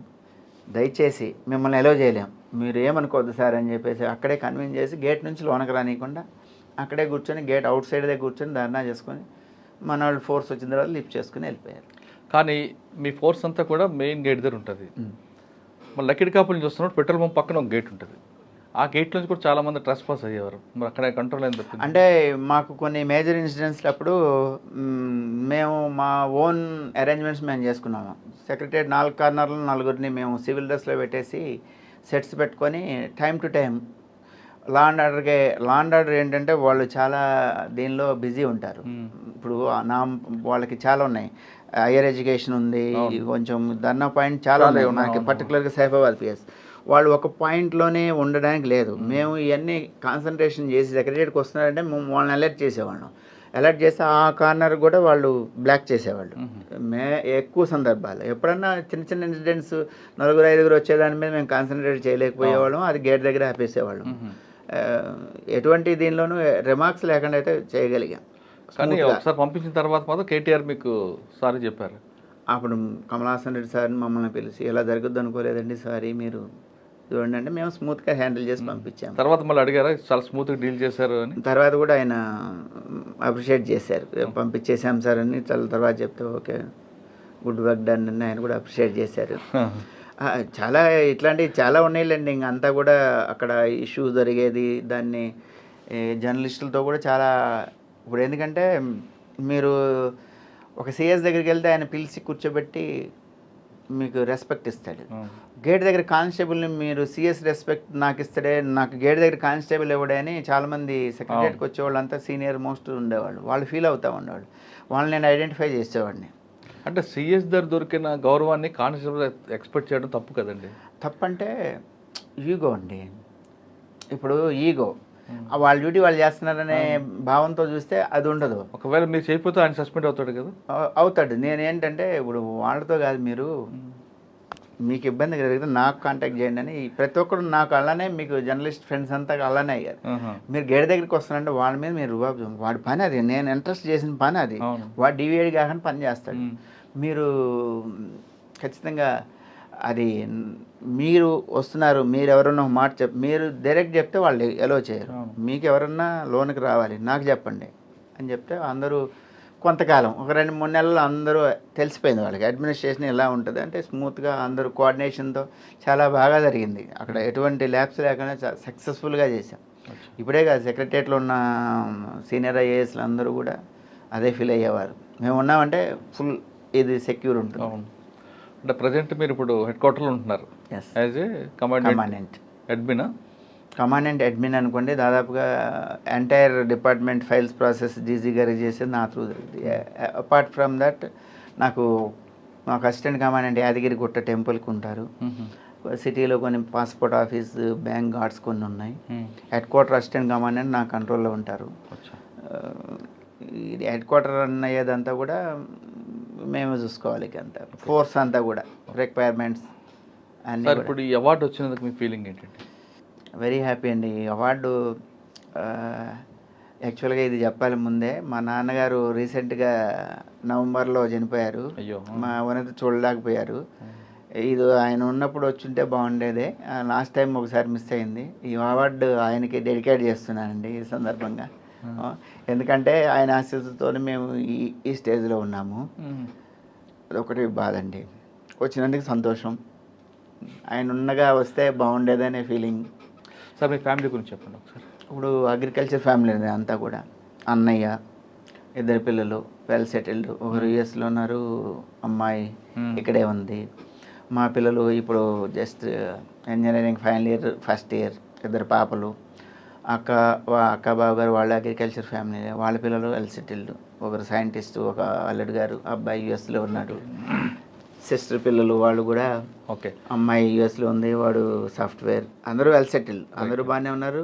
దయచేసి మిమ్మల్ని ఎలో చేయలేం, మీరు ఏమనుకోవద్దు సార్ అని చెప్పేసి అక్కడే కన్విన్స్ చేసి గేట్ నుంచి లోనకి రానియకుండా అక్కడే కూర్చొని గేట్ అవుట్ సైడ్దే కూర్చొని ధర్నా చేసుకొని మన వాళ్ళు ఫోర్స్ వచ్చిన తర్వాత లిఫ్ట్ చేసుకుని వెళ్ళిపోయారు. కానీ మీ ఫోర్స్ అంతా కూడా మెయిన్ గేట్ దగ్గర ఉంటుంది. మరి లక్కిడికాపుల నుంచి వస్తున్నప్పుడు పెట్రోల్ పంప్ పక్కన ఒక గేట్ ఉంటుంది. ఆ గేట్ నుంచి కూడా చాలామంది ట్రెస్ పాస్ అయ్యేవారు. మరి అక్కడ కంట్రోల్ అయింది తప్పింది. అంటే మాకు కొన్ని మేజర్ ఇన్సిడెంట్స్ అప్పుడు మేము మా ఓన్ అరేంజ్మెంట్స్ మేము చేసుకున్నాము. సెక్రటరియట్ 4 కార్నర్లు 4గురిని మేము సివిల్ డ్రెస్లో పెట్టేసి సెట్స్ పెట్టుకొని time to time law and order ఏంటంటే వాళ్ళు చాలా దీనిలో బిజీ ఉంటారు. ఇప్పుడు వాళ్ళకి చాలా ఉన్నాయి, హైయర్ ఎడ్యుకేషన్ ఉంది, కొంచెం ధర్నా పాయింట్ చాలా ఉన్నాయి మనకి, పర్టికులర్గా సైఫాబాద్ పిఎస్ వాళ్ళు ఒక పాయింట్లోనే ఉండడానికి లేదు. మేము ఇవన్నీ కాన్సన్ట్రేషన్ చేసి సెక్రటరియట్కి వస్తున్నారంటే మేము వాళ్ళని అలర్ట్ చేసి ఆ కార్నర్ కూడా వాళ్ళు బ్లాక్ చేసేవాళ్ళు. ఎక్కువ సందర్భాలు ఎప్పుడన్నా చిన్న చిన్న ఇన్సిడెంట్స్ 4-5 వచ్చేదాని మీద మేము కాన్సన్ట్రేట్ చేయలేకపోయేవాళ్ళం, అది గేట్ దగ్గర ఆపేసేవాళ్ళం. ఎటువంటి దీనిలోనూ రిమార్క్స్ లేకుండా అయితే చేయగలిగాం. కానీ ఒకసారి పంపించిన తర్వాత మాత్రం కేటీఆర్ మీకు సారీ చెప్పారు. అప్పుడు కమల్ హాసన్ రెడ్డి సార్ని మమ్మల్ని పిలిచి ఇలా జరుగుద్ది అనుకోలేదండి, సారీ మీరు చూడండి అంటే మేము స్మూత్గా హ్యాండిల్ చేసి పంపించాము. తర్వాత మళ్ళీ అడిగారా చాలా స్మూత్గా డీల్ చేశారు అని? తర్వాత కూడా ఆయన అప్రిషియేట్ చేశారు, పంపించేసాం సార్ అని. తర్వాత చెప్తే ఓకే గుడ్ వర్క్ డన్ అని ఆయన కూడా అప్రిషియేట్ చేశారు. చాలా ఇట్లాంటివి చాలా ఉన్నాయిలేండి. ఇంకంతా కూడా అక్కడ ఇష్యూ జరిగేది, దాన్ని జర్నలిస్టులతో కూడా చాలా. ఇప్పుడు ఎందుకంటే మీరు ఒక సిఎస్ దగ్గరికి వెళ్తే ఆయన పిలిచి కూర్చోబెట్టి మీకు రెస్పెక్ట్ ఇస్తాడు. గేట్ దగ్గర కానిస్టేబుల్ని మీరు సిఎస్ రెస్పెక్ట్ నాకు ఇస్తాడే, నాకు గేట్ దగ్గర కానిస్టేబుల్ ఇవ్వడే అని చాలామంది సెక్రటరియట్కి వచ్చేవాళ్ళు అంతా సీనియర్ మోస్ట్ ఉండేవాళ్ళు, వాళ్ళు ఫీల్ అవుతూ ఉండేవాళ్ళు. వాళ్ళని నేను ఐడెంటిఫై చేసేవాడిని. అంటే సిఎస్ దగ్గర దొరికిన గౌరవాన్ని కానిస్టేబుల్ ఎక్స్పెక్ట్ చేయడం తప్పు కదండి. తప్పంటే ఈగో అండి. ఇప్పుడు ఈగో వాళ్ళ డ్యూటీ వాళ్ళు చేస్తున్నారనే భావంతో చూస్తే అది ఉండదు. ఒకవేళ మీరు చేయకపోతే ఆయన సస్పెండ్ అవుతాడు కదా. అవుతాడు. నేనేంటంటే ఇప్పుడు వాళ్ళతో కాదు, మీరు మీకు ఇబ్బంది కలిగితే నాకు కాంటాక్ట్ చేయండి అని ప్రతి ఒక్కరు నాకు అలానే, మీకు జర్నలిస్ట్ ఫ్రెండ్స్ అంతా అలానే అయ్యారు. మీరు గేట్ దగ్గరికి వస్తారంటే వాళ్ళ మీద మీరు వాడి పని అది, నేను ఇంట్రెస్ట్ చేసిన పని అది, వాడు డివిఐడి కాకుండా పని చేస్తాడు. మీరు ఖచ్చితంగా అది మీరు వస్తున్నారు, మీరు ఎవరన్నా ఒక మాట మీరు డైరెక్ట్ చెప్తే వాళ్ళు ఎలో చేయరు. మీకు ఎవరన్నా లోనికి రావాలి నాకు చెప్పండి అని చెప్తే అందరూ కొంతకాలం ఒక 2-3 నెలలు అందరూ తెలిసిపోయింది వాళ్ళకి అడ్మినిస్ట్రేషన్ ఎలా ఉంటుంది అంటే స్మూత్గా అందరూ కోఆర్డినేషన్తో చాలా బాగా జరిగింది. అక్కడ ఎటువంటి ల్యాబ్స్ లేకుండా సక్సెస్ఫుల్గా చేశాం. ఇప్పుడే కాదు, సెక్రటరియట్లో ఉన్న సీనియర్ ఐఏఎస్లు అందరూ కూడా అదే ఫీల్ అయ్యేవారు, మేము ఉన్నామంటే ఫుల్ ఇది సెక్యూర్ ఉంటుంది. అంటే ప్రజెంట్ మీరు ఇప్పుడు హెడ్ క్వార్టర్లో ఉంటున్నారు యాజ్ ఏ కమాండెంట్ అడ్మిన్ అనుకోండి. దాదాపుగా entire department files process DG గారు చేసేది నా త్రూ జరిగింది. అపార్ట్ ఫ్రమ్ దట్ నాకు అసిస్టెంట్ కమాండెంట్ యాదగిరిగుట్ట టెంపుల్కి ఉంటారు. సిటీలో కొన్ని పాస్పోర్ట్ ఆఫీస్, బ్యాంక్ గార్డ్స్ కొన్ని ఉన్నాయి. హెడ్ క్వార్టర్ అసిస్టెంట్ కమాండెంట్ నా కంట్రోల్లో ఉంటారు. ఇది హెడ్ క్వార్టర్ రన్ అయ్యేదంతా కూడా మేము చూసుకోవాలి. అంతా ఫోర్స్ అంతా కూడా రిక్వైర్మెంట్స్ అన్నీ. ఇప్పుడు ఈ అవార్డు వచ్చినందుకు మీ ఫీలింగ్ ఏంటంటే? వెరీ హ్యాపీ అండి. ఈ అవార్డు యాక్చువల్గా ఇది చెప్పాలి ముందే, మా నాన్నగారు రీసెంట్గా నవంబర్లో చనిపోయారు. మా ఉన్నత చూడలేకపోయారు. ఇది ఆయన ఉన్నప్పుడు వచ్చుంటే బాగుండేదే. లాస్ట్ టైం ఒకసారి మిస్ అయింది. ఈ అవార్డు ఆయనకి డెడికేట్ చేస్తున్నానండి ఈ సందర్భంగా. ఎందుకంటే ఆయన ఆశీస్సుతో మేము ఈ స్టేజ్లో ఉన్నాము. అదొకటి బాధ అండి. వచ్చినందుకు సంతోషం. ఆయన ఉన్నగా వస్తే బాగుండేదనే ఫీలింగ్. సార్ మీ ఫ్యామిలీ గురించి చెప్పండి ఒకసారి. ఇప్పుడు అగ్రికల్చర్ ఫ్యామిలీ అంతా కూడా, అన్నయ్య, 2 పిల్లలు, వెల్ సెటిల్డ్. ఒకరు యుఎస్లో ఉన్నారు, అమ్మాయి ఇక్కడే ఉంది. మా పిల్లలు ఇప్పుడు just engineering final year, first year. 2 పాపలు. అక్క బావ గారు వాళ్ళు అగ్రికల్చర్ ఫ్యామిలీ, వాళ్ళ పిల్లలు వెల్ సెటిల్డ్. ఒకరు సైంటిస్ట్, ఒక అల్లుడు గారు, అబ్బాయి యుఎస్లో ఉన్నాడు. సిస్టర్ పిల్లలు వాళ్ళు కూడా, ఓకే, అమ్మాయి యుఎస్లో ఉంది, వాడు సాఫ్ట్వేర్. అందరూ వెల్ సెటిల్డ్, అందరూ బాగానే ఉన్నారు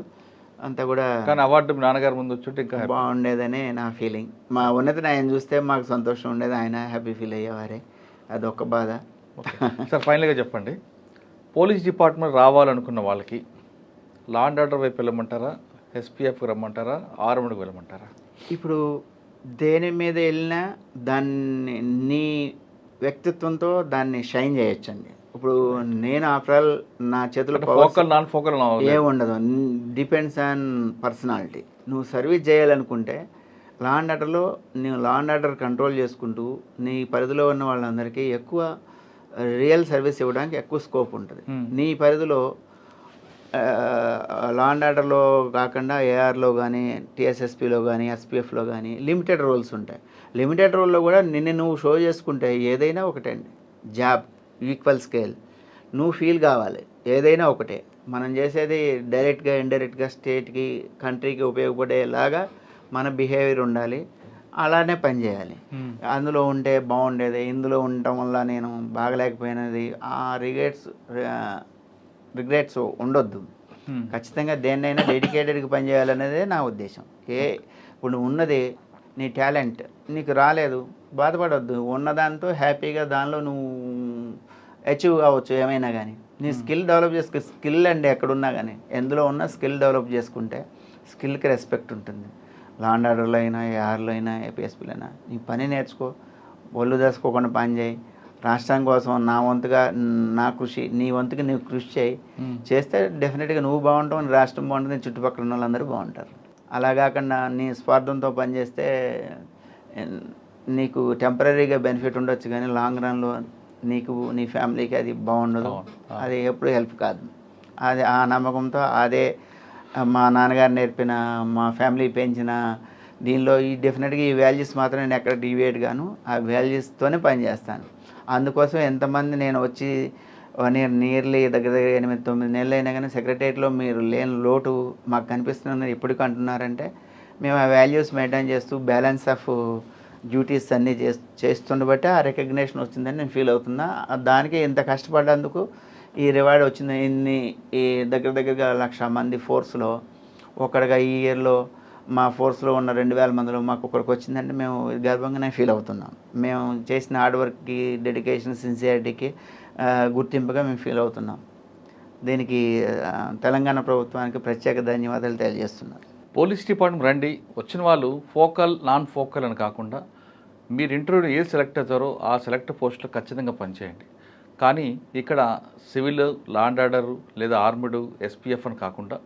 అంతా కూడా. కానీ అవార్డు నాన్నగారు ముందు వచ్చుంటే ఇంకా బాగుండేదని నా ఫీలింగ్. మా ఉన్నతిని ఆయన చూస్తే మాకు సంతోషం ఉండేది, ఆయన హ్యాపీ ఫీల్ అయ్యేవారే. అదొక బాధ. సార్ ఫైనల్గా చెప్పండి, పోలీస్ డిపార్ట్మెంట్ రావాలనుకున్న వాళ్ళకి లా అండ్ ఆర్డర్ వైపు వెళ్ళమంటారా, ఎస్పీఎఫ్కి రమ్మంటారా, ఆర్మడ్కి వెళ్ళమంటారా? ఇప్పుడు దేని మీద వెళ్ళినా దాన్ని నీ వ్యక్తిత్వంతో దాన్ని షైన్ చేయొచ్చండి. ఇప్పుడు నేను ఆఫ్టర్ ఆల్ నా చేతిలో ఫోకల్ నాన్ ఫోకల్ ఏముండదు, డిపెండ్స్ ఆన్ పర్సనాలిటీ. నువ్వు సర్వీస్ చేయాలనుకుంటే లా అండ్ ఆర్డర్లో నువ్వు లా అండ్ ఆర్డర్ కంట్రోల్ చేసుకుంటూ నీ పరిధిలో ఉన్న వాళ్ళందరికీ ఎక్కువ రియల్ సర్వీస్ ఇవ్వడానికి ఎక్కువ స్కోప్ ఉంటుంది. నీ పరిధిలో లా అండ్ ఆర్డర్లో కాకుండా ఏఆర్లో కానీ టీఎస్ఎస్పీలో కానీ ఎస్పీఎఫ్లో కానీ లిమిటెడ్ రోల్స్ ఉంటాయి. లిమిటెడ్ రోల్లో కూడా నిన్ను నువ్వు షో చేసుకుంటే ఏదైనా ఒకటండి, జాబ్ ఈక్వల్ స్కేల్ నువ్వు ఫీల్ కావాలి. ఏదైనా ఒకటే, మనం చేసేది డైరెక్ట్గా ఇండైరెక్ట్గా స్టేట్కి కంట్రీకి ఉపయోగపడేలాగా మన బిహేవియర్ ఉండాలి, అలానే పనిచేయాలి. అందులో ఉంటే బాగుండేది, ఇందులో ఉండటం వల్ల నేను బాగలేకపోయినది ఆ రిగ్రెట్స్ ఉండొద్దు. ఖచ్చితంగా దేన్నైనా డెడికేటెడ్గా పనిచేయాలనేదే నా ఉద్దేశం. ఇప్పుడు ఉన్నది నీ టాలెంట్, నీకు రాలేదు బాధపడొద్దు, ఉన్నదాంతో హ్యాపీగా దానిలో నువ్వు అచీవ్ కావచ్చు ఏమైనా కానీ. నీ స్కిల్ డెవలప్ చేసుకో, స్కిల్ అండి ఎక్కడున్నా కానీ ఎందులో ఉన్నా స్కిల్ డెవలప్ చేసుకుంటే స్కిల్కి రెస్పెక్ట్ ఉంటుంది. లా అండ్ ఆర్డర్లో అయినా ఏఆర్లో అయినా ఏపీఎస్పీలో అయినా నీ పని నేర్చుకో, ఒళ్ళు దాచుకోకుండా పని చేయి. రాష్ట్రం కోసం నా వంతుగా నా కృషి, నీ వంతుకి నువ్వు కృషి చేస్తే డెఫినెట్గా నువ్వు బాగుంటావు, నీ రాష్ట్రం బాగుంటుంది, చుట్టుపక్కల ఉన్న వాళ్ళందరూ బాగుంటారు. అలా కాకుండా నీ స్వార్థంతో పనిచేస్తే నీకు టెంపరీగా బెనిఫిట్ ఉండొచ్చు కానీ లాంగ్ రన్లో నీకు నీ ఫ్యామిలీకి అది బాగుండదు, అది ఎప్పుడు హెల్ప్ కాదు. అది ఆ నమ్మకంతో అదే మా నాన్నగారు నేర్పిన, మా ఫ్యామిలీ పెంచిన దీనిలో ఈ డెఫినెట్గా ఈ వాల్యూస్ మాత్రం నేను ఎక్కడ డివియేట్ గాను, ఆ వాల్యూస్తోనే పనిచేస్తాను. అందుకోసం ఎంతమంది నేను వచ్చి నియర్లీ దగ్గర 8-9 నెలలు అయినా కానీ సెక్రటరియట్లో మీరు లేని లోటు మాకు కనిపిస్తుందని ఎప్పటికీ అంటున్నారంటే మేము ఆ వాల్యూస్ మెయింటైన్ చేస్తూ బ్యాలెన్స్ ఆఫ్ డ్యూటీస్ అన్నీ చేస్తుండబట్టే ఆ రికగ్నేషన్ వచ్చిందని నేను ఫీల్ అవుతున్నా. దానికి ఇంత కష్టపడ్డందుకు ఈ రివార్డ్ వచ్చింది. ఈ దగ్గరగా 1,00,000 మంది ఫోర్స్లో ఒకటిగా ఈ ఇయర్లో మా ఫోర్స్లో ఉన్న 2,000 మందిలో మాకు ఒకరికి వచ్చిందంటే మేము గర్వంగానే ఫీల్ అవుతున్నాం. మేము చేసిన హార్డ్ వర్క్కి, డెడికేషన్, సిన్సియారిటీకి గుర్తింపుగా మేము ఫీల్ అవుతున్నాం. దీనికి తెలంగాణ ప్రభుత్వానికి ప్రత్యేక ధన్యవాదాలు తెలియజేస్తున్నాను. పోలీస్ డిపార్ట్మెంట్ రండి, వచ్చిన వాళ్ళు ఫోకల్ నాన్ ఫోకల్ అని కాకుండా మీరు ఇంటర్వ్యూలో ఏ సెలెక్ట్ అవుతారో ఆ సెలెక్ట్ పోస్టులో ఖచ్చితంగా పనిచేయండి. కానీ ఇక్కడ సివిల్, లా అండ్ ఆర్డర్ లేదా ఆర్మీడు, ఎస్పీఎఫ్ అని కాకుండా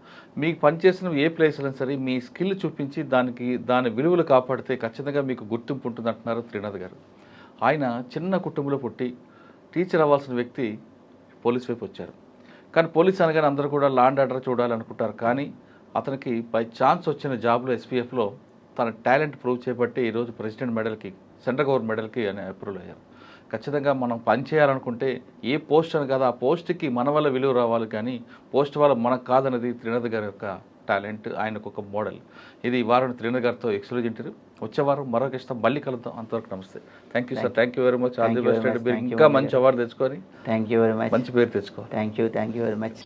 మీకు పనిచేసిన ఏ ప్లేస్ అయినా సరే మీ స్కిల్ చూపించి దాని విలువలు కాపాడితే ఖచ్చితంగా మీకు గుర్తింపు ఉంటుంది అంటున్నారు త్రినాథ్ గారు. ఆయన చిన్న కుటుంబంలో పుట్టి టీచర్ అవ్వాల్సిన వ్యక్తి పోలీస్ వైపు వచ్చారు. కానీ పోలీస్ అనగానే అందరూ కూడా లా అండ్ ఆర్డర్ చూడాలనుకుంటారు. కానీ అతనికి బై ఛాన్స్ వచ్చిన జాబ్లో ఎస్పీఎఫ్లో తన టాలెంట్ ప్రూవ్ చేపట్టి ఈరోజు ప్రెసిడెంట్ మెడల్కి, సెంట్రల్ గవర్నమెంట్ మెడల్కి అని అప్రూవ్ అయ్యారు. ఖచ్చితంగా మనం పని చేయాలనుకుంటే ఏ పోస్ట్ అని కాదు, ఆ పోస్ట్కి మన వల్ల విలువ రావాలి, కానీ పోస్ట్ వల్ల మనకు కాదన్నది త్రినాథ్ గారి యొక్క టాలెంట్, ఆయనకు ఒక మోడల్. ఇది ఈ వారం త్రినాథ్ గారితో ఎక్స్క్లూజివ్ ఇంటర్వ్యూ. వచ్చే వారం మరొక ఇష్టం మళ్ళీ కలుద్దాం. అంతవరకు నమస్తే. Thank you sir, thank you very much. All the best. ఇంకా మంచి అవార్డు తెచ్చుకొని థ్యాంక్ యూ వెరీ మచ్, మంచి పేరు తెచ్చుకో. Thank you very much.